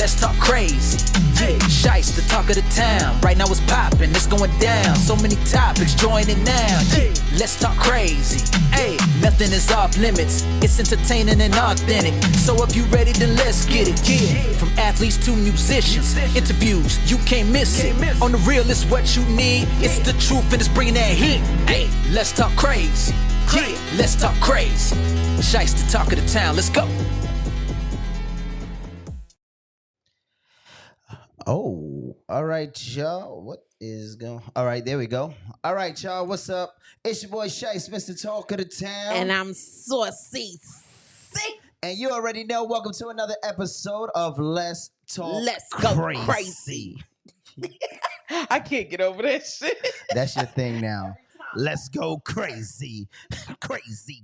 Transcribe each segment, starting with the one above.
let's talk crazy. Yeah, Shice, the talk of the town. Right now it's popping, it's going down. So many topics, join it now. Yeah, let's talk crazy. Hey, nothing is off limits. It's entertaining and authentic. So if you ready, then let's get it. Yeah, from athletes to musicians, interviews, you can't miss it. On the real, it's what you need. It's the truth and it's bringing that heat. Hey, let's talk crazy. Yeah, let's talk crazy. Shice, the talk of the town. Let's go. Oh, all right, y'all. What is going? All right, there we go. All right, y'all. What's up? It's your boy Shice, Mr. Talk of the Town, and I'm Saucy. And you already know. Welcome to another episode of Let's Talk. Let's go crazy. I can't get over that shit. That's your thing now. Let's go crazy, crazy.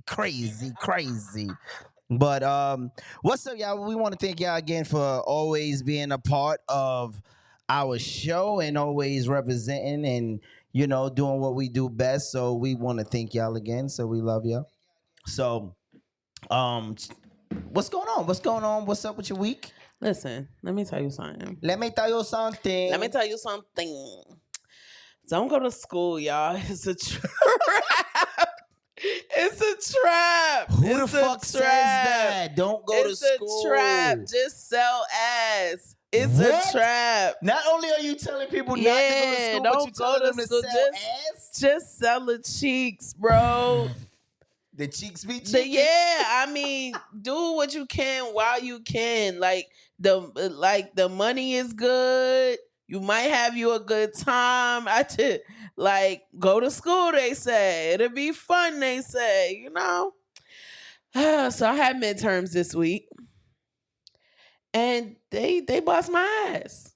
But what's up, y'all? We want to thank y'all again for always being a part of our show and always representing and, you know, doing what we do best. So we want to thank y'all again. So we love y'all. So, what's going on? What's up with your week? Listen, let me tell you something. Don't go to school, y'all. It's a trap. It's a trap. Who the fuck says that? Don't go to school. It's a trap. Just sell ass. It's a trap. Not only are you telling people not to go to school, but you telling them to sell ass? Just sell the cheeks, bro. The cheeks be cheeks. Yeah, I mean, do what you can while you can. Like the money is good. You might have you a good time. Go to school, they say. It'll be fun, they say, you know. So I had midterms this week. And they bust my ass.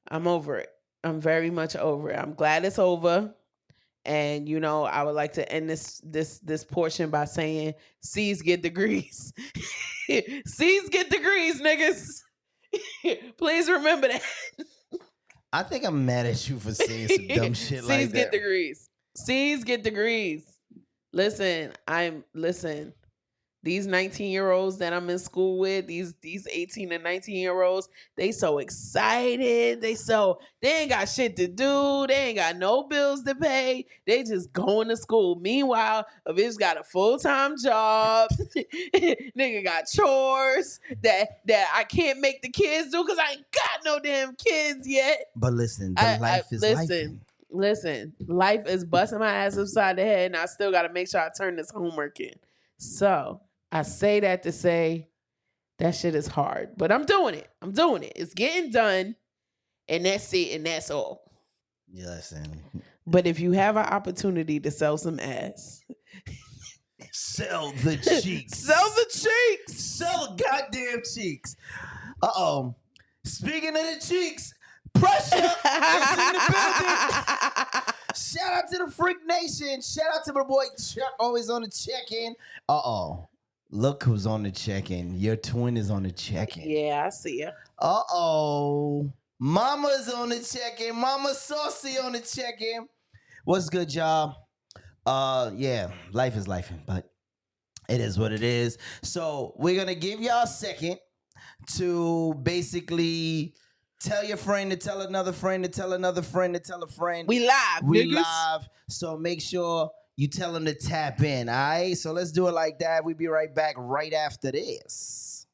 I'm over it. I'm very much over it. I'm glad it's over. And, you know, I would like to end this portion by saying C's get degrees. C's get degrees, niggas. Please remember that. I think I'm mad at you for saying some dumb shit like that. C's get degrees. C's get degrees. Listen. These 19-year-olds that I'm in school with, these 18 and 19-year-olds, they so excited. They ain't got shit to do. They ain't got no bills to pay. They just going to school. Meanwhile, a bitch got a full-time job. Nigga got chores that I can't make the kids do because I ain't got no damn kids yet. But listen, life is life. Listen, life is busting my ass upside the head, and I still got to make sure I turn this homework in. So I say that to say that shit is hard, but I'm doing it. It's getting done, and that's it, and that's all. Yeah, listen. But if you have an opportunity to sell some ass, sell the cheeks. Sell the cheeks. Sell the goddamn cheeks. Uh-oh. Speaking of the cheeks, pressure is in the building. Shout out to the Freak Nation. Shout out to my boy Chuck, always on the check-in. Uh-oh. Look who's on the check-in. Your twin is on the check-in. Yeah, I see ya. Uh-oh. Mama's on the check-in. Mama Saucy on the check-in. What's good, y'all? Yeah, life is life, but it is what it is. So we're going to give y'all a second to basically tell your friend to tell another friend to tell another friend to tell a friend. We live, niggas. So make sure you tell them to tap in, all right? So let's do it like that. We'll be right back right after this.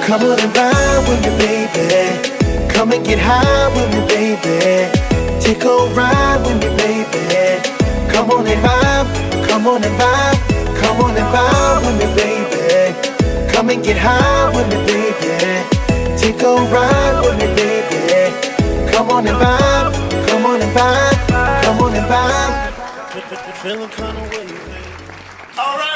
Come on and ride with me, baby. Come and get high with me, baby. Take a ride with me, baby. Come on and vibe, come on and vibe, come on and vibe with me, baby. Come and get high with me, baby. Take a ride with me, baby. Come on and vibe, come on and vibe, come on and vibe. Feeling kind of way, man. All right.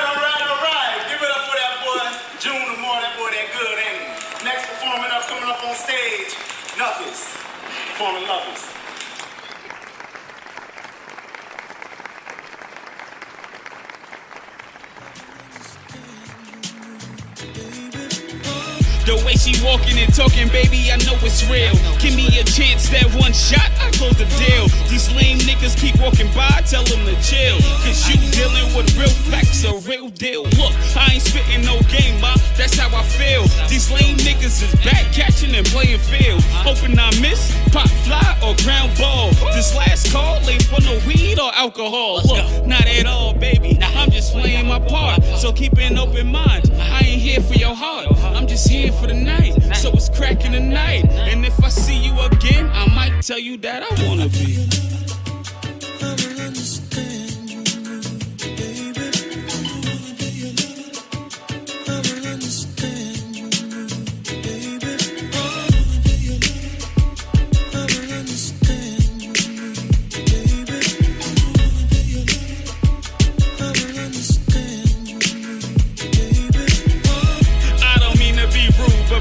Give it up for that boy, June Lamar. That boy, that good, ain't he? Next performing up, coming up on stage, Knuckles. Performing Knuckles. The way she walking and talking, baby, I know it's real. Give me a chance, that one shot, I close the deal. These lame niggas keep walking by, tell them to chill. Cause you dealing with real facts, a real deal. Look, I ain't spitting no game, ma, that's how I feel. These lame niggas is back catching and playing field. Hoping I miss, pop fly or ground ball. This last call ain't for no weed or alcohol. Look, not at all, baby, I'm just playing my part. So keep an open mind, I ain't here for your heart. I'm just here for the night, so it's cracking the night. And if I see you again, I might tell you that I wanna be.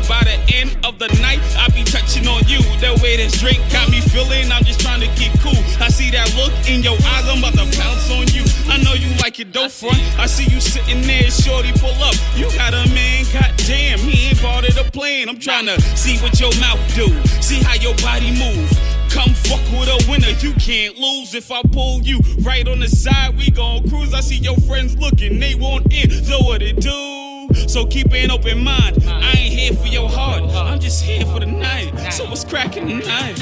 By the end of the night, I be touching on you. The way this drink got me feeling, I'm just trying to keep cool. I see that look in your eyes, I'm about to pounce on you. I know you like it, don't front. I see you sitting there, shorty, pull up. You got a man, goddamn, he ain't part of the plan. I'm trying to see what your mouth do, see how your body move. Come fuck with a winner, you can't lose. If I pull you right on the side, we gon' cruise. I see your friends looking, they want in, so what it do? So keep an open mind, I ain't here for your heart, I'm just here for the night. So what's cracking tonight?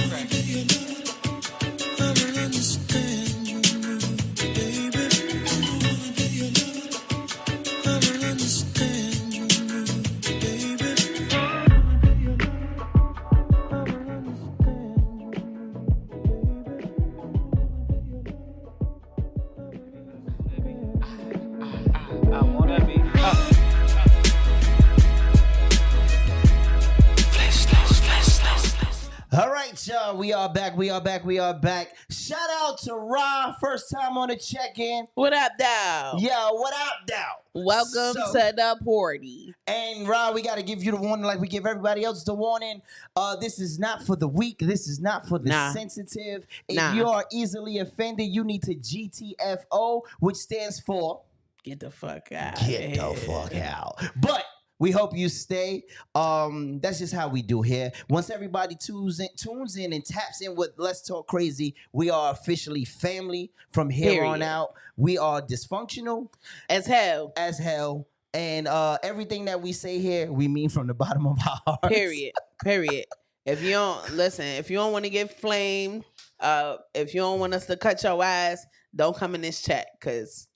I wanna be All right, y'all. We are back. Shout out to Ra, first time on the check-in. What up, though? Yo, what up, though? Welcome to the party. And Ra, we got to give you the warning like we give everybody else the warning. This is not for the weak. This is not for the sensitive. If you are easily offended, you need to GTFO, which stands for... Get the fuck out. Get the fuck out. But... we hope you stay. That's just how we do here. Once everybody tunes in and taps in with Let's Talk Crazy, we are officially family from here on out. We are dysfunctional as hell. And everything that we say here, we mean from the bottom of our hearts. Period. If you don't want to get flamed, if you don't want us to cut your ass, don't come in this chat, because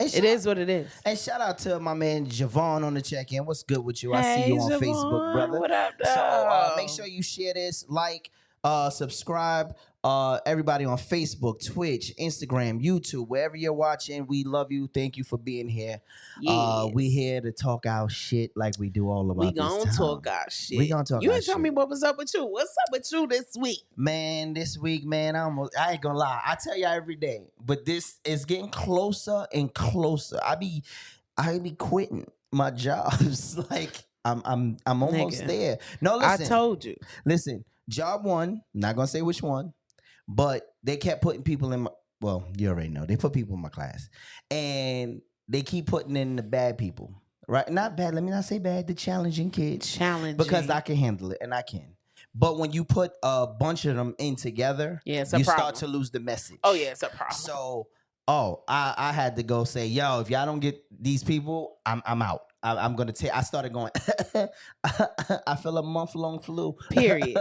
it is what it is. And shout out to my man Javon on the check-in. What's good with you? I see you on Javon, Facebook, brother. What up, dog? So make sure you share this, like, subscribe. Everybody on Facebook, Twitch, Instagram, YouTube, wherever you're watching, we love you. Thank you for being here. Yes. We here to talk our shit like we do all about this time. We gonna talk our shit. We gonna talk You our ain't tell shit. me what was up with you. What's up with you this week? Man, this week, man, I ain't gonna lie. I tell y'all every day, but this is getting closer and closer. I be quitting my jobs. Like I'm almost there. No, listen. I told you. Listen, job one, not gonna say which one, but they kept putting people in my, well, you already know. They put people in my class. And they keep putting in the bad people. Right? Not bad, let me not say bad, the challenging kids. Challenging. Because I can handle it, and I can. But when you put a bunch of them in together, you start to lose the message. Oh, yeah, it's a problem. So, I had to go say, yo, if y'all don't get these people, I'm out. I'm going to take, I started going, I feel a month-long flu. Period.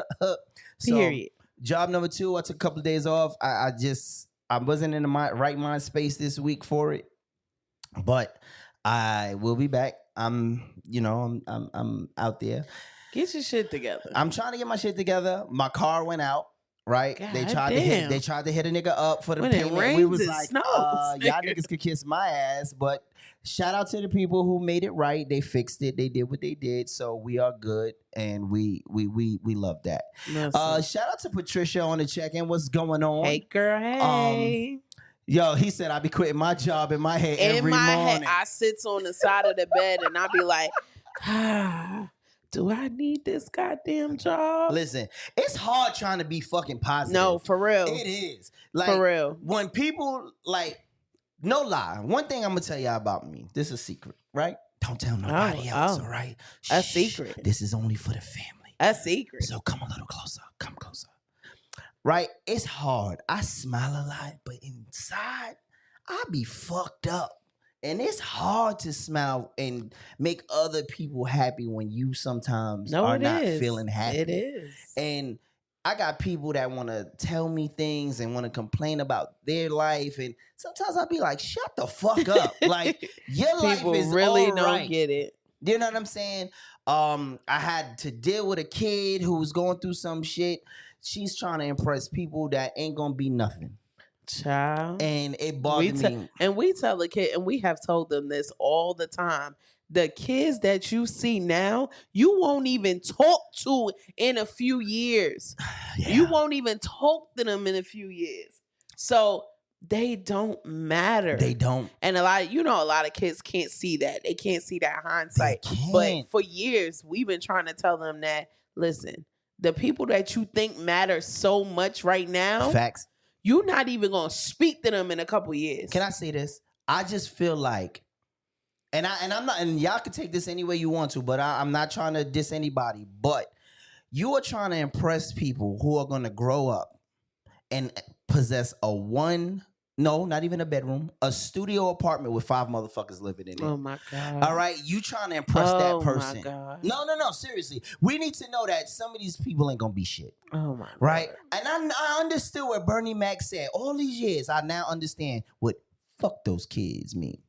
Period. Job number 2, I took a couple of days off. I wasn't in the right mind space this week for it. But I will be back. I'm out there. Get your shit together. I'm trying to get my shit together. My car went out. Right? God they tried to hit a nigga up for the when payment. It rains, we was it like, snows, y'all niggas could kiss my ass. But shout out to the people who made it right. They fixed it. They did what they did. So we are good, and we love that. Shout out to Patricia on the check-in. What's going on? Hey girl, hey. Yo, he said I be quitting my job in my head every morning. Head, I sit on the side of the bed and I be like, do I need this goddamn job? Listen, it's hard trying to be fucking positive. No, for real. It is. Like, for real. When people, like, no lie. One thing I'm going to tell y'all about me. This is a secret, right? Don't tell nobody else, all right? A Shh, secret. This is only for the family. A secret. So come a little closer. Come closer. Right? It's hard. I smile a lot, but inside, I be fucked up. And it's hard to smile and make other people happy when you sometimes are not feeling happy. It is. And I got people that want to tell me things and want to complain about their life. And sometimes I'll be like, shut the fuck up. Like, your life People is really all don't right. get it. You know what I'm saying? I had to deal with a kid who was going through some shit. She's trying to impress people that ain't gonna be nothing. Child. And it bothered me. And we tell the kid, and we have told them this all the time. The kids that you see now, you won't even talk to in a few years. Yeah. You won't even talk to them in a few years. So they don't matter. They don't. And a lot of kids can't see that. They can't see that hindsight. But for years, we've been trying to tell them that, listen, the people that you think matter so much right now, Facts. you're not even going to speak to them in a couple years. Can I say this? I just feel like, and I'm not, and y'all can take this any way you want to, but I'm not trying to diss anybody, but you are trying to impress people who are going to grow up and possess not even a bedroom, a studio apartment with 5 motherfuckers living in it. Oh my God. All right, you trying to impress that person. Oh my God. No, seriously. We need to know that some of these people ain't gonna be shit. Oh my Right? God. And I understood what Bernie Mac said. All these years, I now understand what fuck those kids mean.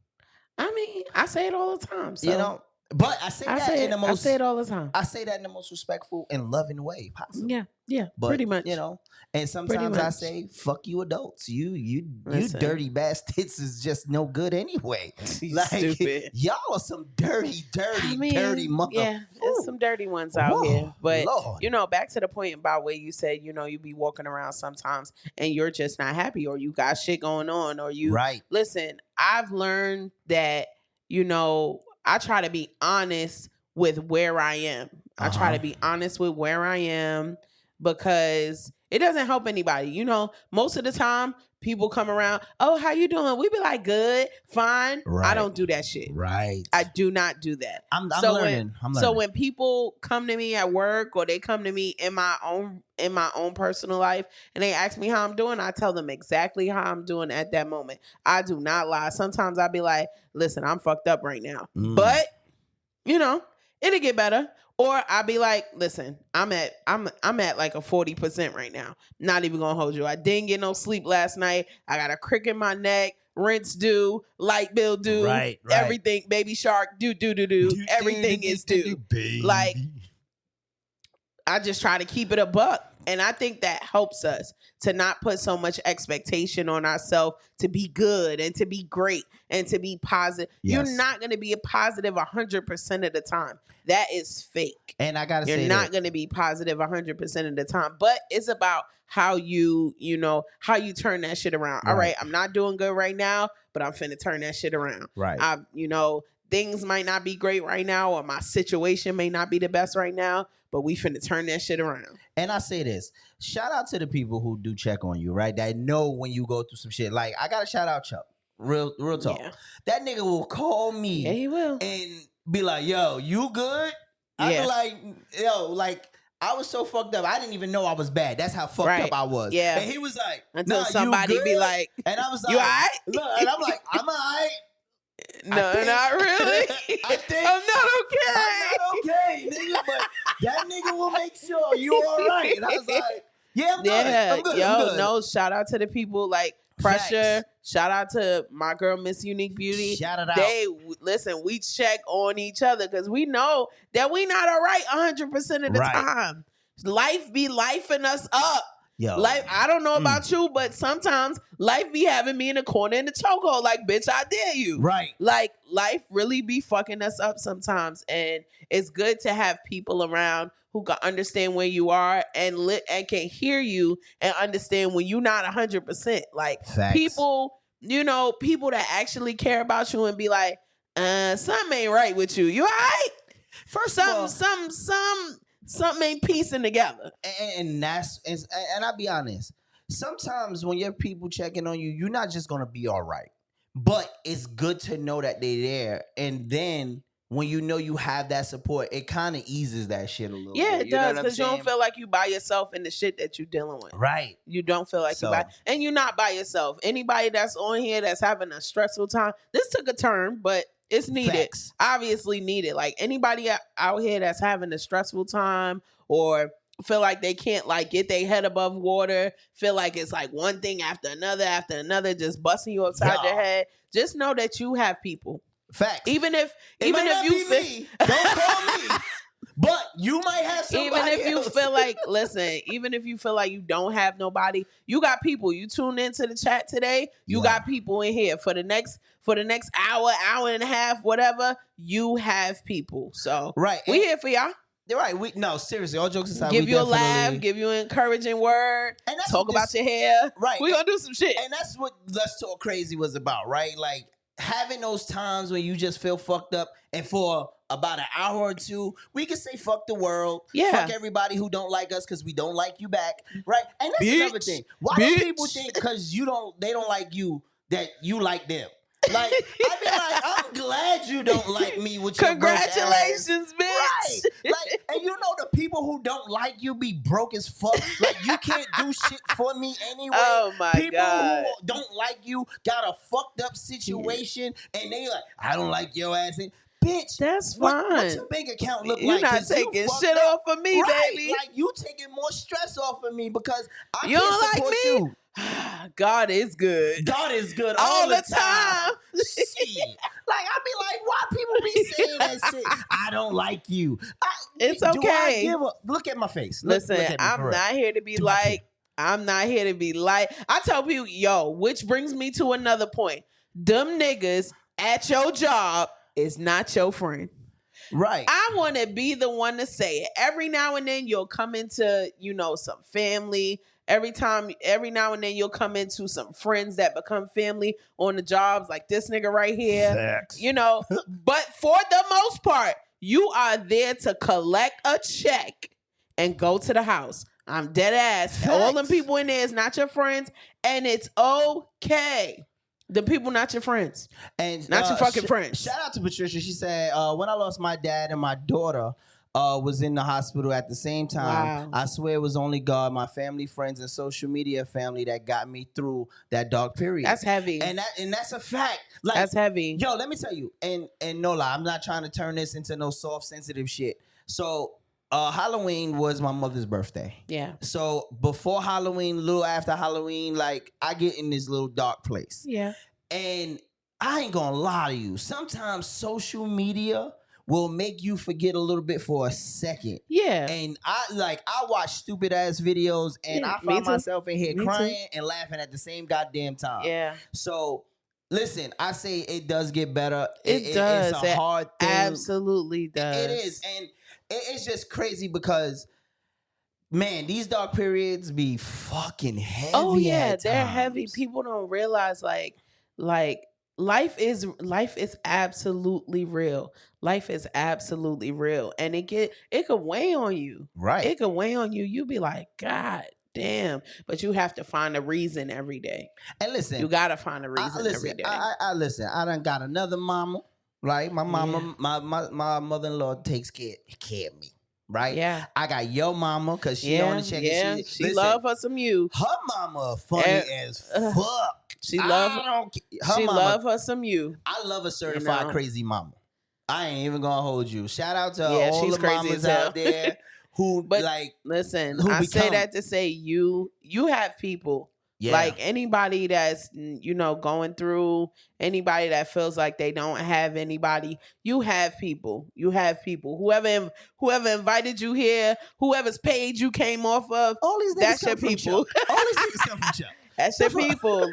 I mean, I say it all the time. So You know? But I say that in the most I say it all the time. I say that in the most respectful and loving way possible. Yeah, But, pretty much. You know, and sometimes I much. say, fuck you adults. You Listen. dirty bastards is just no good anyway. Like, Stupid. y'all are some dirty motherfuckers. Yeah, there's some dirty ones out here. But, Lord. back to the point about where you said, you be walking around sometimes and you're just not happy or you got shit going on or you. Right. Listen, I've learned that, I try to be honest with where I am. I try to be honest with where I am because it doesn't help anybody. Most of the time people come around, oh, how you doing? We be like, good, fine. Right. I don't do that shit. Right. I do not do that. I'm so learning. So when people come to me at work or they come to me in my own personal life and they ask me how I'm doing, I tell them exactly how I'm doing at that moment. I do not lie. Sometimes I'll be like, listen, I'm fucked up right now. But, it'll get better. Or I'll be like, listen, I'm at like a 40% right now. Not even gonna hold you. I didn't get no sleep last night. I got a crick in my neck. Rents due, light bill due, right. Everything, baby shark, do. Everything is due. Like, I just try to keep it a buck. And I think that helps us to not put so much expectation on ourselves to be good and to be great and to be positive. Yes. You're not going to be a positive 100% of the time. That is fake. And I got to say you're not going to be positive 100% of the time. But it's about how you turn that shit around. Right. All right, I'm not doing good right now, but I'm finna turn that shit around. Right. Things might not be great right now or my situation may not be the best right now, but we finna turn that shit around. And I say this, shout out to the people who do check on you, right? That know when you go through some shit. Like, I got to shout out Chuck. Real talk. Yeah. That nigga will call me. Yeah, he will. And be like, yo, you good? I Yeah. be like, yo, like, I was so fucked up. I didn't even know I was bad. That's how fucked up I was. Yeah. And he was like, until nah, somebody you good? be like, and I was like, you all right? Look, and I'm like, I'm all right. No, not really. I think I'm not okay. I'm not okay, nigga. But that nigga will make sure you all right. And I was like, yeah, I'm good. Yeah, I'm good. yo, I'm good. no, shout out to the people like Pressure. Facts. Shout out to my girl, Miss Unique Beauty. Shout it out. Listen, we check on each other because we know that we not all right 100% of the Right. time. Life be lifing us up. Yo. Life, I don't know about you, but sometimes life be having me in a corner in the chokehold like, bitch, I dare you. Right. Like, life really be fucking us up sometimes. And it's good to have people around who can understand where you are and can hear you and understand when you're not 100%. Like, Facts. people that actually care about you and be like, something ain't right with you. You all right? First of all, Something ain't piecing together. and I'll be honest. Sometimes when you have people checking on you, you're not just gonna be all right. But it's good to know that they're there. And then when you know you have that support, it kind of eases that shit a little Yeah, bit. it You know does, what I'm because you don't saying? feel like you by yourself in the shit that you're dealing with. Right. You don't feel like So- you by, and you're not by yourself. Anybody that's on here that's having a stressful time, this took a turn, but it's needed. Facts. Obviously needed. Like anybody out here that's having a stressful time or feel like they can't like get their head above water, feel like it's like one thing after another, just busting you upside your head. Just know that you have people. Facts. Even if It might not you be me. Don't call me. But you might have somebody even if you else. feel like, listen, even if you feel like you don't have nobody, you got people. You tuned into the chat today. You got people in here for the next hour and a half, whatever. You have people. So Right. we here for y'all. You're right. No, seriously, all jokes aside, Give we you a laugh, definitely- give you an encouraging word, And that's talk what about this- your hair. Right. We're gonna do some shit. And that's what Let's Talk Crazy was about, right? Like having those times when you just feel fucked up, and for about an hour or two, we can say fuck the world, Yeah. fuck everybody who don't like us because we don't like you back, right? And that's Bitch. another thing. Why do Bitch. people think because they don't like you that you like them? Like I be like, I'm glad you don't like me with your broke ass. Congratulations, bitch. Right. Like, and you know the people who don't like you be broke as fuck. Like you can't do shit for me anyway. Oh my people God. who don't like you got a fucked up situation and they like, I don't like your ass. And, bitch, That's what's fine. your bank account look You're like? not 'Cause you taking fucked shit up. off of me, Right. baby. Like you taking more stress off of me because I You can't don't like support me? you. God is good. God is good All the time. Shit. Like I be like, why people be saying that shit? I don't like you. It's Do I okay. give a look at my face? Look Listen, at me, for I'm real. not here to be To my like, face. I'm not here to be like, I tell people, yo, which brings me to another point. Them niggas at your job is not your friend. Right. I want to be the one to say it. Every now and then you'll come into, some family. Every now and then you'll come into some friends that become family on the jobs, like this nigga right here. Facts. But for the most part, you are there to collect a check and go to the house. I'm dead ass. All them Facts. people in there is not your friends, and it's okay. The people not your friends. And Not your fucking friends. Shout out to Patricia. She said, when I lost my dad and my daughter was in the hospital at the same time, Wow. I swear it was only God, my family, friends, and social media family that got me through that dark period. That's heavy. And that's a fact. Like, That's heavy. Yo, let me tell you, and no lie, I'm not trying to turn this into no soft, sensitive shit. So Halloween was my mother's birthday. Yeah. So before Halloween, a little after Halloween, like I get in this little dark place. Yeah. And I ain't gonna lie to you. Sometimes social media will make you forget a little bit for a second. Yeah. And I watch stupid ass videos and Yeah, I me find too. myself in here Me too. crying and laughing at the same goddamn time. Yeah. So listen, I say it does get better. It does. It's a It hard thing. Absolutely does. It is. And it's just crazy because, man, these dark periods be fucking heavy. Oh yeah, at they're heavy. times. People don't realize like life is absolutely real. Life is absolutely real, and it could weigh on you. Right. It could weigh on you. You be like, God damn, but you have to find a reason every day. And listen, You gotta find a reason every day. I listen. I done got another mama. Right, my mama, my mother-in-law takes care of me. Right. Yeah. I got your mama because she on the check. Yeah, And she listen, love her some you. her mama funny as fuck. She love her mama. love her some you. I love a certified know? crazy mama. I ain't even gonna hold you. Shout out to Yeah, all she's the crazy mamas as hell. out there who But like. listen, who I say become- that to say you have people. Yeah. Like anybody that's going through, anybody that feels like they don't have anybody, you have people. You have people. Whoever invited you here, whoever's page you came off of, all these niggas that's come your from people. Chuck. All these niggas come from Chuck. That's your people.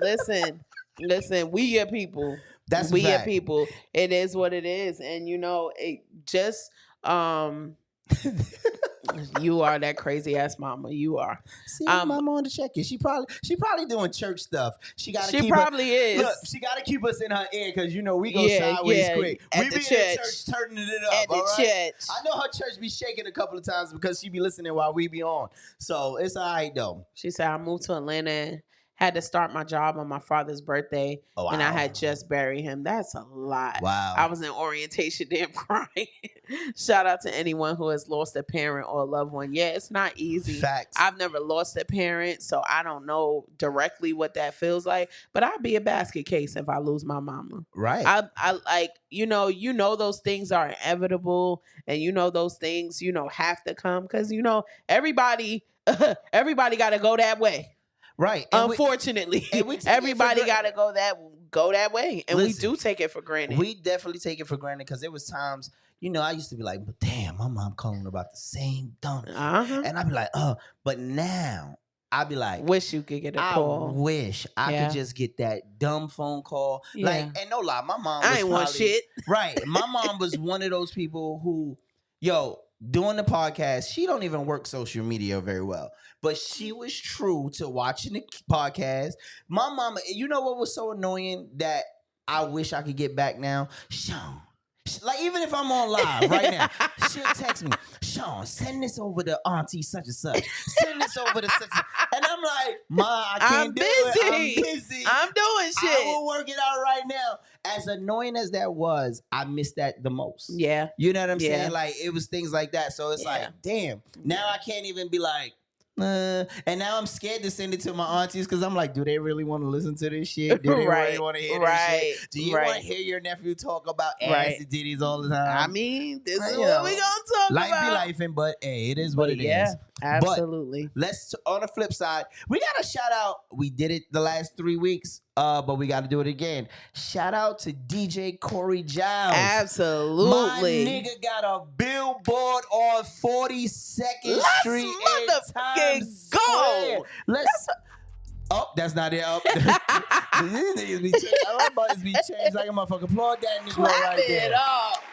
Listen, we your people. That's a we your fact. people. It is what it is. And it just you are that crazy ass mama. You are. See, mama on the check-in. She probably doing church stuff. She probably is. Look, she got to keep us in her ear because we go Yeah, sideways yeah, quick. at We the be in church. the church turning it up. At the all right? church. I know her church be shaking a couple of times because she be listening while we be on. So it's all right though. She said, I moved to Atlanta had to start my job on my father's birthday, Oh, and I wow. had just buried him. That's a lot. Wow. I was in orientation damn crying. Shout out to anyone who has lost a parent or a loved one. Yeah, it's not easy. Facts. I've never lost a parent, so I don't know directly what that feels like, but I'd be a basket case if I lose my mama. Right. I like, you know those things are inevitable, and those things, have to come, because everybody got to go that way. Right. And Unfortunately, and we take it for everybody got to go that way, and Listen, we do take it for granted. we definitely take it for granted because there was times, I used to be like, but damn, my mom calling about the same dumb. Uh-huh. And I'd be like, but now I'd be like, Wish you could get a I call. wish I Yeah. could just get that dumb phone call. Yeah. Like, and no lie, my mom was I ain't want probably- shit. Right. My mom was one of those people who, doing the podcast, she don't even work social media very well. But she was true to watching the podcast. My mama, you know what was so annoying that I wish I could get back now? Sean. Like, even if I'm on live right now, she'll text me, Sean, send this over to auntie such and such. Send this over to such and such. And I'm like, Ma, I can't I'm do it. I'm busy. busy. I'm doing I shit. will work it out right now. As annoying as that was, I miss that the most. Yeah. You know what I'm Yeah. saying? Like, it was things like that. So it's Yeah. like, damn. Now I can't even be like, and now I'm scared to send it to my aunties because I'm like, do they really want to listen to this shit? Do they really want to hear this shit? Do you want to hear your nephew talk about ass and titties all the time? I mean, this is you what know, we gonna talk life about. be lifing, but hey, it is what it is. Yeah, absolutely. Let's on the flip side, we got to shout out. We did it the last 3 weeks, but we got to do it again. Shout out to DJ Corey Giles. Absolutely. My nigga got a billboard on 42nd Street in motherfucking Times go. Square. Let's. Oh, that's not it. Oh. These niggas be changed. My buttons be changed like a motherfucker. Applaud that nigga Clap right it there. up.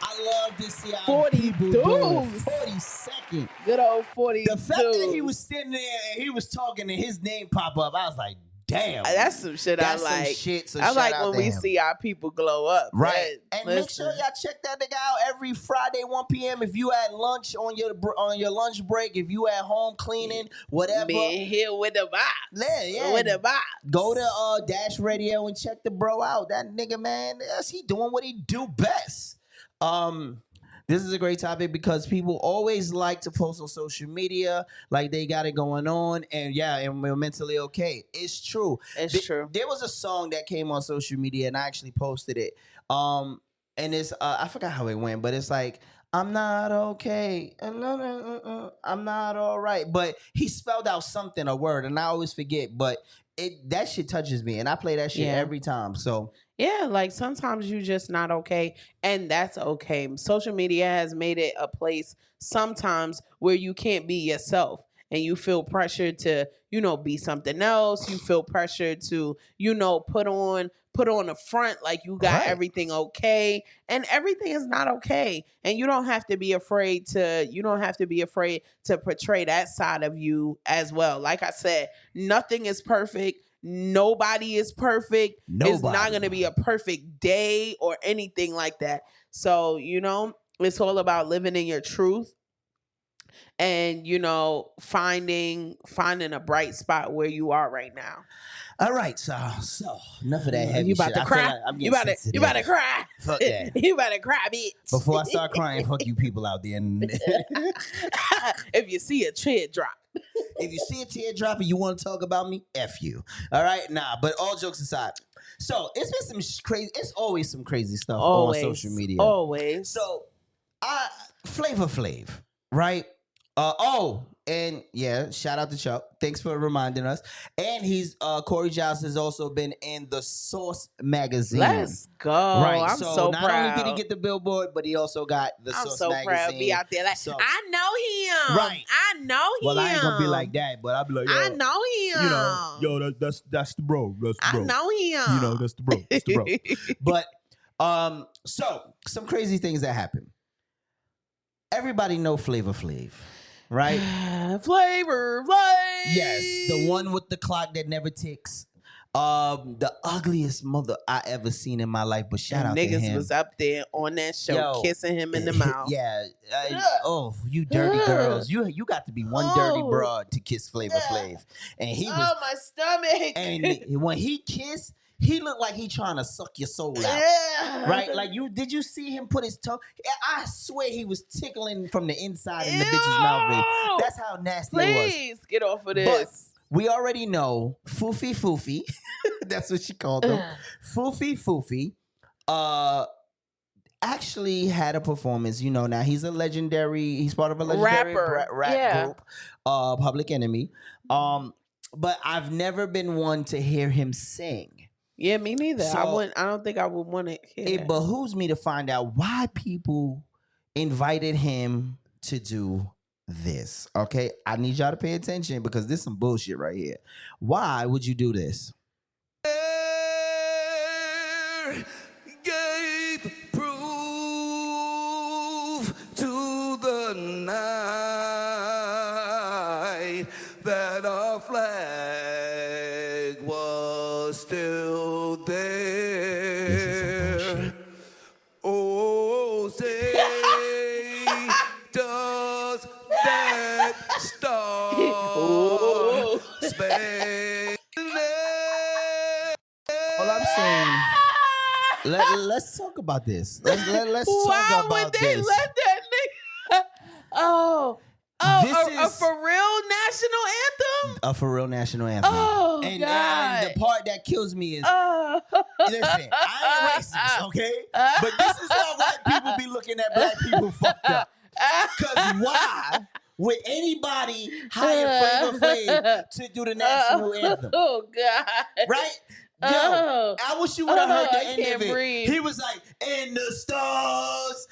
I love to see how 40 people do it. dudes. 42nd. Good old 40. The fact that he was sitting there and he was talking and his name pop up, I was like, damn. That's some shit That's I some like. shit, so I shout like out when to we him. see our people glow up. Right. And make listen. sure y'all check that nigga out every Friday, 1 p.m. If you at lunch on your lunch break, if you at home cleaning, whatever. Being here with the vibes. Yeah. With the vibes. Go to Dash Radio and check the bro out. That nigga, man, he doing what he do best. This is a great topic because people always like to post on social media like they got it going on, and we're mentally okay. It's true. It's true. There was a song that came on social media, and I actually posted it. And it's I forgot how it went, but it's like, I'm not okay. I'm not all right. But he spelled out something, a word, and I always forget. But that shit touches me, and I play that shit every time. So yeah, like sometimes you just not okay, and that's okay. Social media has made it a place sometimes where you can't be yourself, and you feel pressured to, be something else. You feel pressured to, put on a front like you got everything okay, and everything is not okay. And you don't have to be afraid to portray that side of you as well. Like I said, nothing is perfect. Nobody is perfect. It's not going to be a perfect day or anything like that. So, it's all about living in your truth and, finding a bright spot where you are right now. all right, so enough of that heavy You about shit. to I feel cry? like I'm You getting about to sensitive. cry? Fuck that. You about to cry, bitch. Before I start crying, fuck you people out there. If you see a teardrop. If you see a teardrop and you want to talk about me, F you. All right? Nah, but all jokes aside. So, it's been some crazy, it's always some crazy stuff on social media. Always. So, Flavor Flav, right? And shout out to Chuck. Thanks for reminding us. And Corey Giles has also been in the Source magazine. Let's go. Right. I'm so not proud. only did he get the billboard, but he also got the I'm Source so magazine. proud to be out there. Like, So- I know him. Right. I know him. Well, I ain't gonna be like that, but I'll be like, yo, I know him. that's the bro. That's the I bro. know him. That's the bro. That's the bro. But so some crazy things that happen. Everybody know Flavor Flav, right? Flavor Flav. Yes, the one with the clock that never ticks. The ugliest mother I ever seen in my life. But shout out to Niggas him. was up there on that show Yo, kissing him in the mouth. Yeah. Oh, you dirty girls. You got to be one dirty broad to kiss Flavor Flav. And he was. Oh, my stomach. And when he kissed, he looked like he trying to suck your soul out. Right? Like did you see him put his tongue? I swear he was tickling from the inside in the bitch's mouth. That's how nasty it was. Please get off of this. But we already know Foofy. That's what she called him. Foofy. Actually had a performance. You know, now he's part of a legendary rap group, Public Enemy. But I've never been one to hear him sing. Yeah, me neither. So, I don't think I would want to hear it that. behooves me to find out why people invited him to do this. Okay, I need y'all to pay attention because this is some bullshit right here. Why would you do this? Gave proof to the night that our flag was still there. Oh, say, does that star span? All I'm saying, let's talk about this. Let's Why talk about would they this. let that nigga? This a is- for real national anthem? A for real national anthem. Oh, and God. the part that kills me is, Oh. listen, I ain't racist, okay? But this is how white people be looking at black people fucked up. Because why would anybody hire Flavor Flav to do the national anthem? Oh, God. Right? Yo, Oh. I wish you would have heard the I end can't of it. breathe. He was like, in the stars,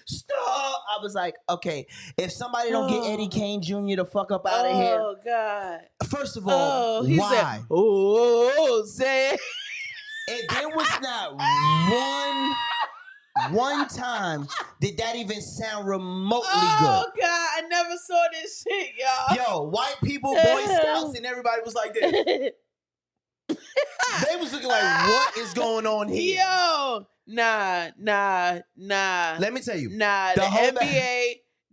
star. I was like, okay, if somebody don't get Eddie Kane Jr. the fuck up out of here, Oh, God. first of all, He why? said, oh, say it. And there was not one time did that even sound remotely Oh, good. God. I never saw this shit, y'all. Yo, white people, Boy Scouts, and everybody was like this. They was looking like, what is going on here? Yo, nah. Let me tell you. Nah, The the whole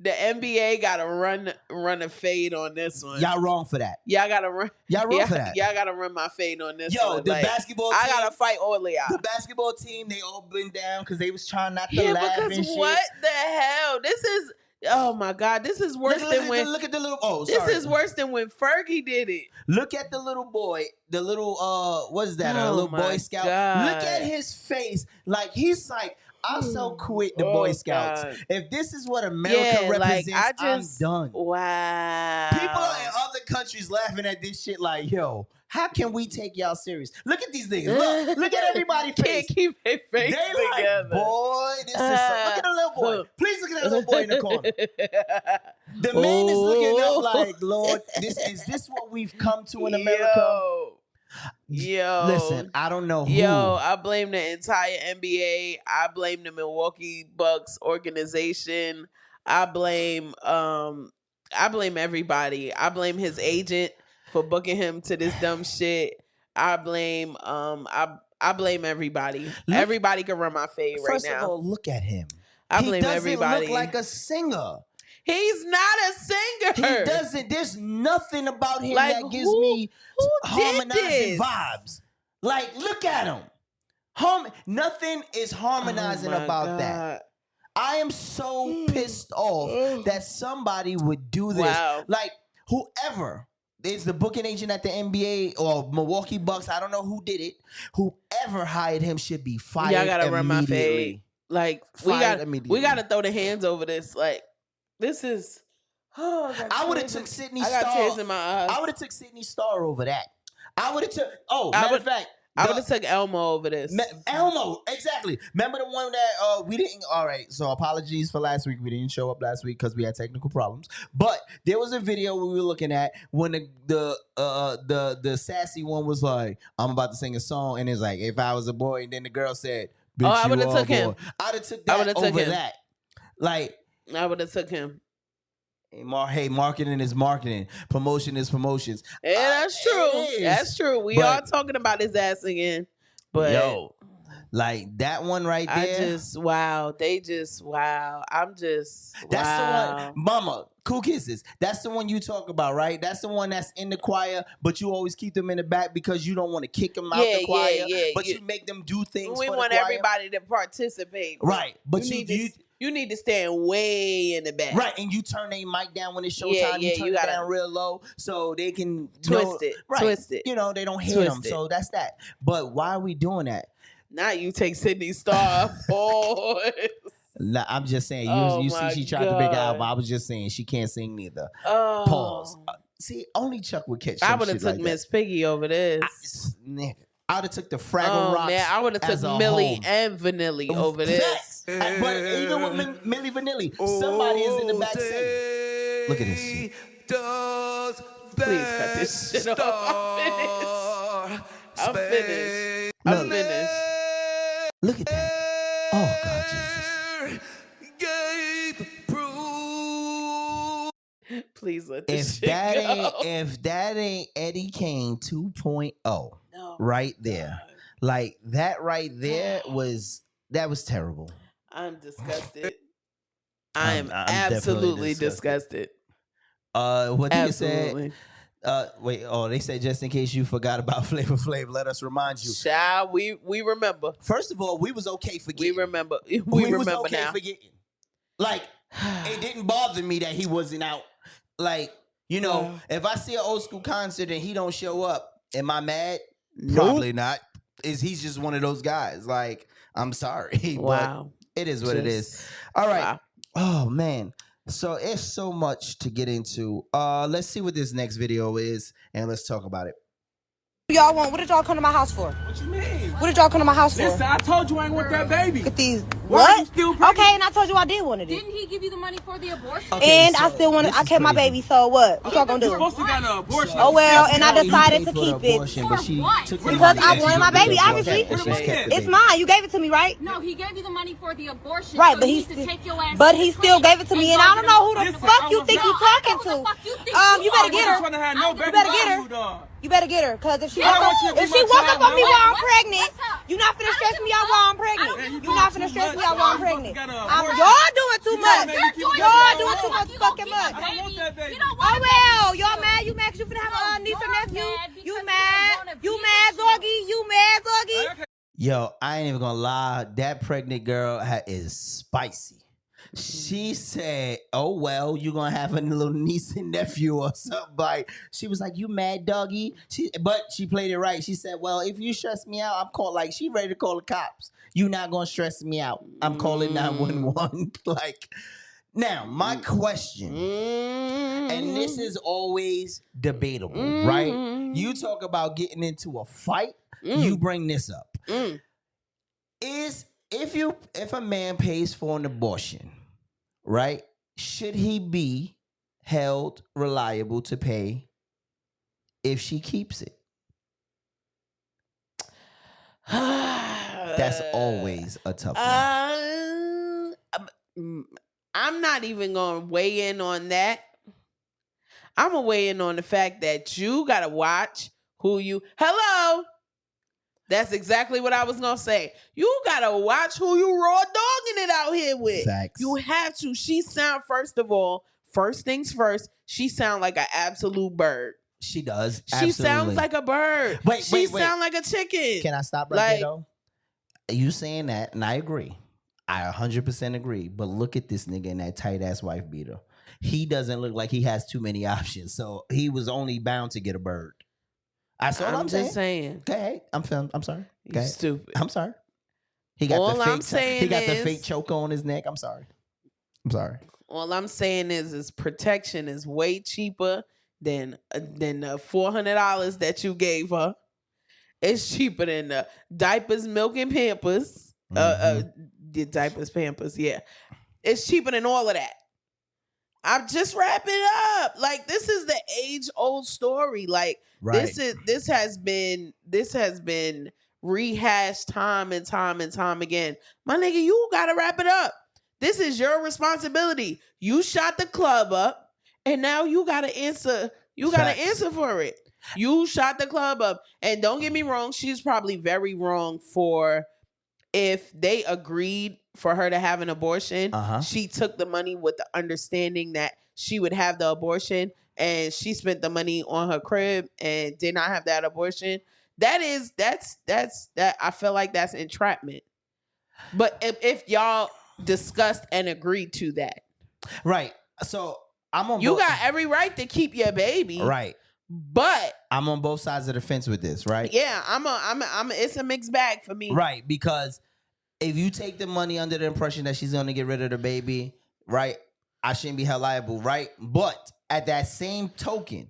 NBA gotta run a fade on this one. Y'all wrong for that. Y'all gotta run. Y'all wrong for that. Y'all gotta run my fade on this Yo, one. the Like, basketball team. I gotta fight all of y'all. The basketball team, they all been down because they was trying not to Yeah, laugh and because shit. what the hell? This is, oh my God, this is worse than when. Look at the little. Oh, This sorry. is worse than when Fergie did it. Look at the little boy. The little what is that? A Oh little my Boy Scout. God. Look at his face. Like he's like, I'll so quit the Oh, Boy Scouts. God. If this is what America represents, I'm done. Wow. People in other countries laughing at this shit like, yo, how can we take y'all serious? Look at these niggas. Look at everybody's face. Can't keep their face They together. like, boy, this is look at the little boy. Please look at that little boy in the corner. The man is looking up like, Lord, is this what we've come to in America? Yo. Listen, I don't know who. Yo, I blame the entire NBA. I blame the Milwaukee Bucks organization. I blame everybody. I blame his agent for booking him to this dumb shit. I blame I blame everybody. Everybody can run my fade right First now. of all, look at him. I blame he doesn't everybody. look like a singer. He's not a singer. He doesn't. There's nothing about him Like, that gives who- me who did harmonizing this? vibes. Like, look at him. Nothing is harmonizing Oh my about God. that. I am so pissed off that somebody would do this. Wow. Like, whoever is the booking agent at the NBA or Milwaukee Bucks, I don't know who did it. Whoever hired him should be fired. Y'all gotta run my immediately. fade. Like Fired we immediately. gotta throw the hands over this. Like this is. Oh, I would have took Sydney I got Star. tears in my eyes. I would have took Sydney Star over that. I would have took. Oh, I matter would- of fact, I would have took Elmo over this. Elmo, exactly. Remember the one that we didn't. All right, so apologies for last week. We didn't show up last week because we had technical problems. But there was a video we were looking at when the sassy one was like, "I'm about to sing a song," and it's like, "If I was a boy," and then the girl said, "Bitch, I you would've are a took him. boy." I'd have took I that would've took over him. that. Like, I would have took him. Hey, marketing is marketing. Promotion is promotions. Yeah, that's true. It is. That's true. We But- are talking about his ass again. But Yo, like that one right there. I'm just wow. I'm just That's wow. the one, Mama. Cool Kisses. That's the one you talk about, right? That's the one that's in the choir, but you always keep them in the back because you don't want to kick them out the choir. But you make them do things. We for want the choir. everybody to participate, right? But you need to stand way in the back, right? And you turn their mic down when it's showtime. Yeah, you turn you it gotta down real low so they can twist it. Right? Twist it. You know they don't hit Twist them. it. So that's that. But why are we doing that? Now you take Sydney Star, boy. Nah, I'm just saying. You see, she tried to big album. I was just saying she can't sing neither. Oh. Pause. See, only Chuck would catch. I would have took Miss Piggy over this. I would have took the Fraggle Rocks. Man, I would have took Millie and Vanilli over this. But even with Millie Vanilli, somebody is in the back singing. Look at this shit. Please cut this shit off. I'm finished. Look at that. Oh God, Jesus. Please let this shit go. If that ain't Eddie Kane 2.0, No. right there, like that right there was terrible. I'm disgusted. I'm definitely absolutely disgusted. What did you say? Absolutely. Wait. Oh, they said just in case you forgot about Flavor Flav, let us remind you. Child, we remember. First of all, we was okay forgetting. We remember. We remember was okay now. forgetting. Like it didn't bother me that he wasn't out. Like if I see an old school concert and he don't show up, am I mad? Probably not. He's just one of those guys. Like I'm sorry, Wow. but it is what it is. All right. Wow. Oh man. So it's so much to get into. Let's see what this next video is, and let's talk about it. Y'all want? What did y'all come to my house for? What you mean? What did y'all come to my house for? Listen, I told you I ain't want that baby. Get these. Why What? you still pregnant? Okay, and I told you I did want it. Didn't he give you the money for the abortion? Okay, And so I still want this to. I is kept my crazy. baby. So what? What y'all gonna You're do? supposed to got an abortion. Oh well, and I Kelly, decided you to paid for keep the it abortion, but she Why? took the because money I and wanted she my did baby. it. Obviously, And she's kept the it's baby. mine. You gave it to me, right? No, he gave you the money for the abortion. Right, so but you he need to sti- take your ass but to he the still clinic gave it to me, and I don't know who the Listen, fuck you think No, you I know talking who the to. fuck you think You better are. get her. Trying to have no You baby better get her. by you, dog. You better get her, cause if she I don't want you to if be she my walk up child, on me man. while I'm What's pregnant, up? you not finna stress me out while I'm pregnant. Man, you You not doing finna too stress me much. out while I'm Y'all pregnant. got an abortion. Y'all doing too You much. trying to make me keep Y'all my doing baby. too much You fucking don't much. keep I don't want that baby. You don't Oh want well, y'all mad? You mad? 'Cause you finna have a niece or you're nephew? mad You because mad? you don't You wanna mad, be with Zorgy? You mad, Zorgy? Okay. Yo, I ain't even gonna lie. That pregnant girl is spicy. She said, "Oh well, you gonna have a little niece and nephew or something." Like she was like, "You mad, doggy?" But she played it right. She said, "Well, if you stress me out, I'm called." Like she ready to call the cops. You not gonna stress me out. I'm calling 911. Like now, my question, and this is always debatable, right? You talk about getting into a fight. You bring this up. Is if a man pays for an abortion, right? Should he be held reliable to pay if she keeps it? That's always a tough one. I'm not even gonna weigh in on that. I'm gonna weigh in on the fact that you gotta watch who you. Hello. That's exactly what I was gonna say. You gotta watch who you raw dogging it out here with. Facts. You have to. She sound first things first. She sound like an absolute bird. She does. She sounds absolutely. like a bird. Wait. She sound like a chicken. Can I stop right there though? You saying that, and I agree. I 100% agree. But look at this nigga in that tight ass wife beater. He doesn't look like he has too many options. So he was only bound to get a bird. That's all I'm just saying. saying. Okay, I'm sorry. You stupid. I'm sorry. He got All the I'm fake. saying He got the is- fake choke on his neck. I'm sorry. All I'm saying is protection is way cheaper than the $400 that you gave her. It's cheaper than the diapers, milk, and Pampers. The diapers, Pampers, yeah. It's cheaper than all of that. I'm just wrapping it up. Like this is the age-old story. Like Right. this has been rehashed time and time again. My nigga, you gotta wrap it up. This is your responsibility. You shot the club up. and now you gotta answer. You Facts. gotta answer for it. You shot the club up, and don't get me wrong, she's probably very wrong for if they agreed for her to have an abortion. She took the money with the understanding that she would have the abortion, and she spent the money on her crib and did not have that abortion. That's that. I feel like that's entrapment. But if y'all discussed and agreed to that, Right. So I'm on. you got every right to keep your baby. Right. But I'm on both sides of the fence with this. Right. yeah, it's a mixed bag for me. Right. Because if you take the money under the impression that she's going to get rid of the baby, right, I shouldn't be held liable. Right. But at that same token,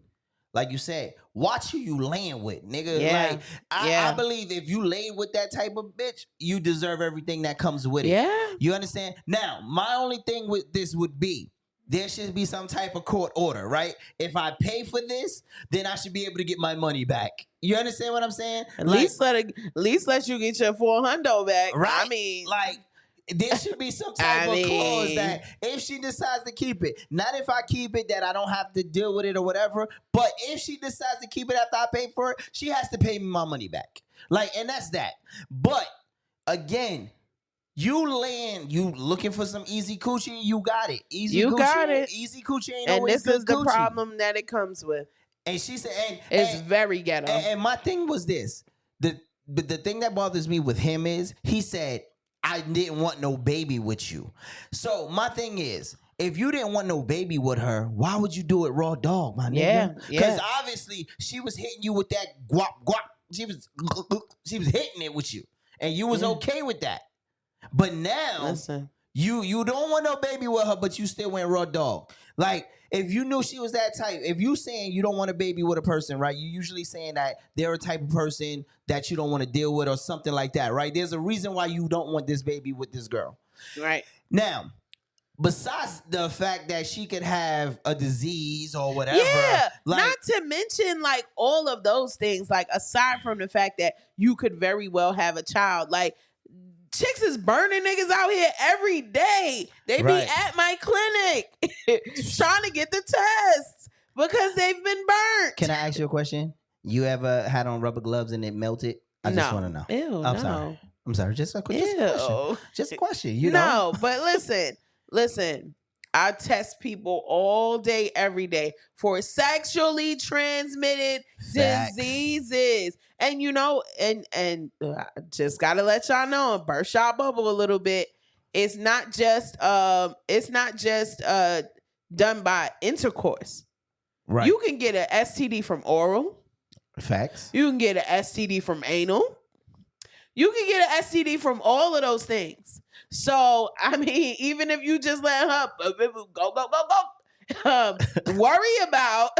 like you said, watch who you laying with, nigga. Yeah. Like, I believe if you lay with that type of bitch, you deserve everything that comes with it. Yeah. You understand? Now, my only thing with this would be there should be some type of court order, right? If I pay for this, then I should be able to get my money back. You understand what I'm saying? At least let you get your $400 back. Right. I mean, like, there should be some type of clause that if she decides to keep it, not if I keep it that I don't have to deal with it or whatever, but if she decides to keep it after I pay for it, she has to pay me my money back. Like, and that's that. But again, you looking for some easy coochie, you got it. Easy coochie, Easy coochie ain't and always this good is the coochie. problem that it comes with. And she said, It's very ghetto. And my thing was this: the thing that bothers me with him is he said, I didn't want no baby with you. So my thing is, if you didn't want no baby with her, why would you do it raw dog, my nigga? Yeah, Because yeah. obviously she was hitting you with that guap guap. She was hitting it with you, and you was okay with that. But now Listen. you don't want no baby with her, but you still went raw dog. Like, if you knew she was that type, if you saying you don't want a baby with a person, right? You usually saying that they're a type of person that you don't want to deal with or something like that, right? There's a reason why you don't want this baby with this girl. Right. Now, besides the fact that she could have a disease or whatever. Yeah. Like, Not to mention like all of those things, like aside from the fact that you could very well have a child, like chicks is burning niggas out here every day. They Right. be at my clinic trying to get the tests because they've been burnt. can I ask you a question? You ever had on rubber gloves and it melted? I just want to know. Ew, I'm no. sorry. I'm sorry. Just a question. Ew. Just a question. You know? No, but listen. I test people all day, every day for sexually transmitted Facts. diseases. And you know, and I just gotta let y'all know and burst y'all bubble a little bit. It's not just done by intercourse. Right. You can get an STD from oral. Facts. You can get an STD from anal. You can get an STD from all of those things. So, I mean, even if you just let her go, worry about,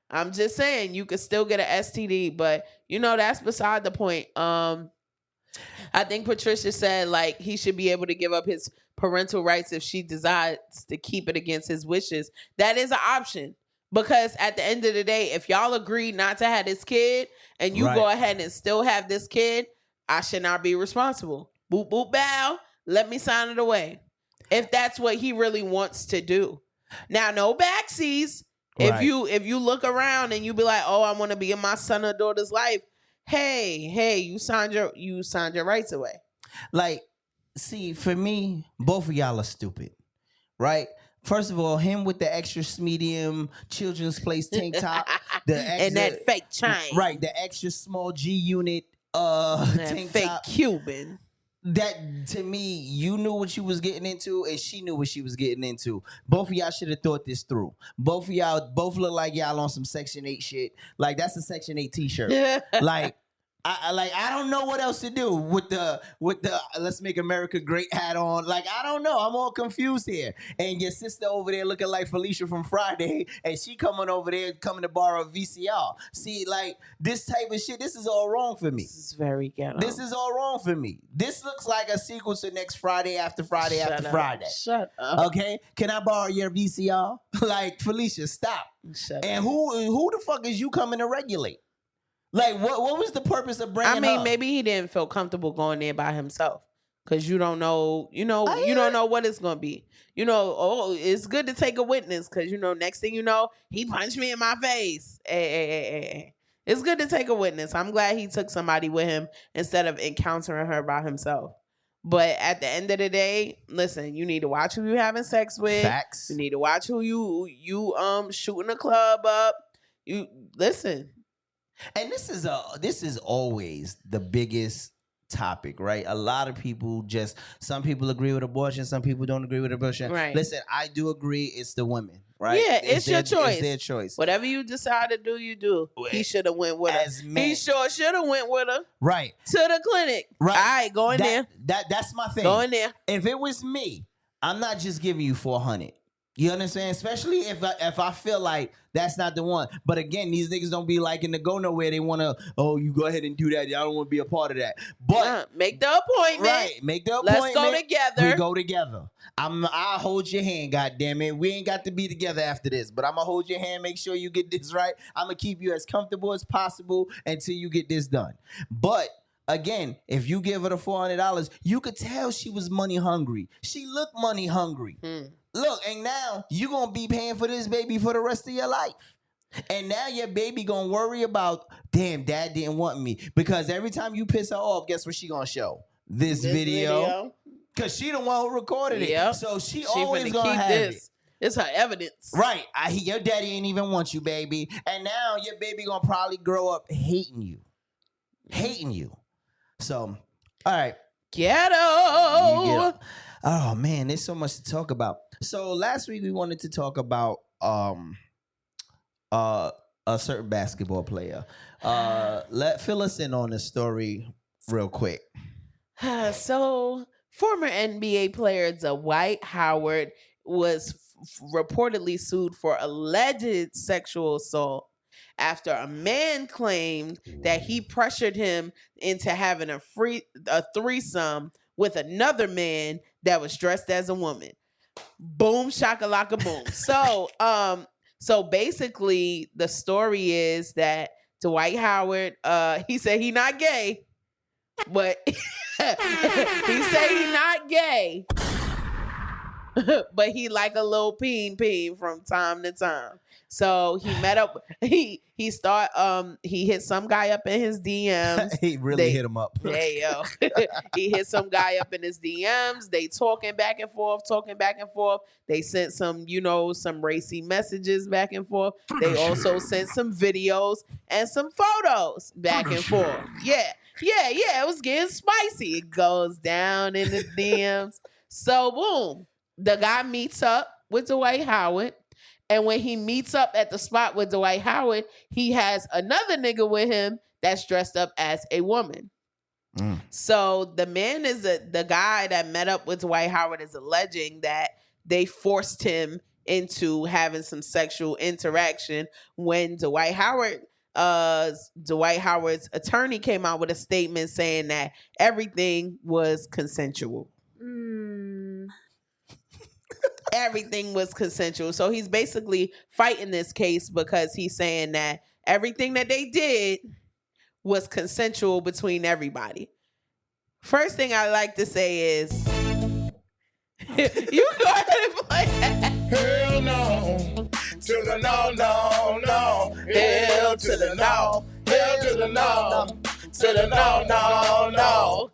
I'm just saying you could still get an STD, but you know, that's beside the point. I think Patricia said like he should be able to give up his parental rights if she decides to keep it against his wishes. That is an option. Because at the end of the day, if y'all agree not to have this kid and you go ahead and still have this kid, I should not be responsible. Boop, boop, bow. Let me sign it away. If that's what he really wants to do. Now, no backsies. Right. If you look around and you be like, oh, I want to be in my son or daughter's life. Hey, you signed your rights away. Like, see, for me, both of y'all are stupid, right? First of all, him with the extra medium children's place tank top, and that fake chain, right? The extra small G unit that tank fake top. Cuban. That to me, you knew what you was getting into, and she knew what she was getting into. Both of y'all should have thought this through. Both of y'all both look like y'all on some Section 8 shit. Like that's a Section 8 t-shirt. Like. I don't know what else to do with the Let's Make America Great hat on. Like, I don't know. I'm all confused here. And your sister over there looking like Felicia from Friday, and she coming over there coming to borrow a VCR. See, like, this type of shit, this is all wrong for me. This is very ghetto. This is all wrong for me. This looks like a sequel to Next Friday After Friday After Friday. Shut up. Okay? Can I borrow your VCR? Like, Felicia, stop. Shut And up. who the fuck is you coming to regulate? Like, what was the purpose of bringing I mean, her? maybe he didn't feel comfortable going there by himself. because you don't know, you don't know what it's gonna be. It's good to take a witness because next thing you know, he punched me in my face. Hey. It's good to take a witness. I'm glad he took somebody with him instead of encountering her by himself. But at the end of the day, listen, you need to watch who you having sex with. Facts. You need to watch who you shooting a club up. You listen. And this is always the biggest topic, right? A lot of people some people agree with abortion, some people don't agree with abortion. Right. Listen, I do agree it's the women, right? Yeah, it's your choice. It's their choice. Whatever you decide to do, you do. He should have went with her. He sure should have went with her. Right. To the clinic. Right. All right, go in there. That's my thing. Go in there. If it was me, I'm not just giving you 400. You understand? Especially if I feel like that's not the one. But again, these niggas don't be liking to go nowhere. They want to, you go ahead and do that. I don't want to be a part of that. But make the appointment. Right. Make the appointment. Let's go together. We go together. I'll hold your hand, goddammit. We ain't got to be together after this. But I'm going to hold your hand, make sure you get this right. I'm going to keep you as comfortable as possible until you get this done. But again, if you give her the $400, you could tell she was money hungry. She looked money hungry. Look, and now you're going to be paying for this baby for the rest of your life. And now your baby going to worry about, damn, dad didn't want me. Because every time you piss her off, guess what she going to show? This video. Because she the one who recorded it. Yep. So she always going to have this. it. It's her evidence. Right. Your daddy ain't even want you, baby. And now your baby going to probably grow up hating you. Hating you. So, all right. Ghetto. Oh, man, there's so much to talk about. So last week we wanted to talk about a certain basketball player. Fill us in on the story real quick. So former NBA player Dwight Howard was reportedly sued for alleged sexual assault after a man claimed that he pressured him into having a threesome with another man that was dressed as a woman. Boom, shakalaka, boom. So basically, the story is that Dwight Howard, he said he not gay, but he said he not gay, but he like a little peen from time to time. So he met up. He hit some guy up in his DMs. He really hit him up. Yeah, yo. He hit some guy up in his DMs. They talking back and forth. They sent some racy messages back and forth. They also sent some videos and some photos back and forth. Yeah. It was getting spicy. It goes down in the DMs. So boom, the guy meets up with Dwight Howard. And when he meets up at the spot with Dwight Howard, he has another nigga with him that's dressed up as a woman. So the man the guy that met up with Dwight Howard is alleging that they forced him into having some sexual interaction when Dwight Howard's attorney came out with a statement saying that everything was consensual. Everything was consensual. So he's basically fighting this case because he's saying that everything that they did was consensual between everybody. First thing I like to say is, you go ahead and play that. Hell no. To the no. Hell to the no. Hell to the no. To the no.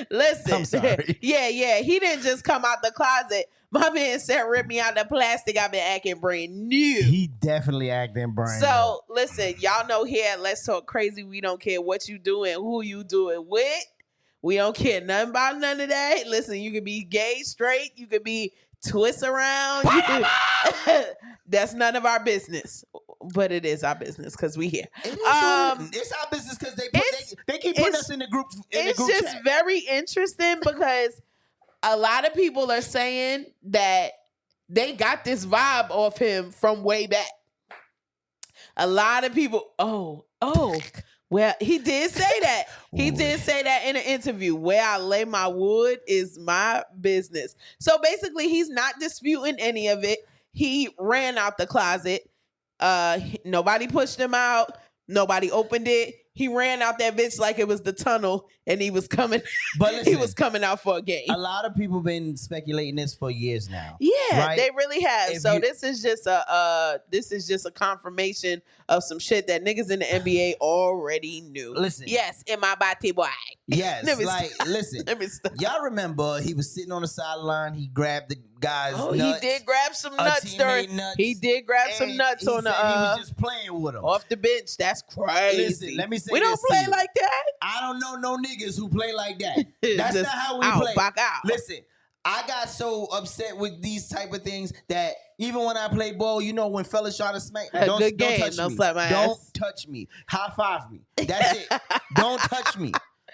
Listen. I'm sorry. Yeah. He didn't just come out the closet. My man said, rip me out the plastic. I've been acting brand new. He definitely acting brand new. So, listen, y'all know here at Let's Talk Crazy, we don't care what you do and who you do it with. We don't care nothing about none of that. Listen, you could be gay, straight. You could be twist around. That's none of our business. But it is our business because we here. It's our business because they keep putting us in the group. It's just very interesting because a lot of people are saying that they got this vibe off him from way back. A lot of people, well, he did say that. He did say that in an interview. Where I lay my wood is my business. So basically, he's not disputing any of it. He ran out the closet. Nobody pushed him out. Nobody opened it. he ran out that bitch like it was the tunnel, and he was coming. But he listen, was coming out for a game. a lot of people been speculating this for years now. Yeah, right? they really have. If So you- this is just a confirmation of some shit that niggas in the NBA already knew. Listen. Yes, in my body, boy. Yes, Let me like stop. listen. Let me stop. Y'all remember he was sitting on the sideline. He grabbed the guy's Oh, nuts. he did grab some a nuts teammate during. nuts, He did grab some and nuts he on the said he was just playing with him. off the bench. That's crazy. Listen, let me say we don't this to play you. like that. I don't know no niggas who play like that. That's Just not how we out, play. back out. Listen, I got so upset with these type of things that even when I play ball, you know, when fellas try to smack, A don't good game, touch don't me. slap my Don't ass. touch me. High five me. That's it. Don't touch me.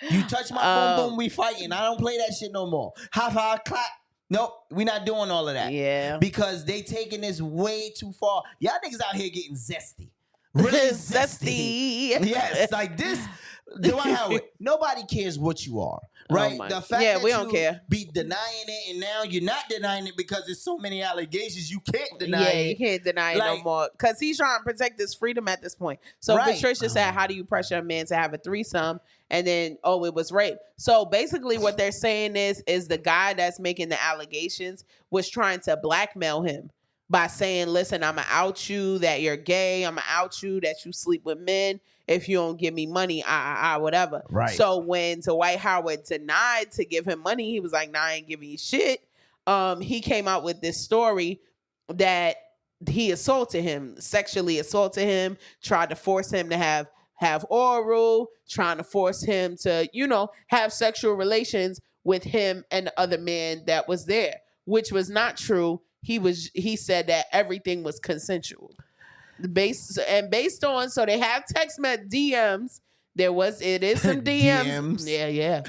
You touch my boom boom, we fighting. I don't play that shit no more. High five, clap. Nope, we not doing all of that. Yeah. Because they taking this way too far. Y'all niggas out here getting zesty. Really zesty. Zesty. Yes, like this. Dwight Howard, nobody cares what you are, right? my- The fact yeah, that we don't you care. be denying it, and now you're not denying it because there's so many allegations. You can't deny Yeah, it. you can't deny it no Like- more because he's trying to protect his freedom at this point. So Right. Patricia said, "How do you pressure a man to have a threesome?" And then, oh, it was rape. So basically, what they're saying is the guy that's making the allegations was trying to blackmail him by saying, "Listen, I'ma out you that you're gay. I'ma out you that you sleep with men. If you don't give me money, whatever." Right. So when Dwight Howard denied to give him money, he was like, "Nah, I ain't giving you shit." He came out with this story that he assaulted him, sexually assaulted him, tried to force him to have oral, trying to force him to, have sexual relations with him and the other man that was there, which was not true. He said that everything was consensual. Based on, so they have text DMs. It is some DMs. DMs. Yeah.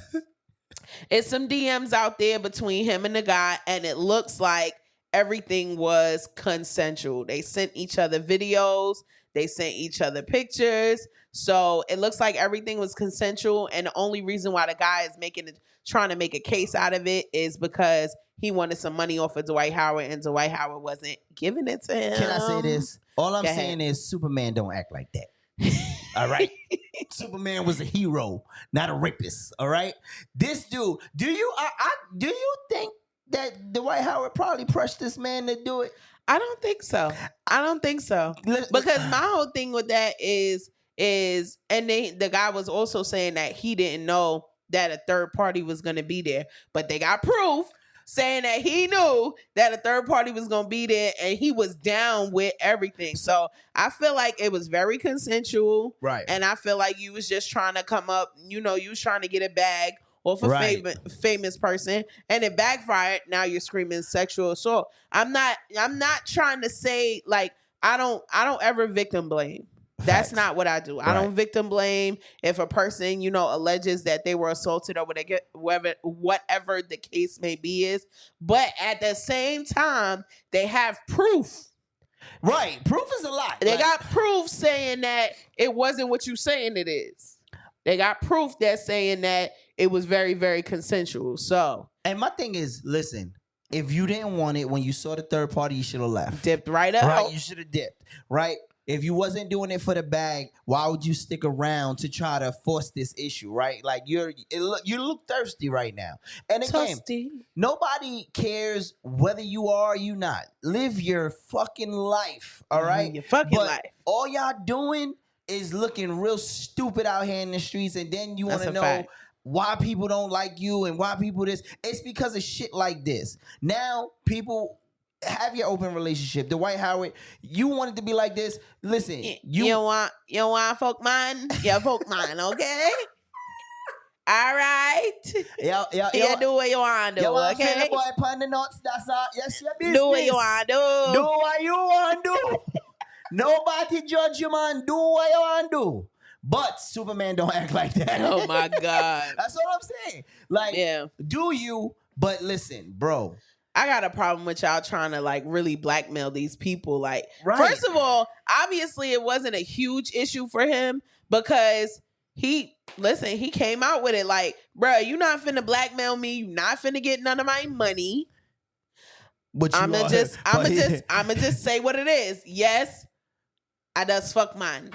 It's some DMs out there between him and the guy, and it looks like everything was consensual. They sent each other videos, they sent each other pictures. So it looks like everything was consensual. And the only reason why the guy is trying to make a case out of it is because he wanted some money off of Dwight Howard, and Dwight Howard wasn't giving it to him. Can I say this? All I'm Go ahead. saying is Superman don't act like that. All right? Superman was a hero, not a rapist. All right? This dude, do you think that Dwight Howard probably pressed this man to do it? I don't think so. Because my whole thing with that is the guy was also saying that he didn't know that a third party was going to be there, but they got proof saying that he knew that a third party was going to be there, and he was down with everything. So I feel like it was very consensual, Right. and I feel like you was just trying to come up, you was trying to get a bag off a Right. famous person, and it backfired. Now you're screaming sexual assault. I'm not trying to say, like, I don't ever victim blame. That's Facts. not what I do. I don't victim blame if a person, alleges that they were assaulted or whatever the case may be is. But at the same time, they have proof. Right. Proof is a lot. They Like, got proof saying that it wasn't what you saying it is. They got proof that's saying that it was very, very consensual. So and my thing is, listen, if you didn't want it when you saw the third party, you should have left. dipped right out. Right, you should have dipped. Right? If you wasn't doing it for the bag, why would you stick around to try to force this issue? Right? Like you look thirsty right now. And again, Toasty. nobody cares whether you are or you not. Live your fucking life. All right? Your fucking But life. all y'all doing is looking real stupid out here in the streets, and then you want That's to a know fact. why people don't like you and why people this. It's because of shit like this. Now people have your open relationship. Dwight Howard, you wanted to be like this. Listen, You want folk mine? Yeah, folk mine, okay? All right. You do what you want to do, you want to okay? the boy upon the nuts. That's all. Yes, your business. Do what you want to do. Do what you want to do. Nobody judge you, man. Do what you want to do. But Superman don't act like that. Oh my God. That's what I'm saying. Like, Yeah. do you? But listen, bro. I got a problem with y'all trying to like really blackmail these people. Like, Right. first of all, obviously it wasn't a huge issue for him because he came out with it like, bruh, you not finna blackmail me. You not finna get none of my money. But you I'ma are- but- just say what it is. Yes, I does fuck mine.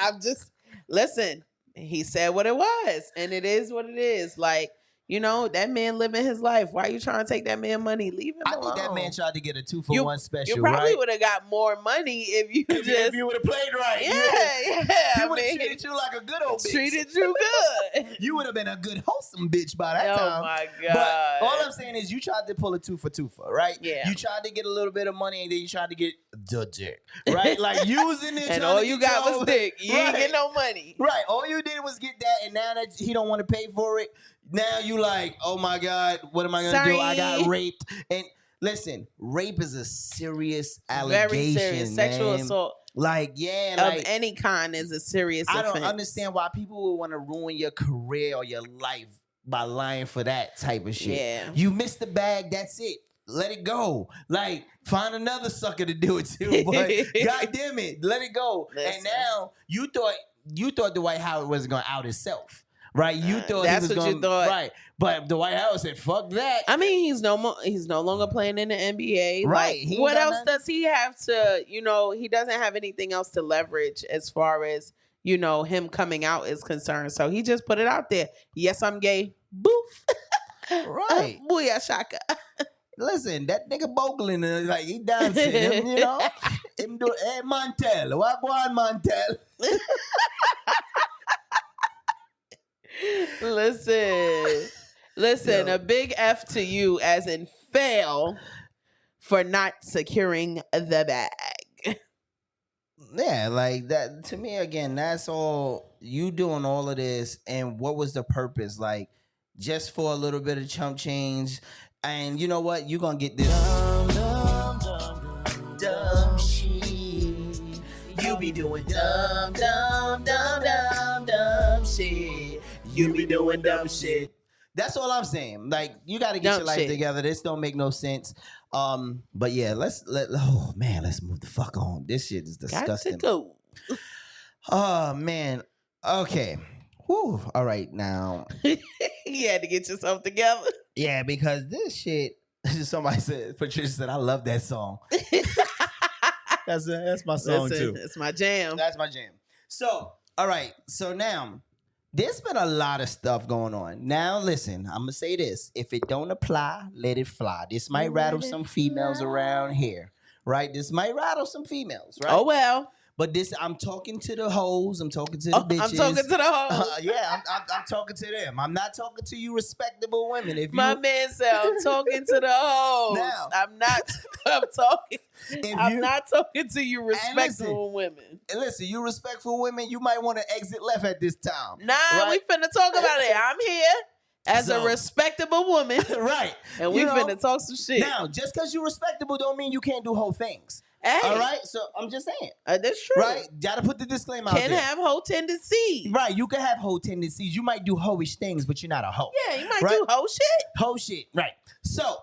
I'm just listen. He said what it was, and it is what it is. Like, you know, that man living his life. Why are you trying to take that man money? Leave him alone. I think that man tried to get a 2-for-1 special. You probably right? would have got more money if you If you would have played right. Yeah. He would have treated you like a good old bitch. Treated you good. You would have been a good wholesome bitch by that time. Oh my God. But all I'm saying is you tried to pull a 2-for-2, right? Yeah. You tried to get a little bit of money and then you tried to get the dick, right? Like using it. And all you got was dick. You right. ain't get no money. Right. All you did was get that, and now that he don't want to pay for it, now you like, oh my God, what am I gonna do? I got raped. And listen, rape is a serious allegation. Very serious. Sexual man. assault. Like, yeah, Of like any kind is a serious I offense. don't understand why people would want to ruin your career or your life by lying for that type of shit. Yeah. You missed the bag, that's it. Let it go. Like, find another sucker to do it too. But God damn it, let it go. Listen. And now you thought Dwight Howard wasn't gonna out himself. Right? You thought that's he was what gonna you thought. right. But Dwight Howard said, fuck that. I mean, he's no longer playing in the NBA. Right. Like, He ain't what got else nothing. does he have to, you know, he doesn't have anything else to leverage as far as, you know, him coming out is concerned. So he just put it out there. Yes, I'm gay. Boof. Right. Booyah shaka. Listen, that nigga Boglin, like he dancing, him, you know. Him do, hey Montel, what go on Montel? Listen, Yo. a big F to you as in fail for not securing the bag. Yeah, like that to me again, that's all you doing all of this, and what was the purpose? Like just for a little bit of chump change, and you know what? You're gonna get this dumb shit. You be doing dumb shit. You be doing dumb shit. That's all I'm saying. Like you got to get Dumb your life shit. together. This don't make no sense. But yeah, let's move the fuck on. This shit is disgusting. Got to go. Oh man. Okay. Whew. All right now. You had to get yourself together. Yeah, because this shit. Somebody said, Patricia said, I love that song. That's my song Listen, too. it's my jam. That's my jam. So, all right. So now, there's been a lot of stuff going on. Now, listen, I'm gonna say this: if it don't apply, let it fly. This might rattle some females around here, right? This might rattle some females, right? Oh well. But this, I'm talking to the hoes. I'm talking to the bitches. I'm talking to the hoes. Yeah, I'm talking to them. I'm not talking to you respectable women. If My you, man said I'm talking to the hoes. Now. I'm not talking if not talking to you respectable women. and listen, you respectful women, you might want to exit left at this time. Nah, right? we finna talk about it. I'm here as So- a respectable woman. Right. And we You know, finna talk some shit. Now, just because you're respectable don't mean you can't do whole things. Hey, All right? So I'm just saying. That's true. Right? Gotta put the disclaimer out Can there. have whole tendencies. Right, you can have hoe tendencies. You might do hoish things, but you're not a hoe. Yeah, you might Right? do whole shit. Hoe shit. Right. So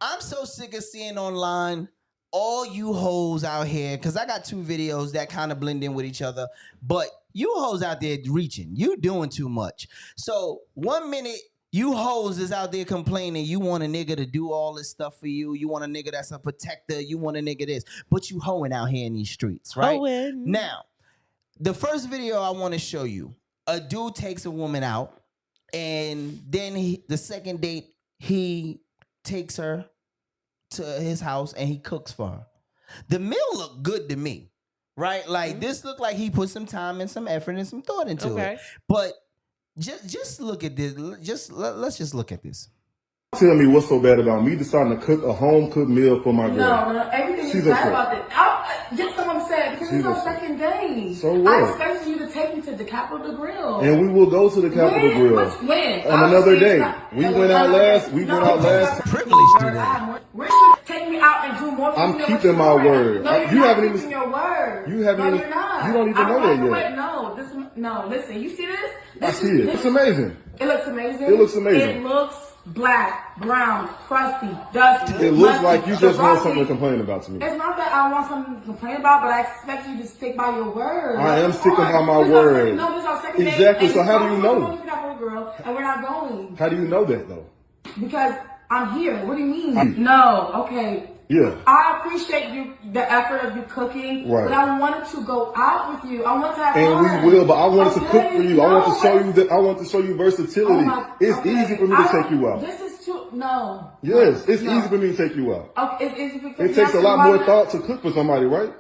I'm so sick of seeing online all you hoes out here, because I got two videos that kind of blend in with each other, but you hoes out there reaching. You doing too much. So 1 minute, you hoes is out there complaining you want a nigga to do all this stuff for you. You want a nigga that's a protector. You want a nigga this. But you hoeing out here in these streets, right? Hoeing. Now, the first video I want to show you, a dude takes a woman out, and then the second date, he takes her to his house and he cooks for her. The meal looked good to me, right? Like this looked like he put some time and some effort and some thought into it. But just look at this. Let's just look at this. Tell me what's so bad about me deciding to cook a home cooked meal for my girl. No, everything She's is bad upset. about it. Just what I'm saying, because it's our second day. So what? I expected you to take me to the Capitol Grill. And we will go to the Capitol When? Grill. When? On another Obviously, day. it's not- We went out last. We went out last. Privileged to that. Where you take me out and do more for I'm me than keeping what my you're doing. word. No, you're You not haven't even- keeping your word. You haven't no, even- you're not. you don't even I know that like yet. it. No, listen. You see this? I see it. It's amazing. It looks amazing. It looks amazing. It looks black, brown, crusty, dusty. It looks musty. like you The just want broccoli- something to complain about to me. It's not that I want something to complain about, but I expect you to stick by your word. I am sticking by my This is our word. second- No, this is our second date, Exactly, and so how do you we're know? going to the Capitol Grill, and we're not going How do you know that though? because I'm here. What do you mean? No, okay. Yeah. I appreciate you, the effort of you cooking, Right. but I wanted to go out with you. I want to have And fun. we will, but I wanted to cook for you. I want No, to show you that. I want to show you versatility. Oh my, It's okay. easy for me to take you out. This is too. No. Yes, it's No. easy for me to take you out. Okay, it's easy because It takes a lot more thought to cook for somebody, right?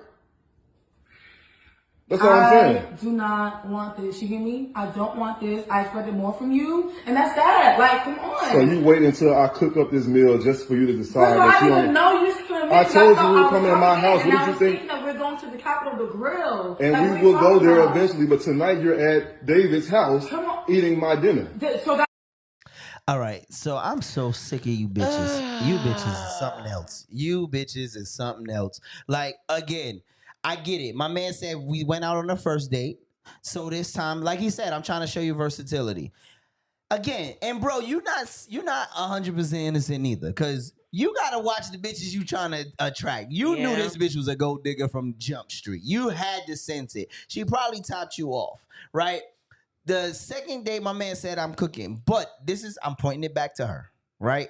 That's all I'm saying. I do not want this. You hear me? I don't want this. I expected more from you, and that's that. Like, come on. So you wait until I cook up this meal just for you to decide First of all, that I you didn't even don't. know you was gonna I make. told thought you we were I was coming to my coming house. in, What and did I you was think? thinking that we're going to the capital, the grill. And Like, we what are will you go talking there about? eventually, but tonight you're at David's house Come on. eating my dinner. So that. All right, so I'm so sick of you bitches. You bitches is something else. You bitches is something else. Like, again, I get it. My man said we went out on the first date. So this time, like he said, I'm trying to show you versatility. Again, and bro, you're not 100% innocent either, because you gotta watch the bitches you trying to attract. You knew this bitch was a gold digger from Jump Street. You had to sense it. She probably topped you off, right? The second day, my man said I'm cooking, but I'm pointing it back to her, right?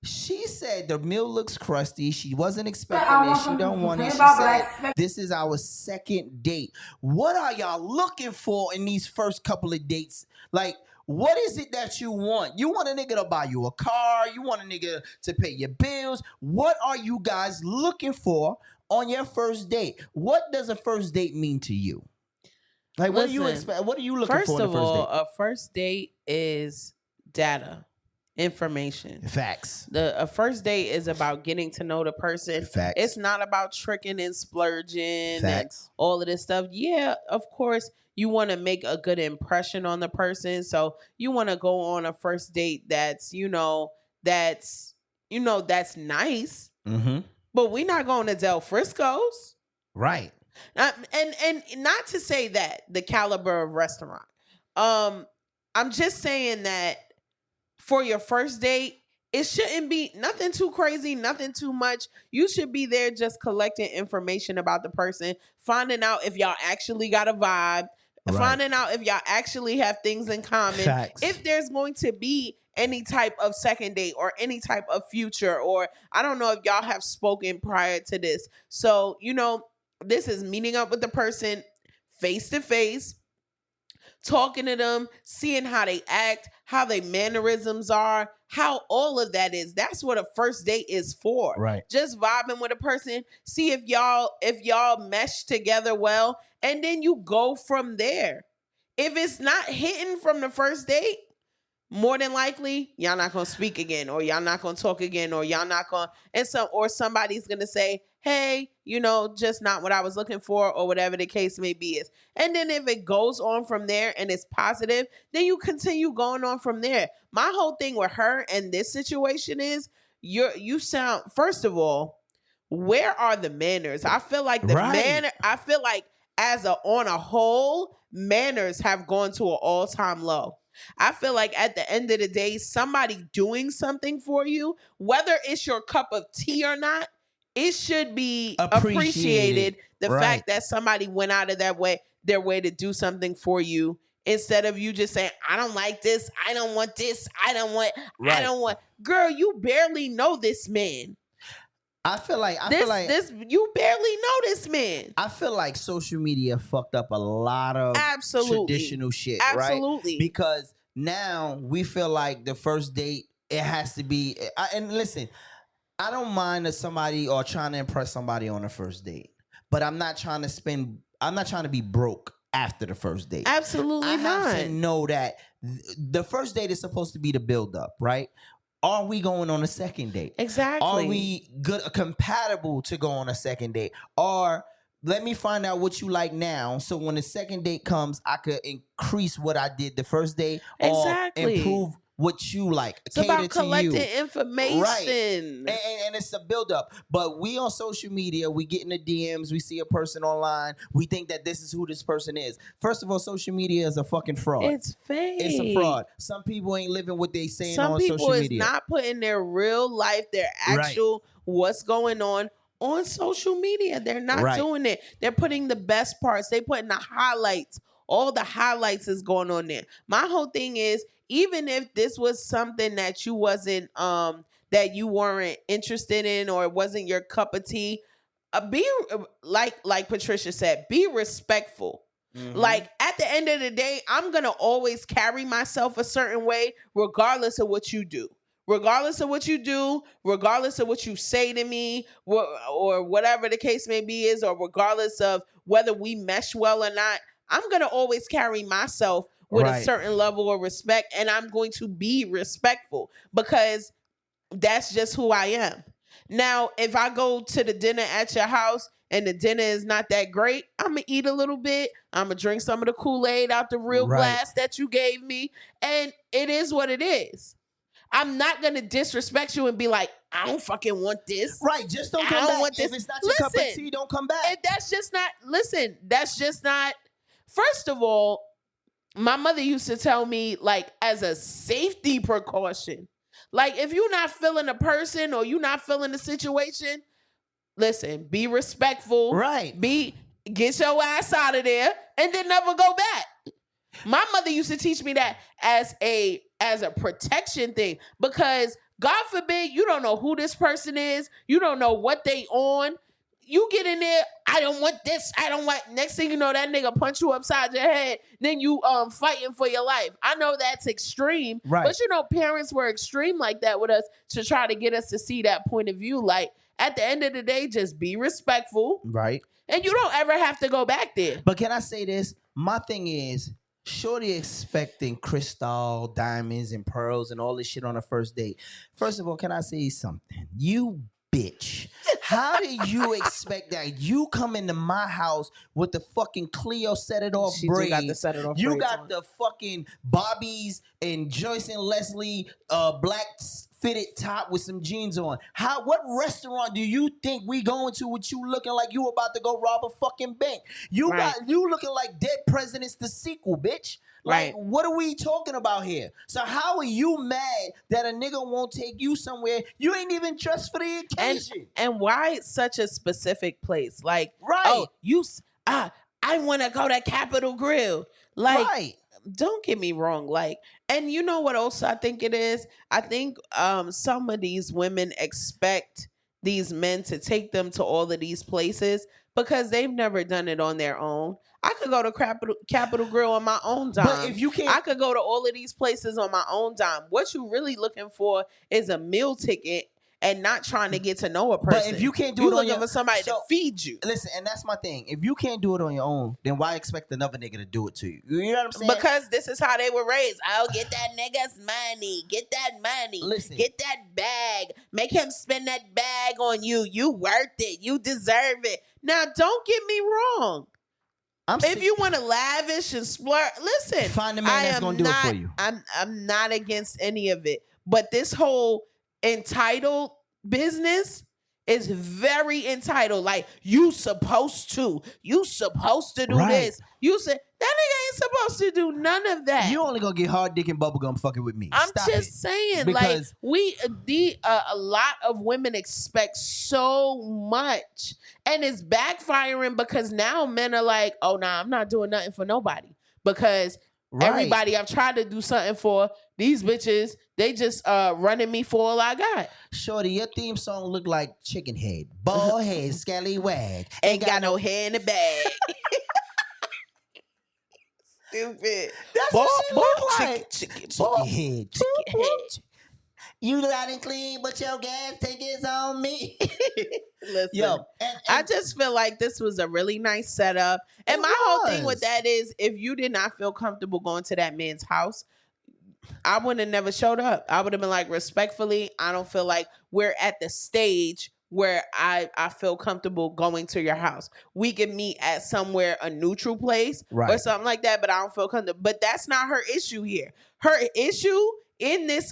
She said the meal looks crusty. She wasn't expecting it. She don't want it. She said this is our second date. What are y'all looking for in these first couple of dates? Like, what is it that you want? You want a nigga to buy you a car? You want a nigga to pay your bills? What are you guys looking for on your first date? What does a first date mean to you? Like, what do you expect? What are you looking for in the first date? First of all, a first date is data, information. Facts. A first date is about getting to know the person. Facts. It's not about tricking and splurging Facts. and all of this stuff. Yeah, of course, you want to make a good impression on the person. So you want to go on a first date that's nice. Mm-hmm. But we're not going to Del Frisco's. Right. And not to say that the caliber of restaurant. I'm just saying that for your first date, it shouldn't be nothing too crazy, nothing too much. You should be there just collecting information about the person, finding out if y'all actually got a vibe, finding out if y'all actually have things in common. Facts. If there's going to be any type of second date or any type of future, or I don't know if y'all have spoken prior to this. So, this is meeting up with the person face to face, talking to them, seeing how they act, how their mannerisms are, how all of that is. That's what a first date is for. Right. Just vibing with a person, see if y'all mesh together well, and then you go from there. If it's not hitting from the first date, more than likely, y'all not gonna speak again, or y'all not gonna talk again, or y'all not gonna, or somebody's gonna say, hey, just not what I was looking for, or whatever the case may be is. And then if it goes on from there and it's positive, then you continue going on from there. My whole thing with her and this situation is you sound, first of all, where are the manners? I feel like on a whole, manners have gone to an all-time low. I feel like at the end of the day, somebody doing something for you, whether it's your cup of tea or not, it should be appreciated. The fact that somebody went out of their way to do something for you, instead of you just saying, I don't like this, I don't want this, I don't want. Girl, you barely know this man. I feel like you barely know this man. I feel like social media fucked up a lot of traditional shit, Absolutely. right? Because now we feel like the first date, it has to be. And listen, I don't mind somebody or trying to impress somebody on the first date, but I'm not trying to be broke after the first date. Absolutely not. I have to know that the first date is supposed to be the build up, right? Are we going on a second date? Exactly. Are we compatible to go on a second date? Or let me find out what you like now, so when the second date comes, I could increase what I did the first date, or improve what you like. It's about collecting information. Right. And it's a build-up. But we on social media, we get in the DMs, we see a person online, we think that this is who this person is. First of all, social media is a fucking fraud. It's fake. It's a fraud. Some people ain't living what they saying on social media. Some people is not putting their real life, their actual what's going on social media. They're not doing it. They're putting the best parts. They putting the highlights. All the highlights is going on there. My whole thing is, even if this was something that you wasn't that you weren't interested in or it wasn't your cup of tea, be like Patricia said, be respectful. Like at the end of the day, I'm gonna always carry myself a certain way, regardless of what you do. Regardless of what you do, regardless of what you say to me, or whatever the case may be is, or regardless of whether we mesh well or not, I'm gonna always carry myself with a certain level of respect, and I'm going to be respectful because that's just who I am. Now, if I go to the dinner at your house and the dinner is not that great, I'm going to eat a little bit. I'm going to drink some of the Kool-Aid out the real glass that you gave me. And it is what it is. I'm not going to disrespect you and be like, I don't fucking want this. Right, just don't come back. If it's not your cup of tea, don't come back. If that's just not, first of all, my mother used to tell me, like, as a safety precaution, like, if you're not feeling a person or you're not feeling the situation, listen, be respectful. Right. Get your ass out of there and then never go back. My mother used to teach me that as a protection thing, because God forbid, you don't know who this person is. You don't know what they on. You get in there, I don't want this, I don't want, next thing you know, that nigga punch you upside your head, then you fighting for your life. I know that's extreme, but you know, parents were extreme like that with us to try to get us to see that point of view. Like, at the end of the day, just be respectful. Right. And you don't ever have to go back there. But can I say this? My thing is, shorty expecting crystal, diamonds, and pearls and all this shit on a first date. First of all, can I say something? You bitch. How do you expect that? You come into my house with the fucking Cleo set it off braids. Got the set it off you braids got on. the fucking Bobbies and Joyce and Leslie black fitted top with some jeans on. What restaurant do you think we going to with you looking like you about to go rob a fucking bank? You looking like Dead Presidents the sequel, bitch. Like, what are we talking about here? So how are you mad that a nigga won't take you somewhere you ain't even dressed for the occasion? And why such a specific place? Like, oh, I want to go to Capitol Grill. Like, don't get me wrong. Like, and you know what else I think it is? I think some of these women expect these men to take them to all of these places because they've never done it on their own. I could go to Capitol Grill on my own dime. But if you can't, I could go to all of these places on my own dime. What you really looking for is a meal ticket and not trying to get to know a person. But if you can't do it on your for somebody to feed you. Listen, and that's my thing. If you can't do it on your own, then why expect another nigga to do it to you? You know what I'm saying? Because this is how they were raised. Oh, get that nigga's money. Get that money. Listen. Get that bag. Make him spend that bag on you. You worth it. You deserve it. Now, don't get me wrong. If you want to lavish and splurge, listen. Find a man that's going to do it for you. I'm not against any of it. But this whole entitled business is very entitled. Like, you supposed to do this. You said that nigga ain't supposed to do none of that. You only gonna get hard dick and bubblegum fucking with me. I'm Stop just it. saying, Because like, a lot of women expect so much, and it's backfiring because now men are like, oh, nah, I'm not doing nothing for nobody because everybody I've tried to do something for, these bitches, they just running me for all I got. Shorty, your theme song look like chicken head, bald head, scallywag. Ain't got no hair in the bag. Stupid. That's what she look like. Chicken head. Chicken head. You loud and clean, but your gas tank is on me. Listen, Yo, I just feel like this was a really nice setup. And my whole thing with that is, if you did not feel comfortable going to that man's house, I would have never showed up. I would have been like, respectfully, I don't feel like we're at the stage where I feel comfortable going to your house. We can meet at somewhere, a neutral place or something like that, but I don't feel comfortable. But that's not her issue here. Her issue in this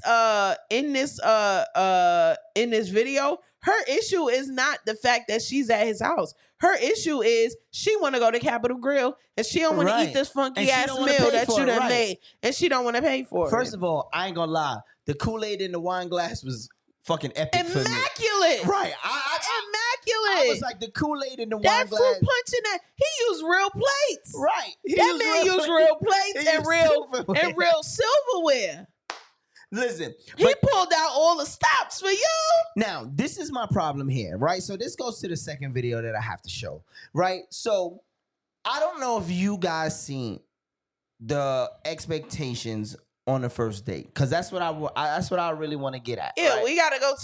video, her issue is not the fact that she's at his house. Her issue is she want to go to Capitol Grill and she don't want to eat this funky ass meal that you done made, and she don't want to pay for it. First of all, I ain't gonna lie, the Kool-Aid in the wine glass was fucking epic for me. Immaculate. Right. Immaculate. I was like, the Kool-Aid in the wine that glass. fruit punch in that. He used real plates. Right. That man used real plates and real silverware. Listen, He pulled out all the stops for you. now this is my problem here, right? So this goes to the second video that I have to show, right? So I don't know if you guys seen the expectations on the first date, because that's what I really want to get at. Yeah, right? we gotta go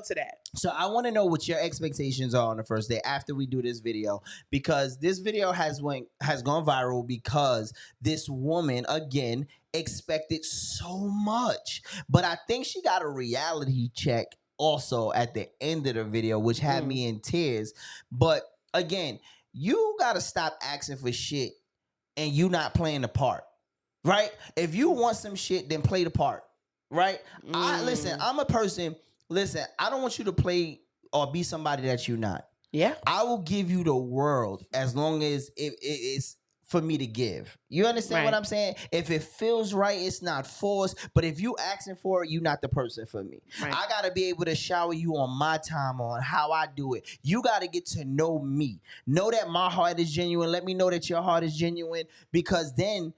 to that. So I want to know what your expectations are on the first day after we do this video, because this video has gone viral because this woman again expected so much, but I think she got a reality check also at the end of the video, which had me in tears. But again, you gotta stop asking for shit and you not playing the part, right? If you want some shit, then play the part, right? I'm a person. Listen, I don't want you to play or be somebody that you're not. Yeah. I will give you the world as long as it's for me to give. You understand what Right. I'm saying? If it feels right, it's not forced. But if you asking for it, you're not the person for me. Right. I gotta be able to shower you on my time, on how I do it. You gotta get to know me. Know that my heart is genuine. Let me know that your heart is genuine, because then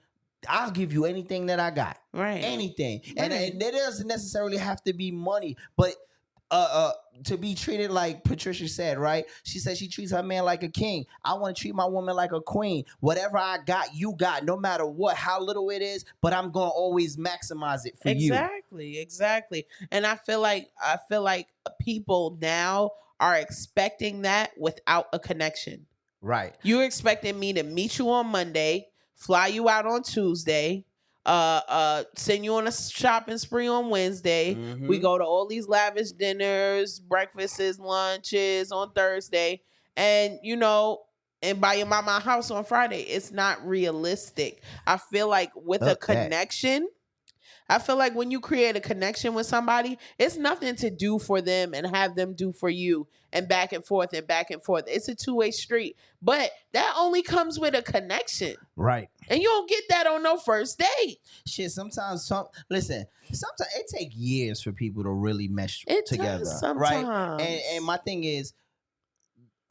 I'll give you anything that I got. Right. Anything. Right. And it doesn't necessarily have to be money, but to be treated like Patricia said, right? She said she treats her man like a king. I want to treat my woman like a queen. Whatever I got, you got, no matter what, how little it is, but I'm going to always maximize it for you. Exactly. And I feel like people now are expecting that without a connection. Right. You're expecting me to meet you on Monday, fly you out on Tuesday, send you on a shopping spree on Wednesday. Mhm. We go to all these lavish dinners, breakfasts, lunches on Thursday, and and buy your mama a house on Friday. It's not realistic. I feel like with a connection, I feel like when you create a connection with somebody, it's nothing to do for them and have them do for you, and back and forth and back and forth. It's a two-way street, but that only comes with a connection. Right. And you don't get that on no first date. Shit, sometimes it takes years for people to really mesh together. Does right? sometimes. And my thing is,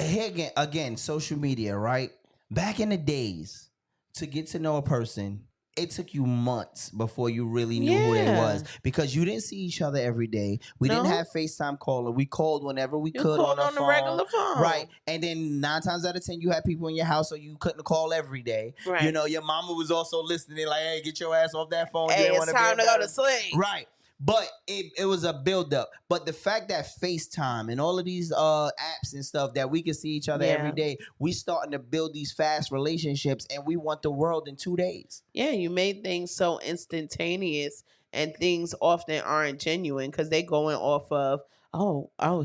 here again, social media, right? Back in the days, to get to know a person, it took you months before you really knew who they was, because you didn't see each other every day. We didn't have FaceTime calling. We called whenever we could on the phone. regular phone. Right. And then 9 times out of 10, you had people in your house, so you couldn't call every day. Right. You know, your mama was also listening, like, hey, get your ass off that phone. Hey, You it's wanna time be to go about to it. sleep. Right. But it was a buildup. But the fact that FaceTime and all of these apps and stuff that we can see each other every day, we starting to build these fast relationships, and we want the world in 2 days. Yeah, you made things so instantaneous, and things often aren't genuine because they going off of,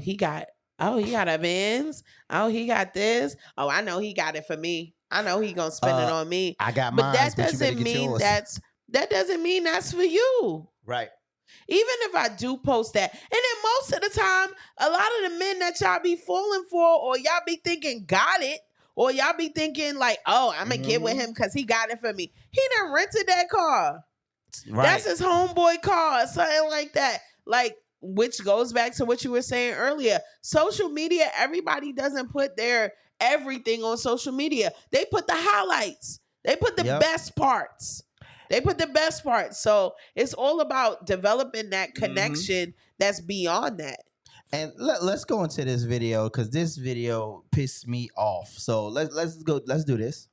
he got a Benz. Oh, he got this. Oh, I know he got it for me. I know he gonna spend it on me. I got But mine, that but you better doesn't get mean yours. that doesn't mean that's for you. Right. Even if I do post that, and then most of the time, a lot of the men that y'all be falling for, or y'all be thinking got it, or y'all be thinking like, oh, I'm gonna get with him because he got it for me. He done rented that car. Right. That's his homeboy car, or something like that. Like, which goes back to what you were saying earlier. Social media, everybody doesn't put their everything on social media. They put the highlights. They put the best parts. So it's all about developing that connection that's beyond that. And let's go into this video, because this video pissed me off. So let's go. Let's do this.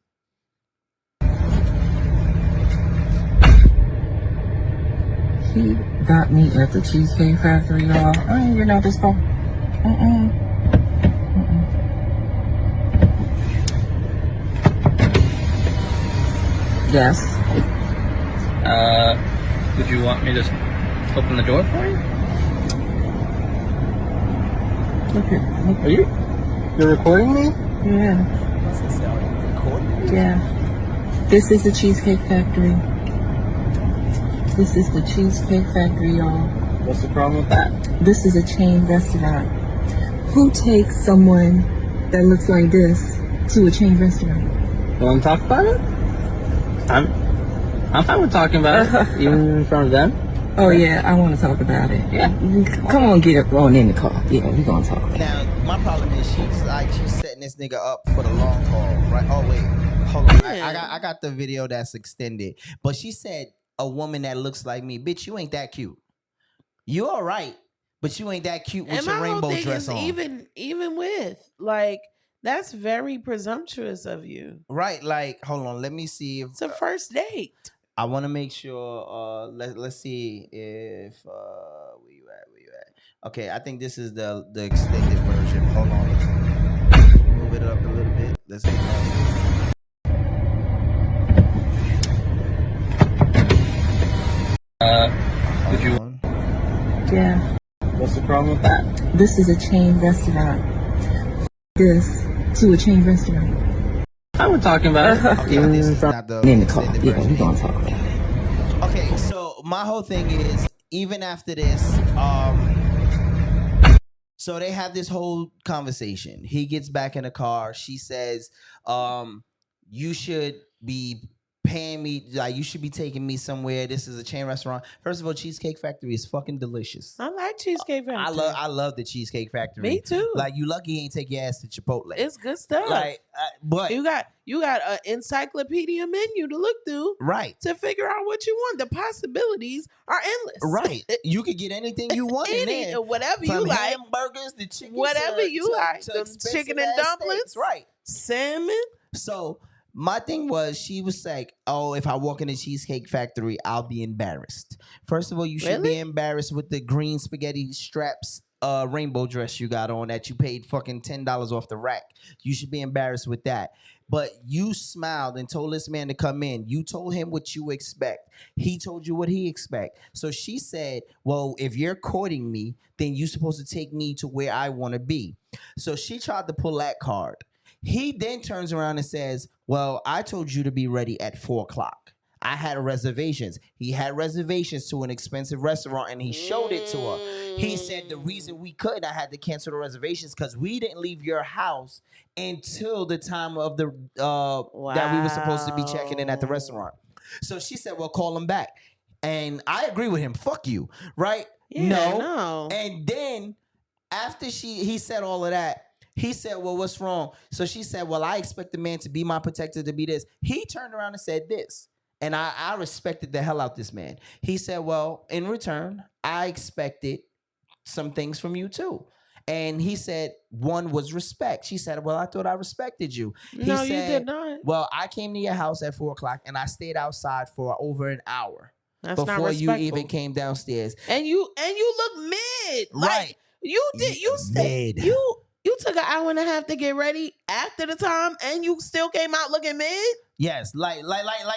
He got me at the Cheesecake Factory, y'all. I ain't even know this before. Yes. Would you want me to open the door for you? Okay. Are you're recording me? Yeah. What's this? Are you recording? Yeah. This is the Cheesecake Factory. This is the Cheesecake Factory, y'all. What's the problem with that? This is a chain restaurant. Who takes someone that looks like this to a chain restaurant? You want to talk about it? I'm fine with talking about it, even in front of them. Oh yeah, I want to talk about it. Yeah. Come on, get it on in the car. Yeah, we're gonna talk about it. Now, my problem is she's setting this nigga up for the long haul, right? Oh wait, hold on. I got the video that's extended, but she said a woman that looks like me. Bitch, you ain't that cute. You all right, but you ain't that cute with And your my whole rainbow thing dress is on. even with like that's very presumptuous of you. Right, like hold on, let me see if It's a first date. I want to make sure. Let's see if where you at? Where you at? Okay, I think this is the extended version. Hold on, let's move it up a little bit. Let's get past Would you? Yeah, What's the problem with that? this is a chain restaurant. This to a chain restaurant. I was talking about it. Okay, this is not the In the car. extended Yeah, version. we gonna talk about it. Okay, so my whole thing is even after this, so they have this whole conversation. He gets back in the car. She says, you should be paying me, like you should be taking me somewhere. This is a chain restaurant. First of all, Cheesecake Factory is fucking delicious. I like Cheesecake Factory. I love the Cheesecake Factory. Me too. Like you lucky he ain't take your ass to Chipotle. It's good stuff. Like, but you got an encyclopedia menu to look through, right, to figure out what you want. The possibilities are endless. right. You could get anything you want in there. Whatever From you like, hamburgers, the chicken, whatever you like, to them expensive chicken and ass dumplings, steaks, right? Salmon. So my thing was, she was like, "Oh, if I walk in the Cheesecake Factory, I'll be embarrassed." First of all, you should be embarrassed with the green spaghetti straps, rainbow dress you got on that you paid fucking $10 off the rack. You should be embarrassed with that. But you smiled and told this man to come in. You told him what you expect. He told you what he expect. So she said, well, if you're courting me, then you're supposed to take me to where I want to be. So she tried to pull that card. He then turns around and says, well, I told you to be ready at 4:00. I had reservations. He had reservations to an expensive restaurant and he showed it to her. He said the reason we couldn't, I had to cancel the reservations because we didn't leave your house until the time of the that we were supposed to be checking in at the restaurant. So she said, well, call him back. And I agree with him. Fuck you. Right? Yeah, no. And then after he said all of that, he said, well, what's wrong? So she said, well, I expect the man to be my protector, to be this. He turned around and said this. And I respected the hell out this man. He said, well, in return, I expected some things from you too. And he said, one was respect. She said, well, I thought I respected you. No, he said, you did not. well, I came to your house at 4:00 and I stayed outside for over an hour That's not before you respectful. even came downstairs. And you look mid. Right. Like, you stayed. Mid. You took an hour and a half to get ready after the time, and you still came out looking mid. Yes, like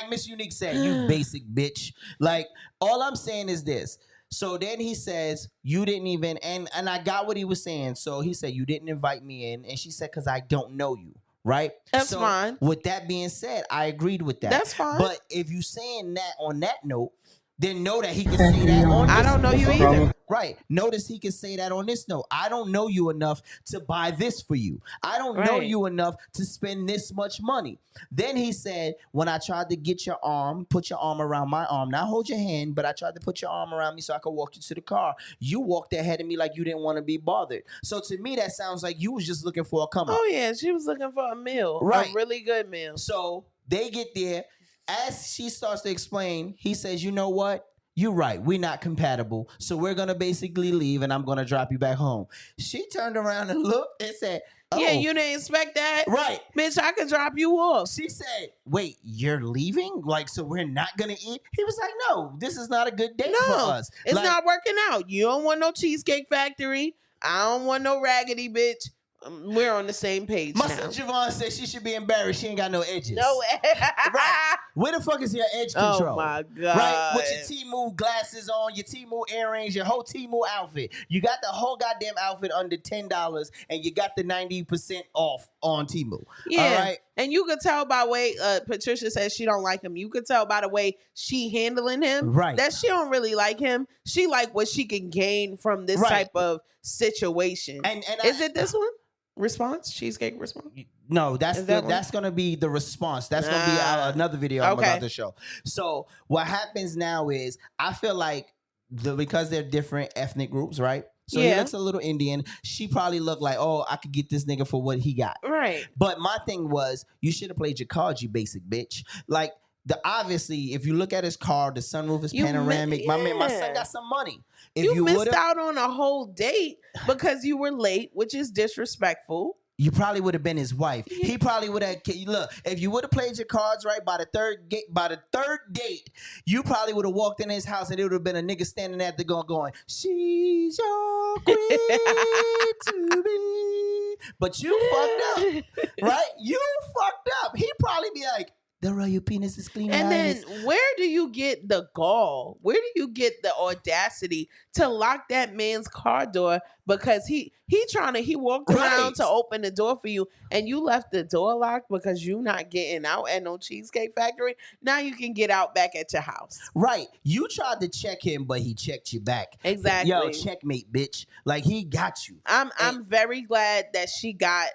Miss Unique said, you basic bitch. Like, all I'm saying is this. So then he says, you didn't even, and I got what he was saying. So he said, you didn't invite me in. And she said, because I don't know you. Right? That's so fine. With that being said, I agreed with that. That's fine. But if you saying that on that note, then know that he can say that on this. I don't know you either. Right. Notice he can say that on this note. I don't know you enough to buy this for you. I don't know you enough to spend this much money. Then he said, when I tried to get your arm, put your arm around my arm, not hold your hand, but I tried to put your arm around me so I could walk you to the car. You walked ahead of me like you didn't want to be bothered. So to me, that sounds like you was just looking for a come up. Oh, yeah. She was looking for a meal. Right. A really good meal. So they get there. As she starts to explain, he says, you know what? You're right. We're not compatible. So we're going to basically leave and I'm going to drop you back home. She turned around and looked and said, oh. Yeah, you didn't expect that? Right. Bitch, I could drop you off. She said, wait, you're leaving? Like, so we're not going to eat? He was like, no, this is not a good date for us. It's like, not working out. You don't want no Cheesecake Factory. I don't want no raggedy bitch. We're on the same page my now. son Javon said she should be embarrassed. She ain't got no edges. No right. Where the fuck is your edge control? Oh my God. Right? With your Temu glasses on, your Temu earrings, your whole Temu outfit. You got the whole goddamn outfit under $10 and you got the 90% off on Temu. Yeah. All right. And you could tell by the way Patricia says she don't like him. You could tell by the way she handling him. Right. That she don't really like him. She like what she can gain from this type of situation. And is it this one? Response? Cheesecake response? No, that's gonna be the response. That's gonna be another video I'm about to show. So what happens now is I feel like because they're different ethnic groups, right? So he looks a little Indian. She probably looked like, oh, I could get this nigga for what he got. Right. But my thing was, you should have played your cards, you basic bitch. Like, obviously, if you look at his car, the sunroof is You mi- panoramic. My son yeah. got some money. If You missed would've- out on a whole date because you were late, which is disrespectful. you probably would have been his wife. He probably would have. Look, if you would have played your cards right by the third date, you probably would have walked in his house and it would have been a nigga standing at the door going, "She's your queen to be." But you fucked up, right? You fucked up. He'd probably be like, "The royal penis is clean." And then where do you get the gall? Where do you get the audacity to lock that man's car door because he walked around to open the door for you and you left the door locked because you not getting out at no Cheesecake Factory? Now you can get out back at your house. Right. You tried to check him, but he checked you back. Exactly. Yo, checkmate, bitch. Like, he got you. I'm very glad that she got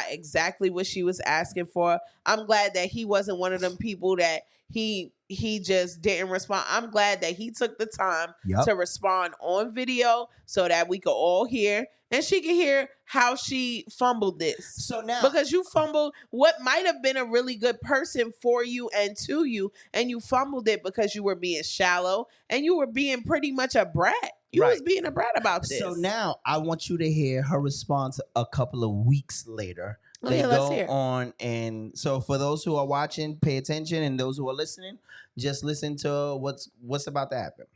exactly what she was asking for. I'm glad that he wasn't one of them people that he just didn't respond. I'm glad that he took the time to respond on video so that we could all hear and she could hear how she fumbled this. So now, because you fumbled what might have been a really good person for you and to you, and you fumbled it because you were being shallow and you were being pretty much a brat. You was being a brat about this. So now I want you to hear her response a couple of weeks later. Okay, let's hear. On, and so for those who are watching, pay attention, and those who are listening, just listen to what's about to happen.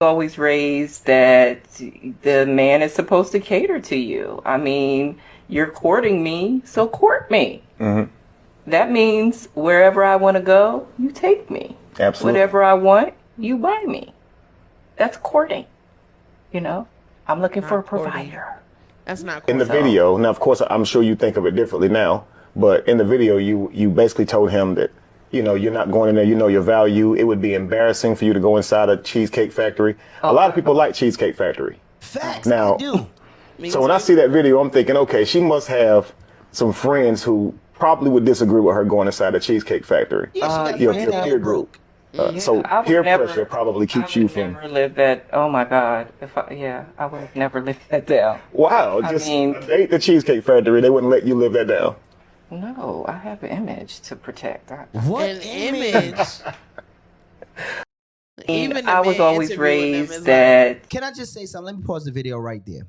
Always raised that the man is supposed to cater to you. I mean, you're courting me, so court me. Mm-hmm. That means wherever I want to go, you take me. Absolutely. Whatever I want, you buy me. That's courting. You know, I'm looking for a provider. That's not In the video, now of course I'm sure you think of it differently now, but in the video you basically told him that, you're not going in there, you know your value. It would be embarrassing for you to go inside a Cheesecake Factory. A lot of people like Cheesecake Factory. Facts, now, I do. So when I see that video, I'm thinking, okay, she must have some friends who probably would disagree with her going inside a Cheesecake Factory. Your peer group. So peer pressure probably keeps you from. Never live that. Oh my God! I would have never lived that down. Wow! A date the Cheesecake Factory, they wouldn't let you live that down. No, I have an image to protect. What an image? Even I was always raised that. Can I just say something? Let me pause the video right there.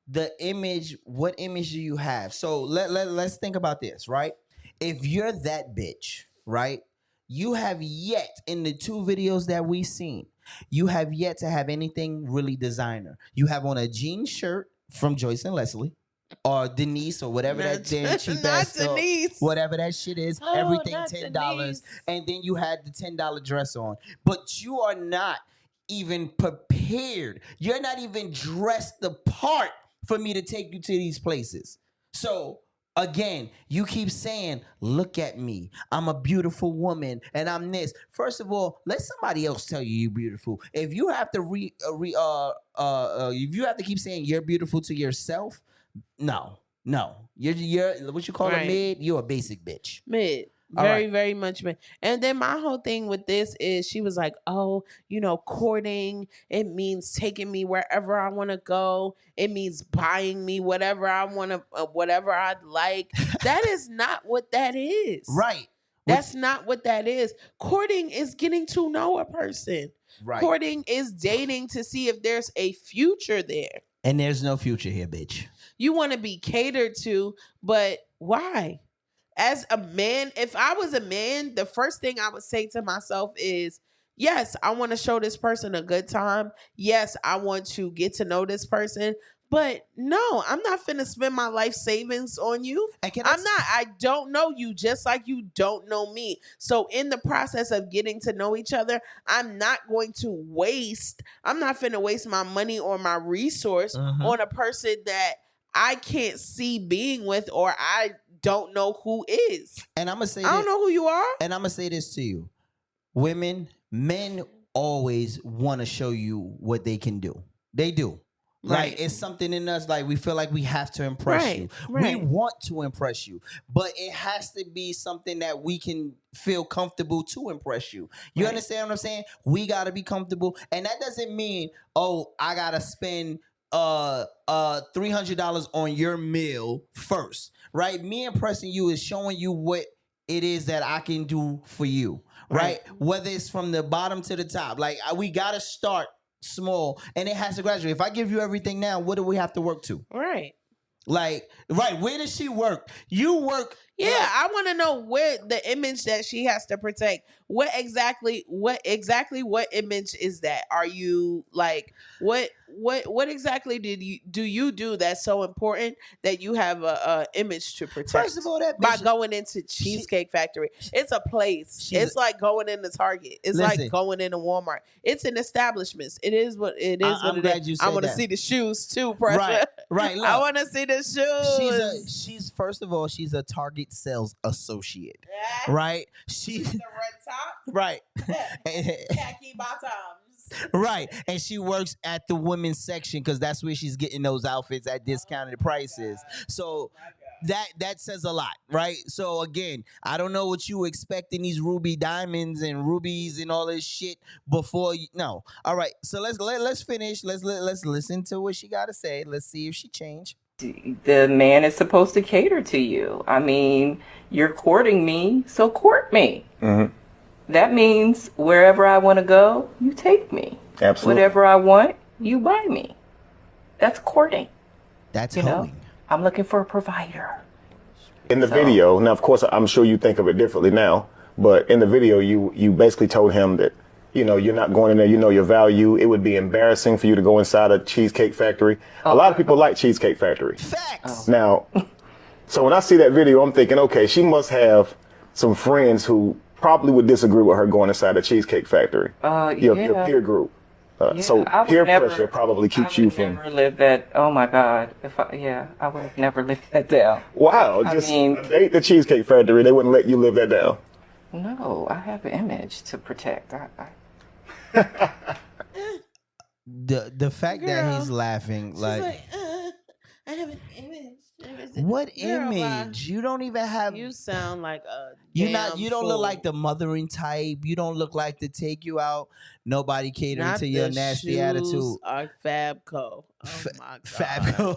The image. What image do you have? So let's think about this, right? If you're that bitch, right? You have yet, in the 2 videos that we've seen, you have yet to have anything really designer. You have on a jean shirt from Joyce and Leslie, or Denise, or whatever that damn cheap ass stuff, whatever that shit is. Everything $10, and then you had the $10 dress on. But you are not even prepared. You're not even dressed the part for me to take you to these places. So. Again, you keep saying, "Look at me. I'm a beautiful woman, and I'm this." First of all, let somebody else tell you you're beautiful. If you have to if you have to keep saying you're beautiful to yourself, no, you're what you call a mid. You're a basic bitch. Mid. Very much mid. And then my whole thing with this is she was like, "Oh, courting, it means taking me wherever I want to go. It means buying me whatever I want to, whatever I'd like." That is not what that is. Right. That's not what that is. Courting is getting to know a person. Right. Courting is dating to see if there's a future there. And there's no future here, bitch. You want to be catered to, but why? As a man, if I was a man, the first thing I would say to myself is, yes, I want to show this person a good time. Yes, I want to get to know this person. But no, I'm not finna spend my life savings on you. I don't know you just like you don't know me. So in the process of getting to know each other, I'm not finna waste my money or my resource on a person that I can't see being with, or I don't know who is. And I'm gonna say I don't know who you are. And I'm gonna say this to you. Men always want to show you what they can do. They do. Right. Like, it's something in us, like, we feel like we have to impress you. We want to impress you, but it has to be something that we can feel comfortable to impress you. You understand what I'm saying? We gotta be comfortable. And that doesn't mean, oh, I gotta spend $300 on your meal first, right? Me impressing you is showing you what it is that I can do for you, right? Whether it's from the bottom to the top. Like we gotta start small and it has to graduate. If I give you everything now, what do we have to work to? Right. Like, right, where does she work? You work. Yeah, like, I want to know where the image that she has to protect. What exactly what image is that? Are you like what exactly do you do that's so important that you have a image to protect? First of all, that by bitch, going into Cheesecake Factory. It's a place. It's like going into Target. It's Listen. like going into Walmart. It's an establishment. It is what it is. I'm glad you said I want to that. see the shoes too, Pressure. Right, right. Look, I want to see the shoes. she's first of all, she's a Target sales associate, right? She's the red top, right, khaki bottoms. right, and she works at the women's section because that's where she's getting those outfits at discounted prices. So that says a lot, right? So again, I don't know what you expect in these ruby diamonds and rubies and all this shit before you. No, all right. So let's finish. Let's listen to what she got to say. Let's see if she changed. The man is supposed to cater to you. I mean, you're courting me, so court me. That means wherever I want to go, you take me. Absolutely. Whatever I want, you buy me. That's courting. That's you know? hoeing. I'm looking for a provider. In the video, now of course I'm sure you think of it differently now, but in the video you basically told him that, you know, you're not going in there, you know your value. It would be embarrassing for you to go inside a Cheesecake Factory. A lot of people like Cheesecake Factory. Facts. Now, so when I see that video, I'm thinking, okay, she must have some friends who probably would disagree with her going inside a Cheesecake Factory. Your peer group. So peer pressure probably keeps you from. Never live that. Oh my God! I would have never lived that down. Wow, just date the Cheesecake Factory. They wouldn't let you live that down. No, I have an image to protect. The fact that he's laughing like I have an image. what image? You don't even have. You sound like a. You don't look like the mothering type. You don't look like to take you out. Nobody catering to your nasty attitude. Are Fabco. Oh my God. Fabco.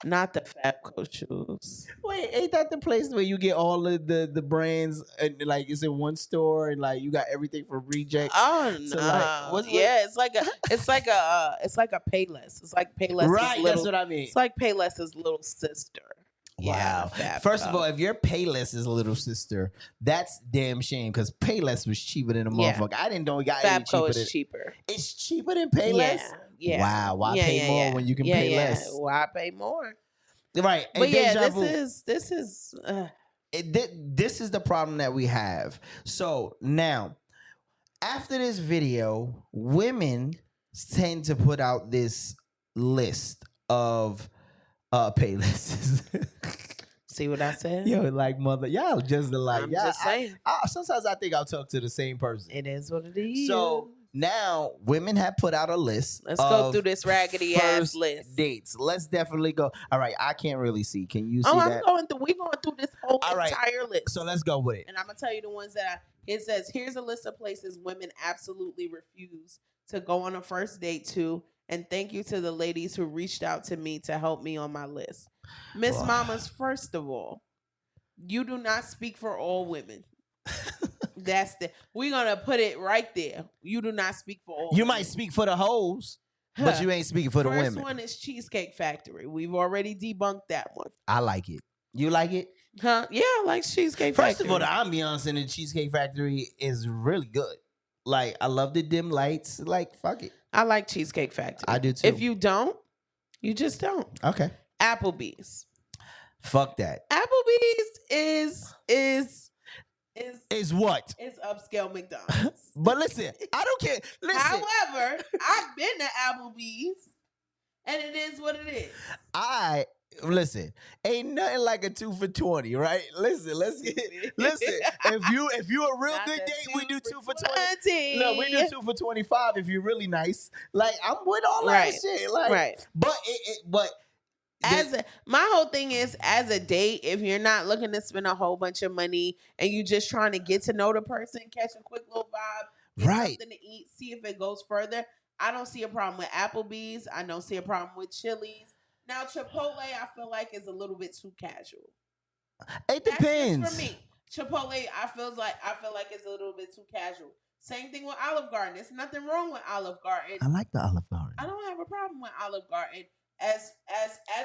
Not the Fabco shoes. Wait, ain't that the place where you get all of the brands and like it's in one store and like you got everything from rejects? Oh no! So, it's like a Payless. It's like Payless's right, little. that's what I mean. It's like Payless's little sister. Wow. Yeah, First of all, if your Payless's little sister, that's damn shame because Payless was cheaper than a motherfucker. I didn't know it got any cheaper. Fabco is cheaper. It's cheaper than Payless? Yeah. Wow. Why pay more when you can pay less? Why pay more? Right. But and yeah, this is the problem that we have. So now, after this video, women tend to put out this list of pay lists. See what I said? Yo, like mother, y'all just like, I'm yeah. just saying. Sometimes I think I'll talk to the same person. It is what it is. So now women have put out a list. Let's go through this raggedy ass list. Dates. Let's definitely go. All right, I can't really see. Can you see I'm that? we're going through this whole entire list. So let's go with it. And I'm gonna tell you the ones that it says here's a list of places women absolutely refuse to go on a first date to. And thank you to the ladies who reached out to me to help me on my list. Miss Mamas, first of all, you do not speak for all women. We're gonna put it right there. You do not speak for all. You might speak for the hoes, but you ain't speaking for the women. First one is Cheesecake Factory. We've already debunked that one. I like it. You like it? Huh? Yeah, I like Cheesecake Factory. First of all, the ambiance in the Cheesecake Factory is really good. Like, I love the dim lights. Like, fuck it. I like Cheesecake Factory. I do too. If you don't, you just don't. Okay. Applebee's. Fuck that. Applebee's is what? It's upscale McDonald's. But listen, I don't care. Listen. However, I've been to Applebee's, and it is what it is. Listen, ain't nothing like a 2 for $20, right? Listen, listen. If you a real good date, we do 2 for 20. No, we do 2 for 25 if you're really nice. Like, I'm with all that shit. Like, but my whole thing is, as a date, if you're not looking to spend a whole bunch of money and you just trying to get to know the person, catch a quick little vibe, get something to eat, see if it goes further. I don't see a problem with Applebee's. I don't see a problem with Chili's. Now, Chipotle, I feel like is a little bit too casual. It depends. That's just for me. Chipotle, I feel like it's a little bit too casual. Same thing with Olive Garden. There's nothing wrong with Olive Garden. I like the Olive Garden. I don't have a problem with Olive Garden as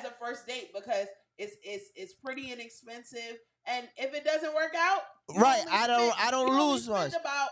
a first date because it's pretty inexpensive, and if it doesn't work out, Right, I don't lose much. About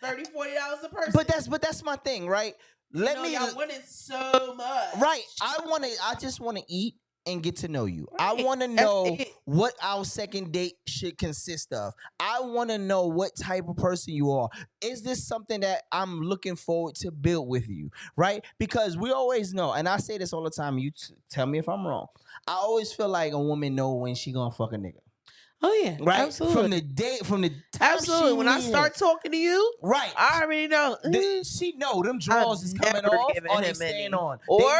$30-$40 a person. But that's my thing, right? Y'all wanted so much. Right. I just want to eat and get to know you. Right. I want to know what our second date should consist of. I want to know what type of person you are. Is this something that I'm looking forward to build with you? Right? Because we always know, and I say this all the time, you tell me if I'm wrong. I always feel like a woman know when she gonna fuck a nigga. Oh yeah, right. Absolutely. From the time absolutely. When I start talking to you, right, I already know. She know them draws is coming off or they staying on. Or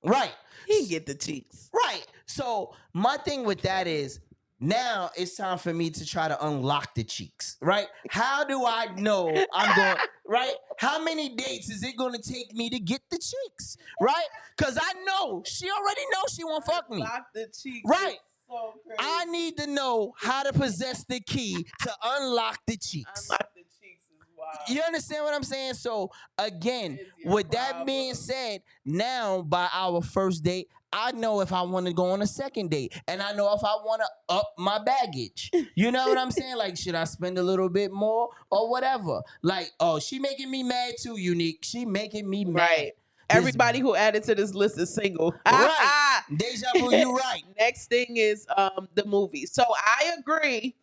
right, he get the cheeks. Right. So my thing with that is now it's time for me to try to unlock the cheeks. Right. How do I know I'm going? Right. How many dates is it going to take me to get the cheeks? Right. Because I know she already knows she won't fuck me. Unlock the cheeks. Right. So I need to know how to possess the key to unlock the cheeks. Unlock the cheeks is wild. You understand what I'm saying? So again, with that being said, now by our first date, I know if I want to go on a second date, and I know if I want to up my baggage. You know what I'm saying? Like, should I spend a little bit more or whatever? Like, oh, she making me mad too, Unique. She making me mad. Right. Everybody who added to this list is single. Right. Deja vu, you right. Next thing is the movies. So I agree.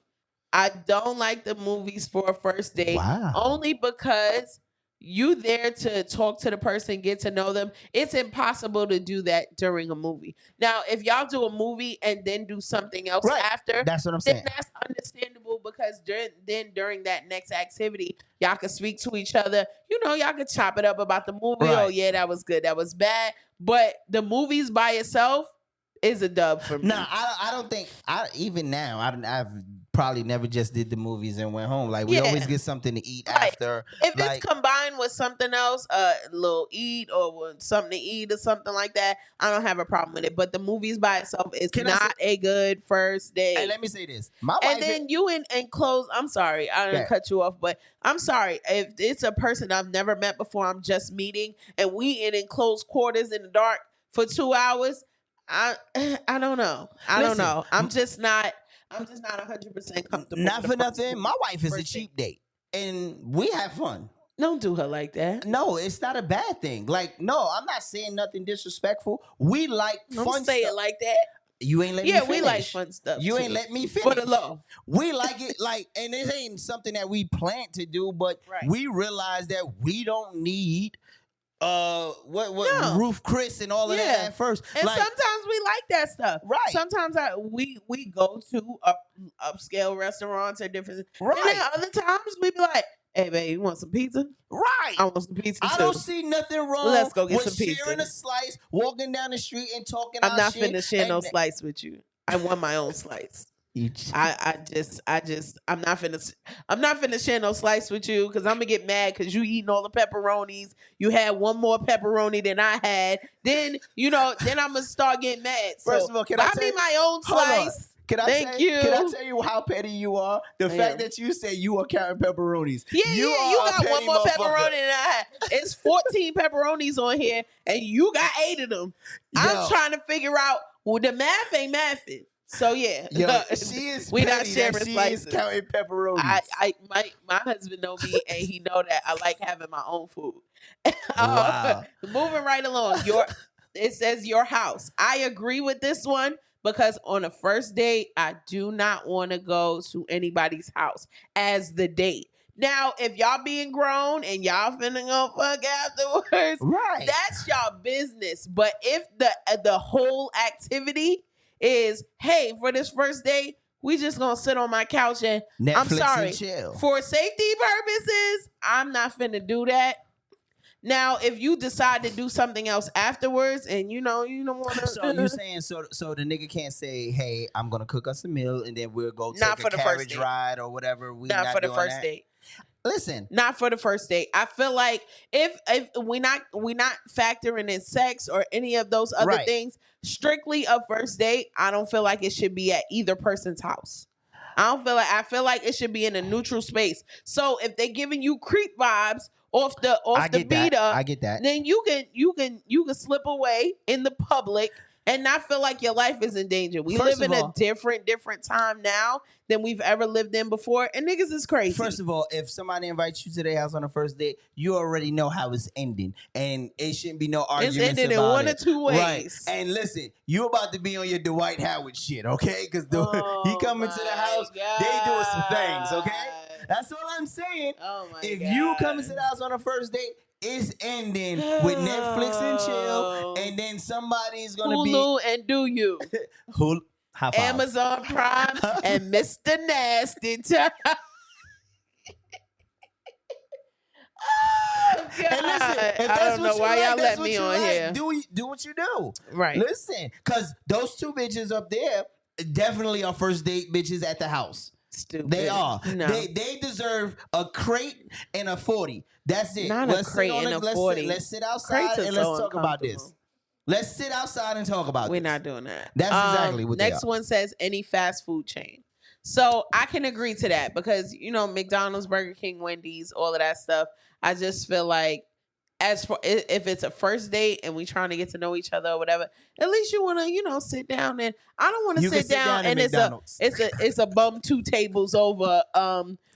I don't like the movies for a first date. Wow. Only because you there to talk to the person, get to know them. It's impossible to do that during a movie. Now, if y'all do a movie and then do something else after, that's what I'm saying. Then that's understandable because during that next activity, y'all can speak to each other. You know, y'all can chop it up about the movie. Right. Oh, yeah, that was good. That was bad. But the movies by itself is a dub for me. Nah, I don't think, even now, I've probably never just did the movies and went home. Like, we always get something to eat after. If it's combined with something else, a little eat or something to eat or something like that, I don't have a problem with it. But the movies by itself is not a good first date. And let me say this. My wife, and then you in close, I'm sorry, I didn't cut you off, but I'm sorry. If it's a person I've never met before, I'm just meeting, and we in close quarters in the dark for 2 hours, I don't know. I don't know. I'm just not 100% comfortable. Not for nothing. My wife is a cheap date, and we have fun. Don't do her like that. No, it's not a bad thing. Like, no, I'm not saying nothing disrespectful. We like Don't fun say stuff. it like that. You ain't let me finish. Yeah, we like fun stuff. You too. ain't let me finish. For the low. We like it like, and it ain't something that we plan to do, but we realize that we don't need Roof Chris and all of that at first. And like, sometimes we like that stuff. Right. Sometimes we go to upscale restaurants or different. Right. And then other times we be like, hey, babe, you want some pizza? Right. I want some pizza too. I don't see nothing wrong Let's go get with some pizza. sharing a slice, walking down the street and talking I'm our not shit. finna share no slice with you. I want my own slice. I'm not finna share no slice with you because I'm gonna get mad because you eating all the pepperonis. You had one more pepperoni than I had. Then then I'm gonna start getting mad. So First of all, can I buy tell me my own slice. Can I tell you how petty you are? The fact that you say you are counting pepperonis. Yeah, you got one more pepperoni than I had. It's 14 pepperonis on here, and you got 8 of them. I'm trying to figure out. Well, the math ain't mathing. So yeah, she is. We not sharing she slices. Is counting pepperonis. My husband know me, and he know that I like having my own food. Wow. Moving right along. It says your house. I agree with this one because on a first date, I do not want to go to anybody's house as the date. Now, if y'all being grown and y'all finna go fuck afterwards, right? That's y'all business. But if the whole activity is, hey, for this first date, we just gonna sit on my couch and Netflix I'm sorry, and chill. For safety purposes, I'm not finna do that. Now, if you decide to do something else afterwards, and you don't want to, so you saying so the nigga can't say, hey, I'm gonna cook us a meal and then we'll go take a carriage ride or whatever. Not for the first date. Listen, not for the first date. I feel like if we not factoring in sex or any of those other things, strictly a first date, I don't feel like it should be at either person's house. I feel like it should be in a neutral space. So if they're giving you creep vibes off the beat up, I get that. then you can slip away in the public and not feel like your life is in danger. We First live in of a all- different time now than we've ever lived in before, and niggas is crazy. First of all, if somebody invites you to their house on the first date, you already know how it's ending, and it shouldn't be no arguments It's ending in about one it. or two ways. Right. And listen, you about to be on your Dwight Howard shit, okay? Because he coming to the house, they doing some things, okay? That's all I'm saying. Oh my if God. you coming to the house on the first date, it's ending with Netflix and chill, and then somebody's gonna Hulu and do you. Hulu. High five. Amazon Prime and Mr. Nasty Time. Oh, God. And listen, if I that's don't what know you why like, y'all that's let what me you on like. here. Do what you do. Right. Listen, because those two bitches up there definitely are first date bitches at the house. Stupid. They are. No. They deserve a crate and a 40. That's it. Not a Let's sit crate on and it. a Let's 40. Let's sit outside Crates are and let's so talk about this. uncomfortable. Let's sit outside and talk about We're this. not doing that. That's exactly what they next are. one says any fast food chain. So I can agree to that because McDonald's, Burger King, Wendy's, all of that stuff. I just feel like as for if it's a first date and we trying to get to know each other or whatever, at least you want to sit down, and I don't want to You can sit sit down down at and McDonald's. it's a bum 2 tables over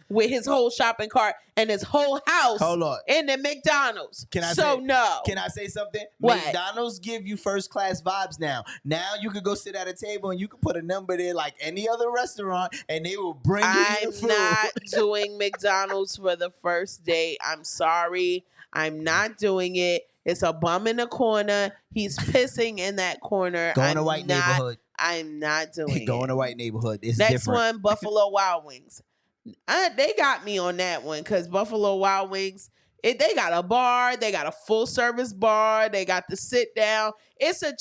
with his whole shopping cart and his whole house Hold on. in the McDonald's. Can I say something? What? McDonald's give you first class vibes now. Now you could go sit at a table and you can put a number there like any other restaurant, and they will bring you your I'm food. not doing McDonald's for the first date. I'm sorry. I'm not doing it. It's a bum in the corner. He's pissing in that corner. Go in a white neighborhood. I'm not doing Go it. in a white neighborhood. It's Next different. one, Buffalo Wild Wings. They got me on that one because Buffalo Wild Wings, they got a bar, they got a full service bar, they got the sit down. It's a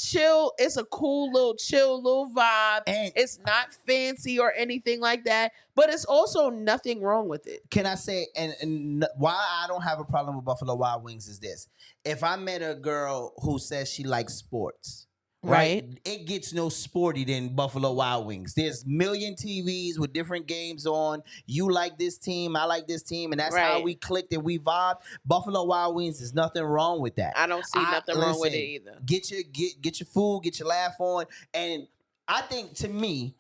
cool little vibe. And it's not fancy or anything like that, but it's also nothing wrong with it. Can I say, and why I don't have a problem with Buffalo Wild Wings is this. If I met a girl who says she likes sports, right? It gets no sporty than Buffalo Wild Wings. There's million TVs with different games on. You like this team, I like this team, and that's how Right. we clicked and we vibe. Buffalo Wild Wings, there's nothing wrong with that. I don't see nothing wrong with it listen, either. Get your food, get your laugh on, and I think to me,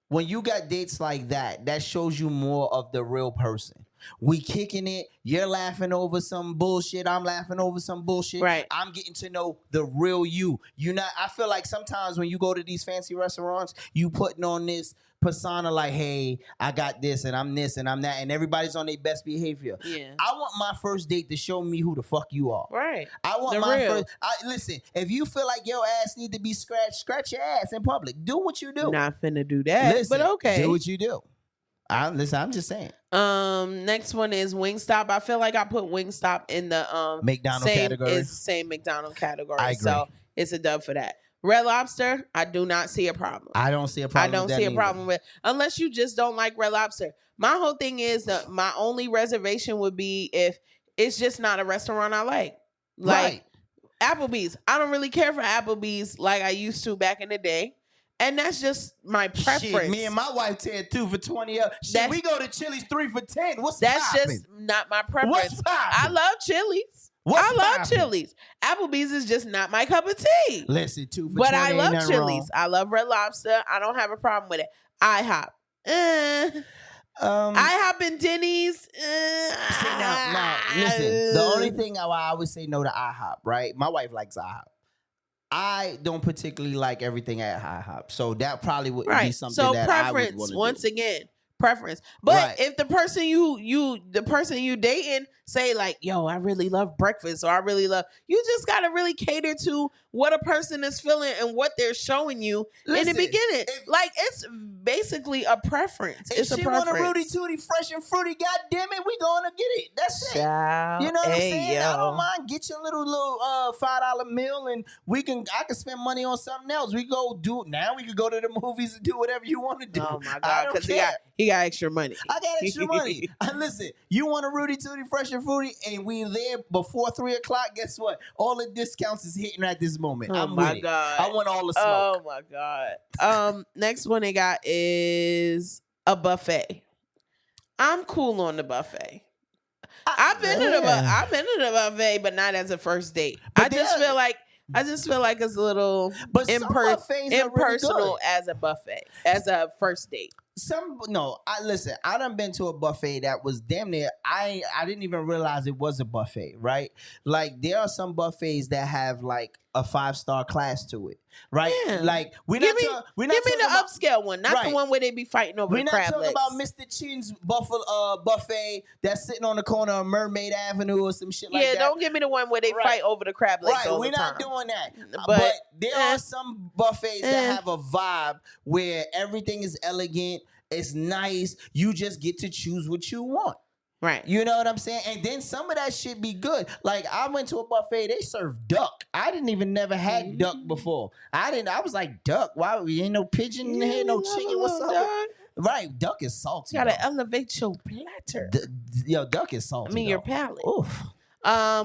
when you got dates like that, that shows you more of the real person. We kicking it. You're laughing over some bullshit. I'm laughing over some bullshit. Right. I'm getting to know the real you. I feel like sometimes when you go to these fancy restaurants, you putting on this persona like, hey, I got this and I'm this and I'm that, and everybody's on their best behavior. Yeah. I want my first date to show me who the fuck you are. Right. I want The my real. first. Listen, if you feel like your ass need to be scratched, scratch your ass in public. Do what you do. Not finna do that, Listen, but okay. do what you do. I'm just saying. Next one is Wingstop. I feel like I put Wingstop in the McDonald's same category? It's the same McDonald's category. I agree. So it's a dub for that. Red Lobster, I do not see a problem. I don't see a I problem. don't with that see a neither. problem with unless you just don't like Red Lobster. My whole thing is that my only reservation would be if it's just not a restaurant I like. Like Applebee's. I don't really care for Applebee's like I used to back in the day. And that's just my preference. Shit, me and my wife said 2 for 20. Shit, we go to Chili's 3 for 10. What's That's poppin'? just not my preference. What's I poppin'? love Chili's. What's I love poppin'? Chili's. Applebee's is just not my cup of tea. Listen, 2 for But 20 I ain't love nothing Chili's. wrong. I love Red Lobster. I don't have a problem with it. IHOP. IHOP and Denny's. See, now, listen. The only thing I always say no to IHOP, right? My wife likes IHOP. I don't particularly like everything at IHOP, so that probably would be something So that I would preference, want to once do. again, preference. But Right. if the person you dating say like, yo, I really love breakfast, or I really love, you just gotta really cater to what a person is feeling and what they're showing you in Listen, the beginning. Like it's basically a preference. If It's a she want preference. a Rudy Tooty fresh and fruity, goddamn it, we gonna get it. That's it. Child, You know what I'm hey, saying? I yo. don't mind. Get your little $5 meal, and I can spend money on something else. We go do now. We could go to the movies and do whatever you want to do. Oh my I god, don't because care. he got extra money. I got extra money. Listen, you want a Rudy Tooty fresh and fruity, and we there before 3 o'clock. Guess what? All the discounts is hitting at this moment. Oh I'm my with it. god. I want all the smoke. Oh my god. Next one they got is a buffet. I'm cool on the buffet. I've been to the buffet, but not as a first date. I just feel like it's a little But some buffets are really impersonal good. as a buffet, as a first date. I done been to a buffet that was damn near. I didn't even realize it was a buffet, right? Like there are some buffets that have like a 5-star class to it, right? Yeah. Like Give me the upscale one, not the Right. one where they be fighting over We're the not crab talking legs. about Mr. Chin's buffet that's sitting on the corner of Mermaid Avenue or some shit like that. Yeah, don't give me the one where they fight over the crab legs all We're the time. not doing that. But, But there are some buffets that have a vibe where everything is elegant, it's nice. You just get to choose what you want. Right. You know what I'm saying? And then some of that shit be good. Like I went to a buffet, they served duck. I didn't even never had duck before. I was like, duck? Why ain't no pigeon in here, no chicken? What's up? Duck. Right, duck is salty. You gotta bro. elevate your platter. Duck is salty. I mean, your though. palate. Oof.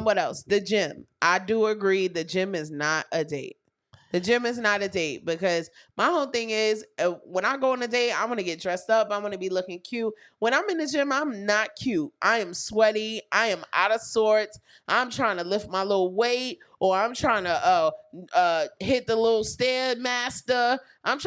What else? The gym. I do agree. The gym is not a date. The gym is not a date because my whole thing is when I go on a date, I'm going to get dressed up. I'm going to be looking cute. When I'm in the gym, I'm not cute. I am sweaty. I am out of sorts. I'm trying to lift my little weight or I'm trying to hit the little Stairmaster. I'm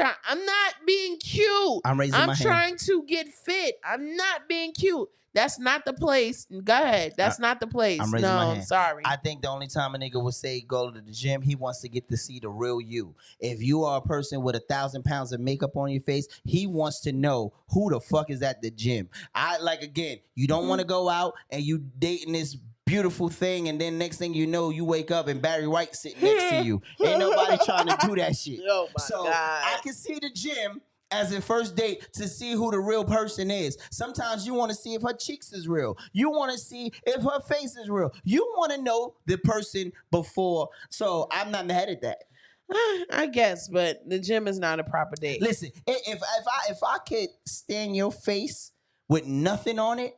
not being cute. I'm raising my hand. I'm trying to get fit. I'm not being cute. That's not the place. Go ahead. That's not the place. I'm raising my hand. Sorry. I think the only time a nigga would say go to the gym, he wants to get to see the real you. If you are a person with 1,000 pounds of makeup on your face, he wants to know who the fuck is at the gym. You don't want to go out and you dating this beautiful thing, and then next thing you know, you wake up and Barry White sitting next to you. Ain't nobody trying to do that shit. Oh my God. I can see the gym as a first date to see who the real person is. Sometimes you want to see if her cheeks is real. You want to see if her face is real. You want to know the person before. So I'm not mad at that. I guess, but the gym is not a proper date. Listen, if I could stand your face with nothing on it,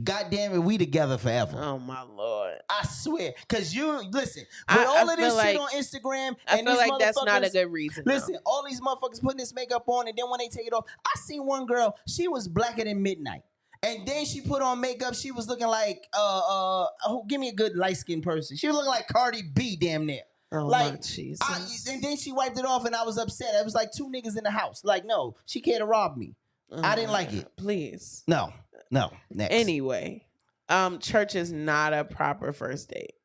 God damn it, we together forever. Oh my Lord. I swear. Cause you listen, with all of this shit on Instagram, I and feel these like that's not a motherfuckers- good reason. Listen, all these motherfuckers putting this makeup on, and then when they take it off, I seen one girl, she was blacker than midnight. And then she put on makeup, she was looking like give me a good light-skinned person. She was looking like Cardi B damn near. Oh like my Jesus. and then she wiped it off and I was upset. It was like 2 niggas in the house. Like, no, she came to rob me. I didn't like it. Please. No. Next. Anyway, church is not a proper first date.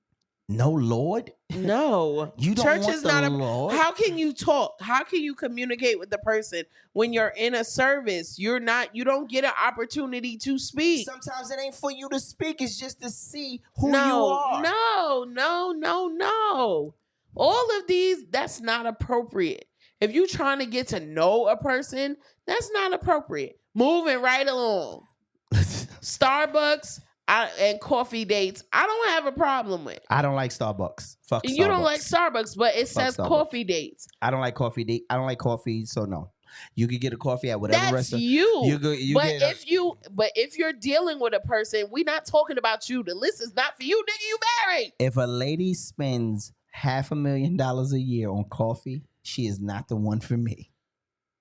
No, Lord? No. You don't church want is the not Lord? How can you talk? How can you communicate with the person when you're in a service? You don't get an opportunity to speak. Sometimes it ain't for you to speak, it's just to see who you No. are. No. All of these, that's not appropriate. If you're trying to get to know a person, that's not appropriate. Moving right along. Starbucks and coffee dates, I don't have a problem with. I don't like Starbucks. Fuck Starbucks. You don't like Starbucks, but it Fuck says Starbucks. coffee dates. I don't like coffee. I don't like coffee, so no. You could get a coffee at whatever That's restaurant. you. But if you're dealing with a person, we're not talking about you. The list is not for you, nigga. You married. If a lady spends $500,000 a year on coffee, she is not the one for me.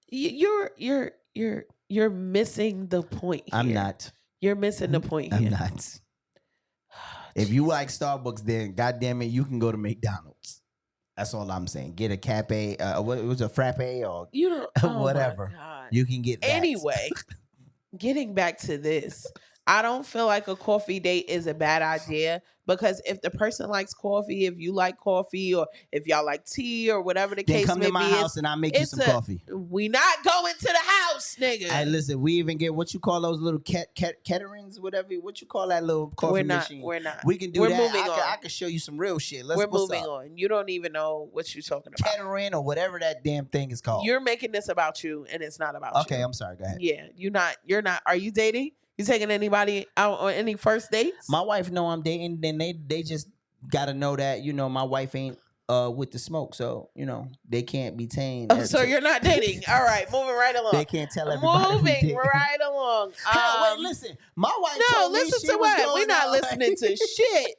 You're missing the point here. I'm not. You're missing the point here. I'm not. If you like Starbucks, then goddamn it, you can go to McDonald's. That's all I'm saying. Get a cafe, what was a frappe or You don't. Oh whatever. my God. You can get that. Anyway, getting back to this, I don't feel like a coffee date is a bad idea because if the person likes coffee, if you like coffee, or if y'all like tea or whatever the Then case come may to my be, house and I'll make you some coffee. We not going to the house, nigga. Hey, listen, we even get what you call those little caterings, whatever. What you call that little coffee machine? We're not. We can do We're that. moving on. I can show you some real shit. We're moving on. You don't even know what you're talking about. Catering or whatever that damn thing is called. You're making this about you, and it's not about you. Okay, I'm sorry. Go ahead. Yeah, you're not. Are you dating? You taking anybody out on any first dates? My wife know I'm dating. Then they just gotta know that my wife ain't with the smoke, so they can't be tamed. Oh, so you're not dating. All right, moving right along. They can't tell everybody. Moving right along. Wait, listen. My wife. No, told me listen she to was what? going We're not out. listening to shit.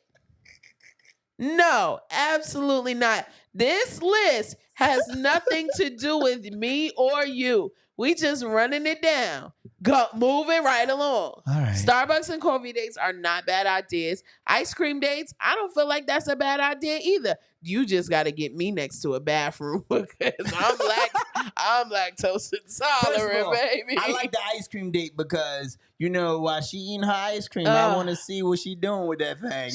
No, absolutely not. This list has nothing to do with me or you. We just running it down. Go moving right along. All right. Starbucks and coffee dates are not bad ideas. Ice cream dates, I don't feel like that's a bad idea either. You just got to get me next to a bathroom because I'm lactose intolerant, baby. I like the ice cream date because while she eating her ice cream, I want to see what she doing with that thing.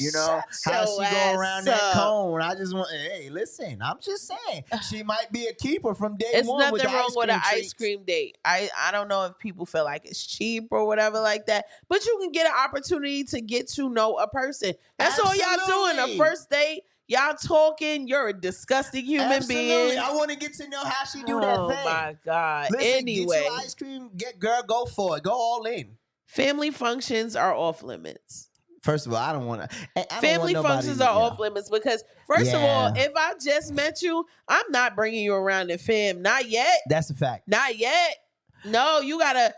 How she go around that cone. I just want. Hey, listen. I'm just saying she might be a keeper from day It's one. nothing with the wrong with an ice treats. cream date. I don't know if people feel like it's cheap or whatever like that, but you can get an opportunity to get to know a person. That's all y'all doing. A first date. Y'all talking. You're a disgusting human being. I want to get to know how she do that thing. Oh my God. Listen, Anyway, get your ice cream. Go for it. Go all in. family functions are off limits. First of all, I don't want to. Family functions are off limits because, first of all, if I just met you, I'm not bringing you around the fam. Not yet. That's a fact. Not yet. No, you gotta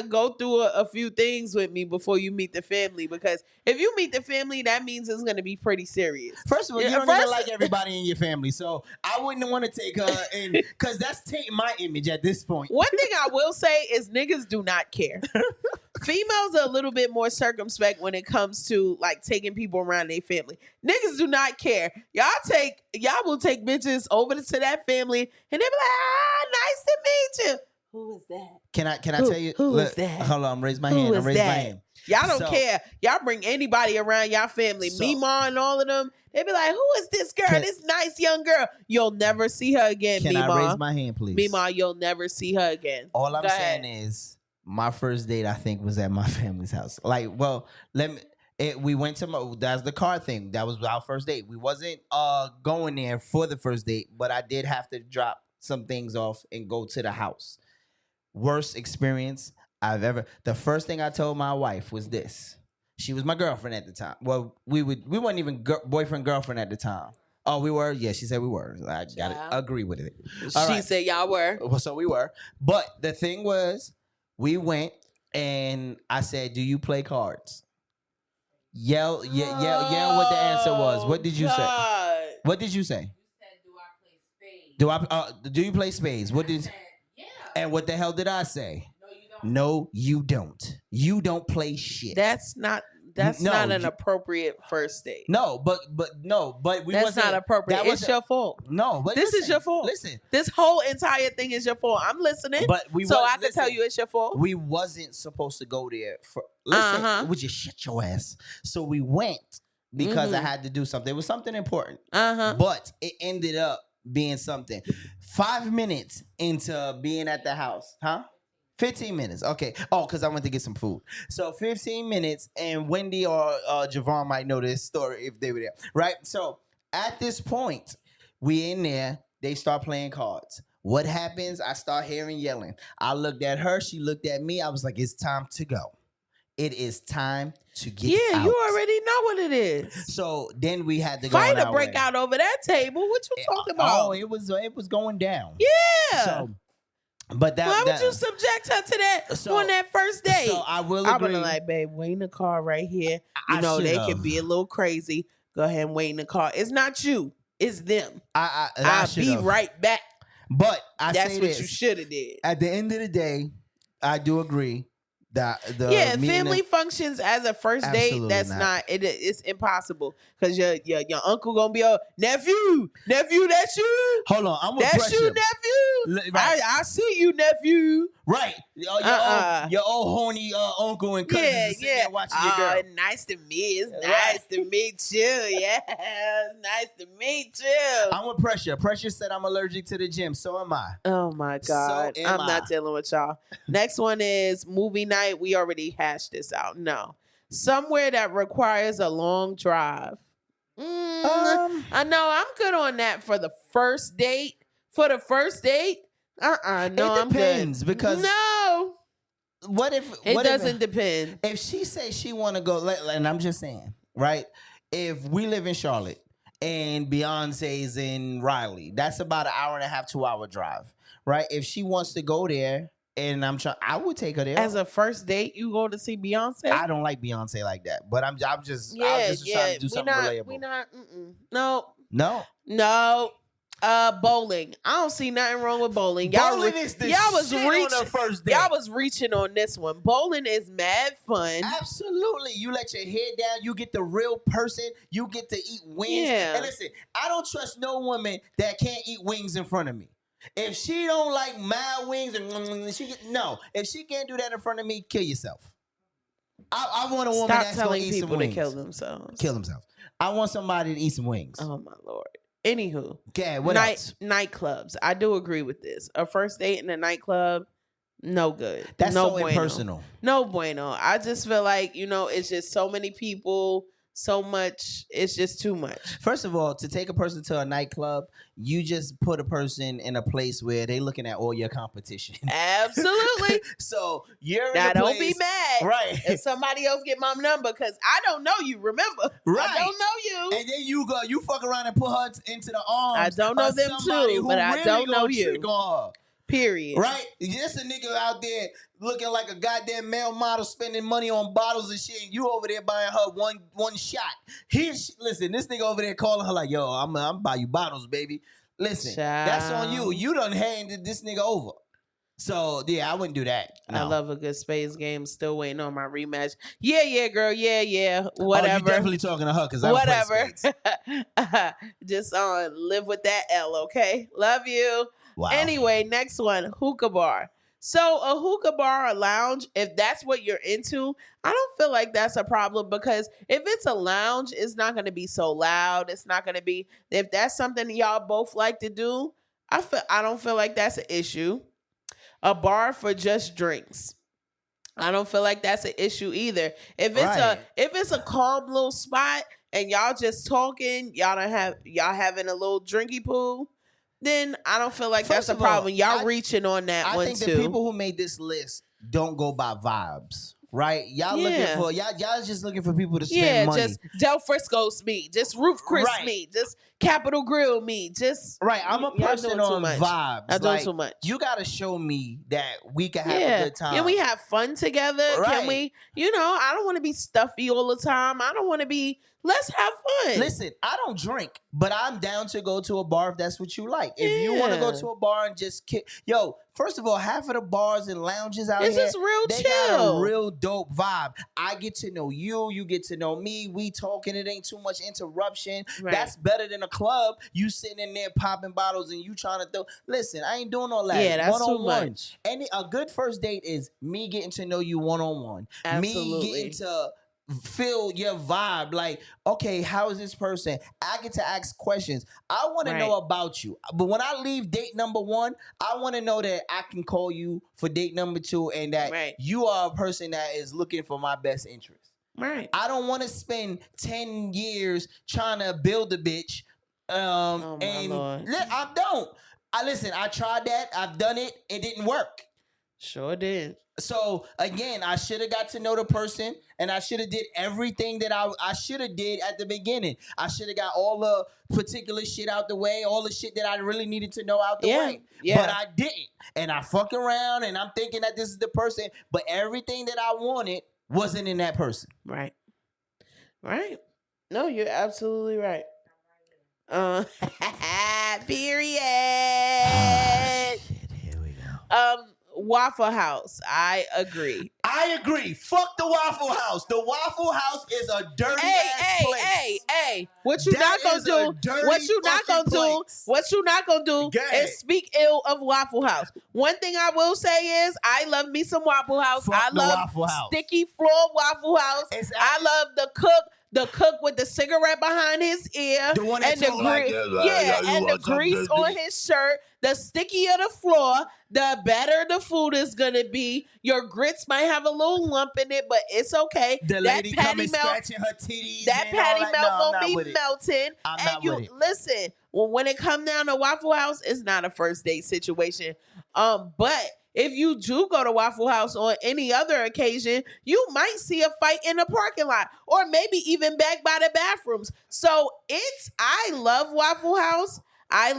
go through a few things with me before you meet the family. Because if you meet the family, that means it's gonna be pretty serious. First of all, you don't even like everybody in your family, so I wouldn't want to take her in because that's taking my image at this point. One thing I will say is niggas do not care. Females are a little bit more circumspect when it comes to like taking people around their family. Niggas do not care. Y'all will take bitches over to that family and they be like, nice to meet you. Who is that? Can I tell you? Who is that? Hold on, raise my hand. Raise my hand. Y'all don't care. Y'all bring anybody around y'all family. Mima and all of them. They be like, who is this girl? This nice young girl. You'll never see her again, Can Mima. I raise my hand, please? Mima, you'll never see her again. All I'm Go saying ahead. is my first date, I think, was at my family's house. Like, well, we went to that's the car thing. That was our first date. We wasn't going there for the first date, but I did have to drop some things off and go to the house. Worst experience I've ever. The first thing I told my wife was this. She was my girlfriend at the time. Well, we weren't even boyfriend girlfriend at the time. Oh, we were? Yeah, she said we were. I gotta agree with it. She said y'all were. Well, so we were. But the thing was, we went and I said, "Do you play cards?" Yell what the answer was. What did you say? What did you say? Do you play spades? What did? And what the hell did I say? No, you don't. You don't play shit. That's not an appropriate first date. No, but we That's wasn't. not appropriate. It's your fault. No, but this is your fault. Listen, this whole entire thing is your fault. I'm listening, but I can tell you it's your fault. We wasn't supposed to go there for. Listen, would you shut your ass? So we went because I had to do something. It was something important. But it ended up being something. 5 minutes into being at the house, 15 minutes. Okay. Oh, because I went to get some food. So 15 minutes, and Wendy or Javon might know this story if they were there. Right? So at this point, we in there, they start playing cards. What happens? I start hearing yelling. I looked at her. She looked at me. I was like, it's time to go. It is time to get out. You already know what it is. So then we had to go fight or break out over that table. What you talking about? Oh, it was going down. Yeah. So, but why would you subject her to that on that first date? So I will agree. I'm gonna like, babe, wait in the car right here. You know they can be a little crazy. Go ahead and wait in the car. It's not you. It's them. I'll be right back. But that's what you should have did. At the end of the day, I do agree. Family functions as a first date. That's not. It's impossible because your uncle gonna be a nephew. That's you. Hold on, I'm that's you, nephew. Right. I see you, nephew. Right, your old horny uncle and cousin there watching your girl. Nice to meet. It's nice to meet you. Yeah, nice to meet you. I'm with Pressure. Pressure said I'm allergic to the gym. So am I. Oh my God, I'm not dealing with y'all. Next one is movie night. We already hashed this out. No, somewhere that requires a long drive. I know I'm good on that for the first date. For the first date. No, it depends because what if it doesn't depend? If she says she want to go, and I'm just saying, right? If we live in Charlotte and Beyonce's in Raleigh, that's about an hour and a half, 2 hour drive, right? If she wants to go there, and I would take her there as a first date. You go to see Beyonce? I don't like Beyonce like that, but I'm just trying to do something relatable. We not. No. Bowling. I don't see nothing wrong with bowling. Bowling is the shit on the first date. Y'all was reaching on this one. Bowling is mad fun. Absolutely. You let your head down. You get the real person. You get to eat wings. Yeah. And listen, I don't trust no woman that can't eat wings in front of me. If she don't like mild wings, if she can't do that in front of me, kill yourself. I want a woman Stop that's going telling to eat some people to wings. kill themselves. Kill themselves. I want somebody to eat some wings. Oh my Lord. Anywho, Okay, what else? Nightclubs. I do agree with this. A first date in a nightclub, no good. That's no so bueno. impersonal. No bueno. I just feel like, it's just so many people, so much. It's just too much. First of all, to take a person to a nightclub, you just put a person in a place where they looking at all your competition. Absolutely. So you're Now, in a don't place, be mad right? if somebody else get my number because I don't know you. Remember, Right. I don't know you. And then you fuck around and put her into the arms. I don't know of them somebody too, who but I really don't know gonna you. trick on her. Period. Right? Just a nigga out there looking like a goddamn male model spending money on bottles and shit. And you over there buying her one shot. Listen, this nigga over there calling her like, yo, I'm buy you bottles, baby. Listen, that's on you. You done handed this nigga over. So, yeah, I wouldn't do that. No. I love a good spades game. Still waiting on my rematch. Yeah, girl. Yeah. Whatever. Oh, you definitely talking to her because I don't play spades. Just live with that L, okay? Love you. Wow. Anyway, next one, hookah bar. So a hookah bar, a lounge, if that's what you're into, I don't feel like that's a problem because if it's a lounge, it's not going to be so loud. It's not going to be, if that's something y'all both like to do, I don't feel like that's an issue. A bar for just drinks. I don't feel like that's an issue either. If it's a calm little spot and y'all just talking, y'all having a little drinky pool, then I don't feel like that's a problem. Y'all reaching on that one too. I think the people who made this list don't go by vibes. Right, y'all looking for y'all just looking for people to spend money. Just Del Frisco's me, just Roof Chris me, just Capitol Grill me, just I'm a person on vibes. I'm doing too much. You gotta show me that we can have a good time. Can we have fun together? Right. Can we? I don't want to be stuffy all the time. I don't want to be. Let's have fun. Listen, I don't drink, but I'm down to go to a bar if that's what you like. If you want to go to a bar and just kick, first of all, half of the bars and lounges out here, just real they chill. got a real dope vibe. I get to know you, you get to know me. We talking, it ain't too much interruption. Right. That's better than a club. You sitting in there popping bottles and you trying to throw. Listen, I ain't doing all that. Yeah, that's one-on-one. too much. A good first date is me getting to know you one-on-one. Absolutely. Me getting to feel your vibe. Like, okay, how is this person? I get to ask questions. I want to know about you. But when I leave date number 1, I want to know that I can call you for date number 2 and that you are a person that is looking for my best interest. Right. I don't want to spend 10 years trying to build a bitch. Oh my Lord. I don't. Listen, I tried that. I've done it. It didn't work. Sure did. So again, I should have got to know the person, and I should have did everything that I should have did at the beginning. I should have got all the particular shit out the way, all the shit that I really needed to know out the way. Yeah. But I didn't, and I fuck around, and I'm thinking that this is the person, but everything that I wanted wasn't in that person. Right. No, you're absolutely right. Period. Shit, here we go. Waffle House. I agree. Fuck the Waffle House. The Waffle House is a dirty ass place. Hey. What you not gonna do is speak ill of Waffle House. One thing I will say is I love me some Waffle House. I love Waffle House. sticky floor Waffle House. I love the cook with the cigarette behind his ear, the one that and the and the grease on his shirt. The stickier the floor, the better the food is gonna be. Your grits might have a little lump in it, but it's okay. The lady coming scratching her titties. That patty melt gonna be melting. I'm and not you with it. listen. Well, when it come down to Waffle House, it's not a first date situation. But if you do go to Waffle House on any other occasion, you might see a fight in the parking lot or maybe even back by the bathrooms. So I love Waffle House. I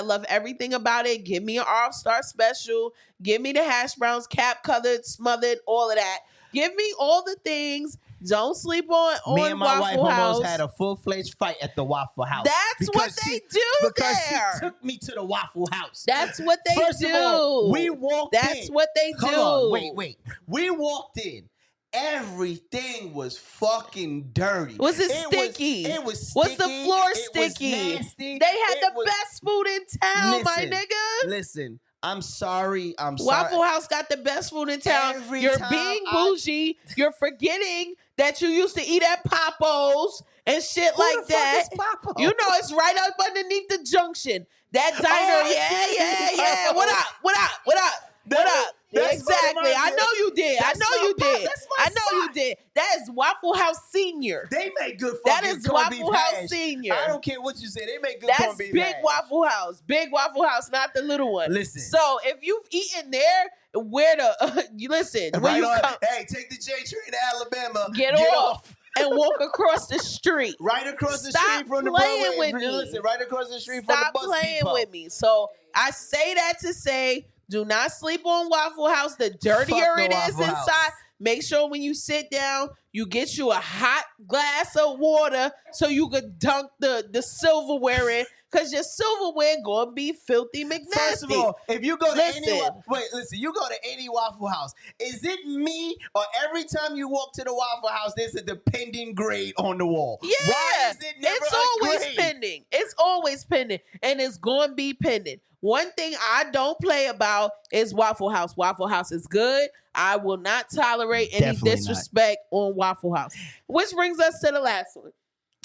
love everything about it. Give me an All-Star special. Give me the hash browns, cap colored, smothered, all of that. Give me all the things Don't sleep on Me and my wife Waffle House. almost had a full-fledged fight at the Waffle House. That's what they do because there. she took me to the Waffle House. That's what they First do. of all, we walked in. That's what they do. Hold on, wait. We walked in. Everything was fucking dirty. Was it sticky? It was sticky. Was the floor It was sticky? nasty. They had It the was- best food in town, my nigga. Listen, I'm sorry. Waffle House got the best food in town. Every You're time being bougie. You're forgetting that you used to eat at Papo's and shit Who like the fuck that. is Papo? You know it's right up underneath the junction. That diner, Oh, yeah. What up? What up? That's Exactly. my I know you did. That's my that's my I know you did. That is Waffle House Senior. They make good That fucking is corned beef Waffle House hash. Senior. I don't care what you say. They make good That's corned beef big hash. Waffle House. Big Waffle House, not the little one. Listen. So if you've eaten there, where the you listen, when Right you on. come, Hey, take the J train to Alabama. get off and walk across the street. Right across the Stop street from the playing Broadway. with me. Listen, right across the street from the Stop bus playing depot. with me. So I say that to say, do not sleep on Waffle House. The dirtier Fuck no it is Waffle House. inside, make sure when you sit down, you get you a hot glass of water so you could dunk the silverware in, because your silverware gonna be filthy McNasty. First of all, if you go to Listen. you go to any Waffle House. Is it me or every time you walk to the Waffle House, there's a depending grade on the wall? Yeah, Why is it never it's a always grade? pending. It's always pending, and it's going to be pending. One thing I don't play about is Waffle House. Waffle House is good. I will not tolerate any Definitely not. disrespect on Waffle House. Which brings us to the last one: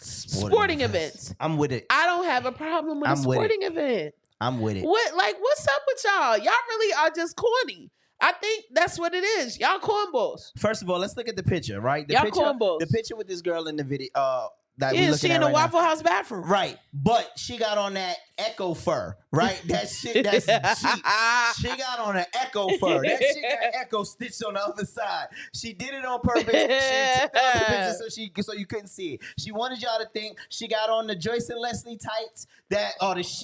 sporting events. I'm with it. I don't have a problem with a I'm with it. sporting event. I'm with it. What's up with y'all? Y'all really are just corny. I think that's what it is. Y'all cornballs. First of all, let's look at the picture, right? The Y'all picture, cornballs. the picture with this girl in the video. That we Yeah, looking she at in the right now. Waffle House bathroom. Right, but she got on that Echo fur, right? That shit, that's cheap. She got on an Echo fur. That shit got Echo stitched on the other side. She did it on purpose. She took the other picture so you couldn't see it. She wanted y'all to think she got on the Joyce and Leslie tights.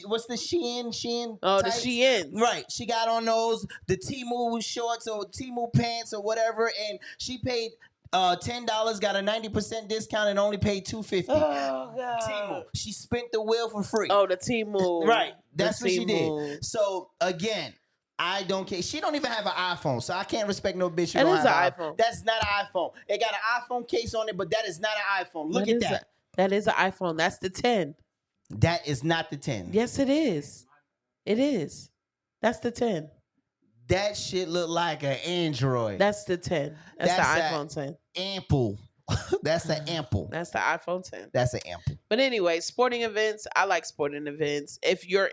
What's the Shein? Oh, tights? the Sheins. Right. She got on those, the Temu shorts or Temu pants or whatever, and she paid $10, got a 90% discount, and only paid $250. Oh God. Temu. She spent the wheel for free. Oh, the Temu. Right. The That's what she Temu. did. So again, I don't care. She don't even have an iPhone, so I can't respect no bitch who That don't is have an iPhone. That's not an iPhone. It got an iPhone case on it, but that is not an iPhone. Look at that. That is an iPhone. That's the 10. That is not the 10. Yes, it is. It is. That's the 10. That shit look like an Android. That's the 10. That's the iPhone 10. Ample. That's the ample. That's the iPhone 10. That's an ample. But anyway, sporting events. I like sporting events. If you're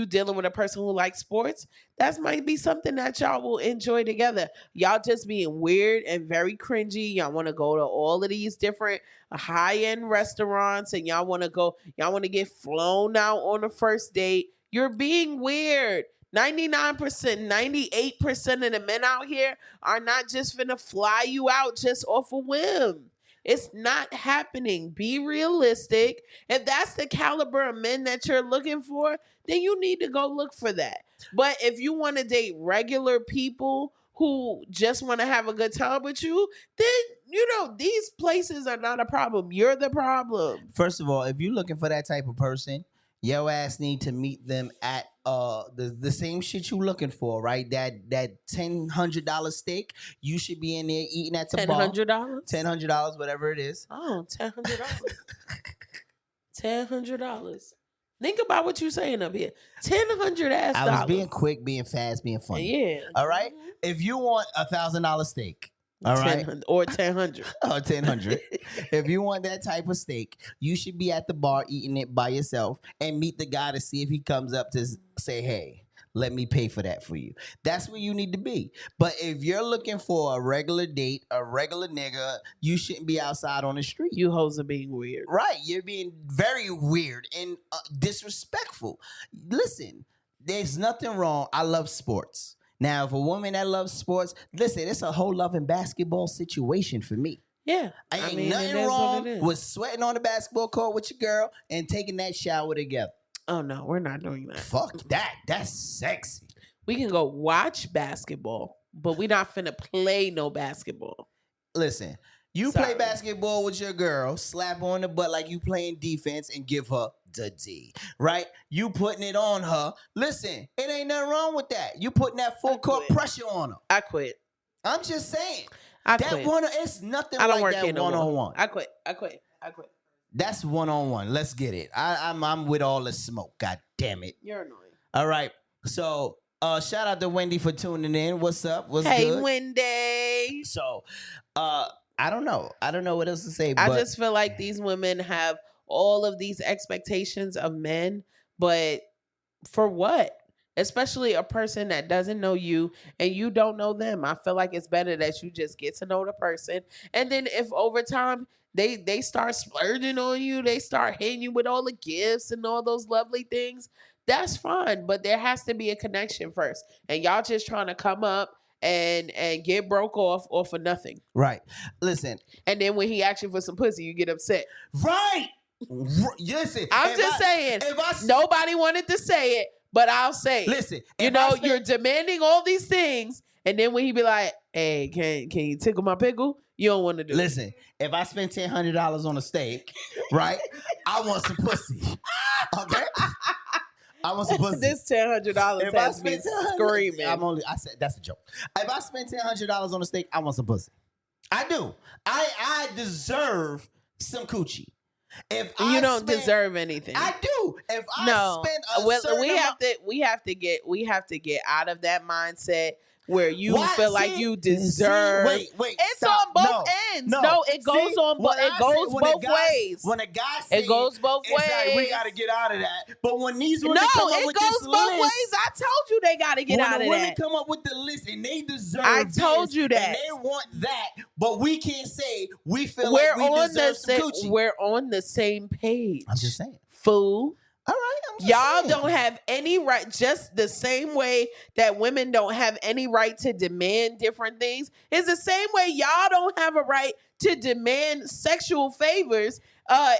dealing with a person who likes sports, that might be something that y'all will enjoy together. Y'all just being weird and very cringy. Y'all want to go to all of these different high-end restaurants, and y'all want to get flown out on a first date. You're being weird. 99%, 98% of the men out here are not just finna fly you out just off a whim. It's not happening. Be realistic. If that's the caliber of men that you're looking for, then you need to go look for that. But if you want to date regular people who just want to have a good time with you, then, these places are not a problem. You're the problem. First of all, if you're looking for that type of person, your ass need to meet them at the same shit you looking for, right? That $1,000 steak, you should be in there eating at the bar. $1,000? $1,000, whatever it is. Oh, $1,000. $1,000. Think about what you're saying up here. $1,000 ass I dollars. was being quick, being fast, being funny. Yeah. All right. If you want $1,000 steak, all right, or 1,000. or 1,000. If you want that type of steak, you should be at the bar eating it by yourself and meet the guy to see if he comes up to say, "Hey, let me pay for that for you." That's where you need to be. But if you're looking for a regular date, a regular nigga, you shouldn't be outside on the street. You hoes are being weird. Right. You're being very weird and disrespectful. Listen, there's nothing wrong. I love sports. Now, if a woman that loves sports, listen, it's a whole loving basketball situation for me. Yeah. Ain't it nothing is what wrong it is. with sweating on the basketball court with your girl and taking that shower together. Oh, no, we're not doing that. Fuck that. That's sexy. We can go watch basketball, but we're not finna play no basketball. listen. You play basketball with your girl, slap her on the butt like you playing defense, and give her the D, right? You putting it on her. Listen, it ain't nothing wrong with that. You putting that full court pressure on her. I quit. I'm just saying. I that quit. It's nothing I don't like work that here no more. one-on-one. I quit. That's one-on-one. Let's get it. I'm with all the smoke. God damn it. You're annoying. All right. So shout out to Wendy for tuning in. What's up? What's Hey, good? Wendy. So I don't know. I don't know what else to say. I but just feel like these women have all of these expectations of men, but for what? Especially a person that doesn't know you and you don't know them. I feel like it's better that you just get to know the person. And then if over time they start splurging on you, they start hitting you with all the gifts and all those lovely things, that's fine. But there has to be a connection first. And y'all just trying to come up and get broke off of nothing. Right. Listen. And then when he asks you for some pussy, you get upset. Right. Listen. I'm just saying. Nobody wanted to say it, but I'll say it. Listen. You're demanding all these things, and then when he be like, "Hey, can you tickle my pickle?" You don't want to do. Listen. If I spend $1,000 on a steak, right? I want some pussy. Okay. I want some pussy. This $1,000 has me screaming. I said that's a joke. If I spend $1,000 on a steak, I want some pussy. I do. I deserve some coochie. If you don't deserve anything, I do. If I spend a certain we have to get out of that mindset where you feel like you deserve. Wait, it's stop. on both ends. No, it goes both ways. When a guy says it goes both ways, like, we got to get out of that. But when these women come up with it this goes both list, ways. I told you they got to get out of that. When women come up with the list and they deserve, I told you that, and they want that, but we can't say we feel like we deserve some coochie. We're on the same page. I'm just saying, fool. All right, y'all don't have any right, just the same way that women don't have any right to demand different things. It's the same way y'all don't have a right to demand sexual favors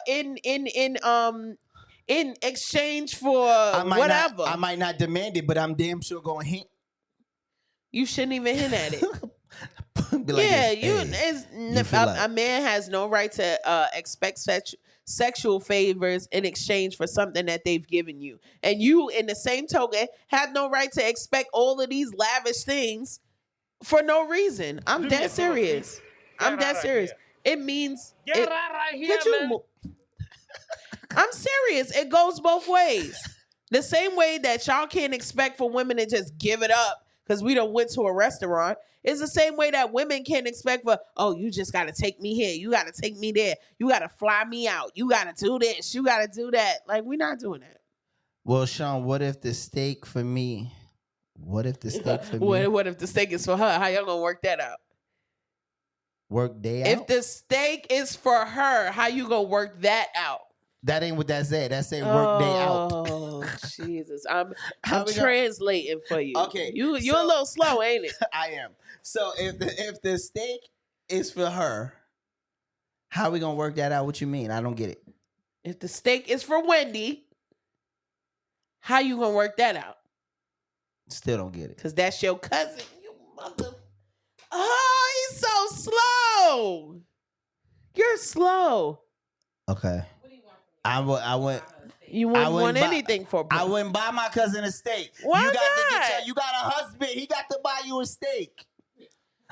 in exchange for whatever. I might not demand it, but I'm damn sure going to hint. You shouldn't even hint at it. Like a man has no right to expect sexual favors in exchange for something that they've given you. And you, in the same token, have no right to expect all of these lavish things for no reason. I'm dead serious. It means... Get right here, man. I'm serious. It goes both ways. The same way that y'all can't expect for women to just give it up because we done went to a restaurant. It's the same way that women can't expect for, oh, you just got to take me here. You got to take me there. You got to fly me out. You got to do this. You got to do that. Like, we're not doing that. Well, Sean, what if the steak for me? What if the steak for me? What if the steak is for her? How y'all going to work that out? Work day out? If the steak is for her, how you going to work that out? That ain't what that said. That said work day out. Oh, Jesus. I'm translating for you. Okay. You're a little slow, ain't it? I am. So if the steak is for her, how we gonna work that out? What you mean? I don't get it. If the steak is for Wendy, how you gonna work that out? Still don't get it. Because that's your cousin. You mother. Oh, he's so slow. You're slow. Okay. I went. You wouldn't want anything for. I wouldn't buy my cousin a steak. Why not? You got a husband. He got to buy you a steak.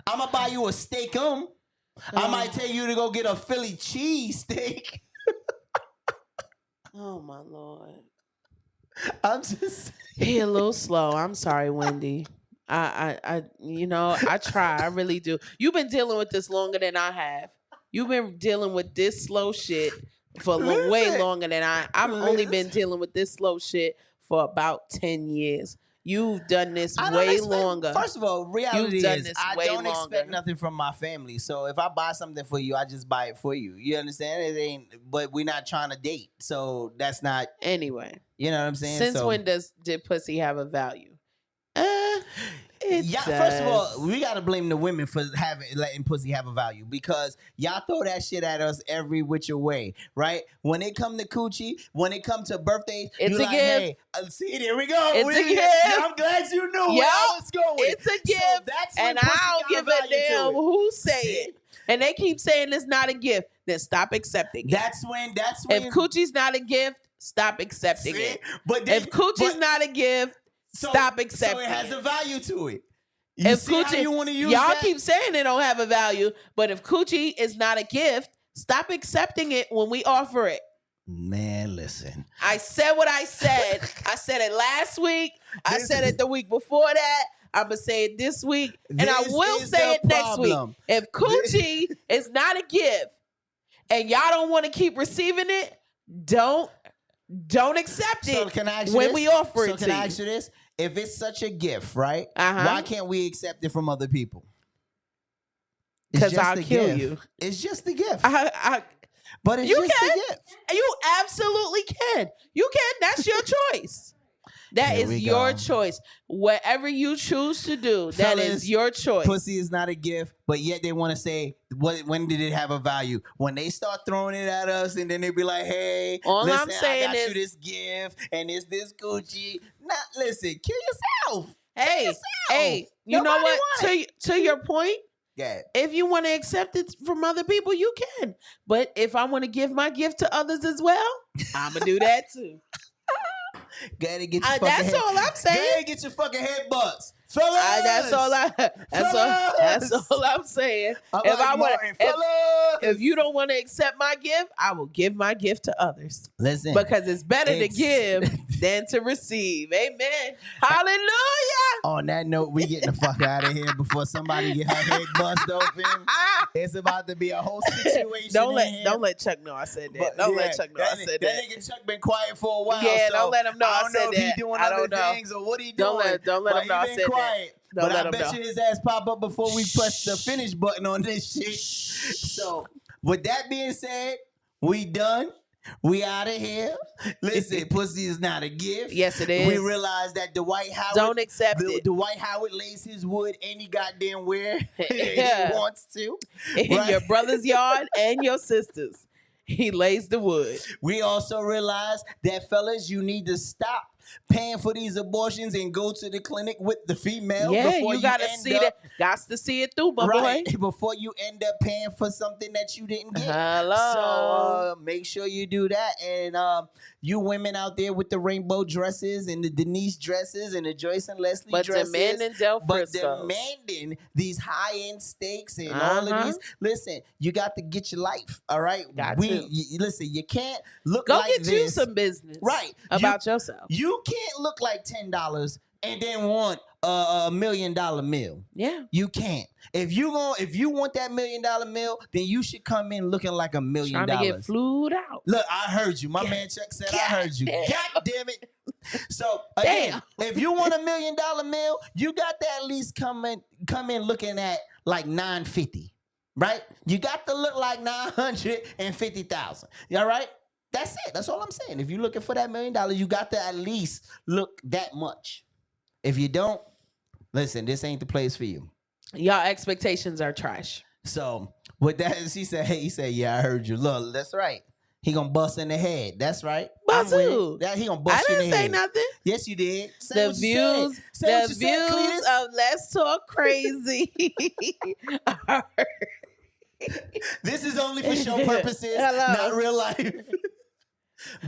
I'm gonna buy you a steak. I might tell you to go get a Philly cheese steak. Oh my Lord. I'm just. He a little slow. I'm sorry, Wendy. I try. I really do. You've been dealing with this longer than I have. You've been dealing with this slow shit for way longer than I've only been dealing with this slow shit for about 10 years. You've done this way longer. First of all, reality is I don't expect nothing from my family. So if I buy something for you, I just buy it for you. You understand? It ain't. But we're not trying to date, so that's not. Anyway, you know what I'm saying. Since when did pussy have a value? First of all, we gotta blame the women for letting pussy have a value because y'all throw that shit at us every which way, right? When it come to coochie, when it come to birthdays, it's a like, gift. Hey, see, there we go. It's a gift. I'm glad you knew where I was going. It's a gift, So that's and when pussy I don't got give value a damn to it. who say it. and they keep saying it's not a gift, then stop accepting it. That's when. If coochie's not a gift, stop accepting it. But then, if coochie's not a gift, stop accepting it. So it has a value to it. You If see how coochie, you want to use y'all that? keep saying it don't have a value, but if coochie is not a gift, stop accepting it when we offer it. Man, listen. I said what I said. I said it last week. I said it the week before that. I'm going to say it this week. And I will say it next week. If coochie is not a gift and y'all don't want to keep receiving it, don't accept it Can I ask you when this? we offer it to Can I you. ask you this? If it's such a gift, right? Uh-huh. Why can't we accept it from other people? Because just I'll a kill gift. you. It's just a gift. But it's you just can. a gift. You absolutely can. You can. That's your choice. That Here is we your go. choice. Whatever you choose to do, that Fellas, is your choice. Pussy is not a gift, but yet they want to say, when did it have a value? When they start throwing it at us, and then they be like, hey, All listen, I'm saying I got is- you this gift, and it's this Gucci. Nah, listen, kill yourself. Hey, you know Nobody what? want it. To your point, Yeah. if you want to accept it from other people, you can. But if I want to give my gift to others as well, I'm going to do that too. Go ahead and get your fucking That's head. all I'm Go ahead saying. and get your fucking head butts. Fellas! That's all I'm saying. I'm If like I want, Martin, fellas! if you don't want to accept my gift, I will give my gift to others. Listen. Because it's better to It's- give than to receive. Amen. Hallelujah. On that note, we getting the fuck out of here before somebody get her head bust open. It's about to be a whole situation. Don't in let here. Chuck know I said that. But Don't yeah, let Chuck know I said that. That nigga Chuck been quiet for a while. Yeah, so don't let him know I I don't said know if he that. doing I other don't know. things or what he doing. Don't let him but know I he been said that. quiet. Don't But let I him bet know. you his ass pop up before we press the finish button on this shit. So with that being said, we done. We out of here. Listen, pussy is not a gift. Yes, it is. We realize that Dwight Howard Don't accept it. Dwight Howard lays his wood any goddamn where Yeah. he wants to. In right? your brother's yard and your sister's. He lays the wood. We also realize that, fellas, you need to stop paying for these abortions and go to the clinic with the female. Yeah, before you gotta end see up, that. Got to see it through, my right, boy. before you end up paying for something that you didn't get. Hello. So make sure you do that. And you women out there with the rainbow dresses and the Denise dresses and the Joyce and Leslie But dresses, demanding Del but Frisco's. demanding these high-end steaks and all of these. Listen, you got to get your life, all right? Got to. Listen, you can't look Go like get this. you some business. Right. About yourself. You can't look like $10 and then want a $1 million meal. Yeah. You can't. If you want that $1 million meal, then you should come in looking like $1 million. Trying to get flued out. Look, I heard you. My man Chuck said I heard you. damn. God damn it. So again, if you want $1 million meal, you got to at least come in looking at like $950. Right? You got to look like $950,000. All right? That's it. That's all I'm saying. If you're looking for that $1 million, you got to at least look that much. If you don't, listen, this ain't the place for you. Y'all expectations are trash. So with that, he said, yeah, I heard you. Look, that's right. He gonna bust in the head. That's right. Bust I'm with who? it. That he gonna bust I you in didn't the say head. nothing. Yes, you did. Say The what you said. views, Say what the you said, views Cletus. of Let's Talk Crazy. This is only for show purposes, Hello. not real life.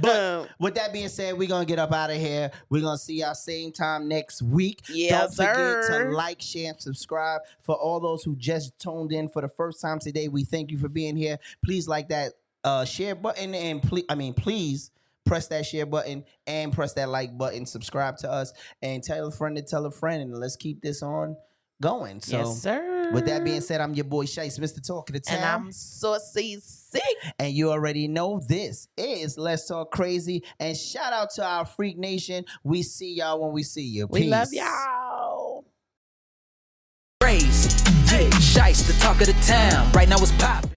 But with that being said, we're going to get up out of here. We're going to see y'all same time next week. Yes, Don't forget sir. to like, share, and subscribe. For all those who just tuned in for the first time today, we thank you for being here. Please like that share button and please press that share button and press that like button. Subscribe to us and tell a friend to tell a friend, and let's keep this on going. So Yes, sir. with that being said, I'm your boy Shice, Mr. Talk of the Town. And I'm Saucy Sick. And you already know this is Let's Talk Crazy. And shout out to our Freak Nation. We see y'all when we see you. We Peace. love y'all. Crazy. Yeah, Shice, the talk of the town. Right now it's poppin'.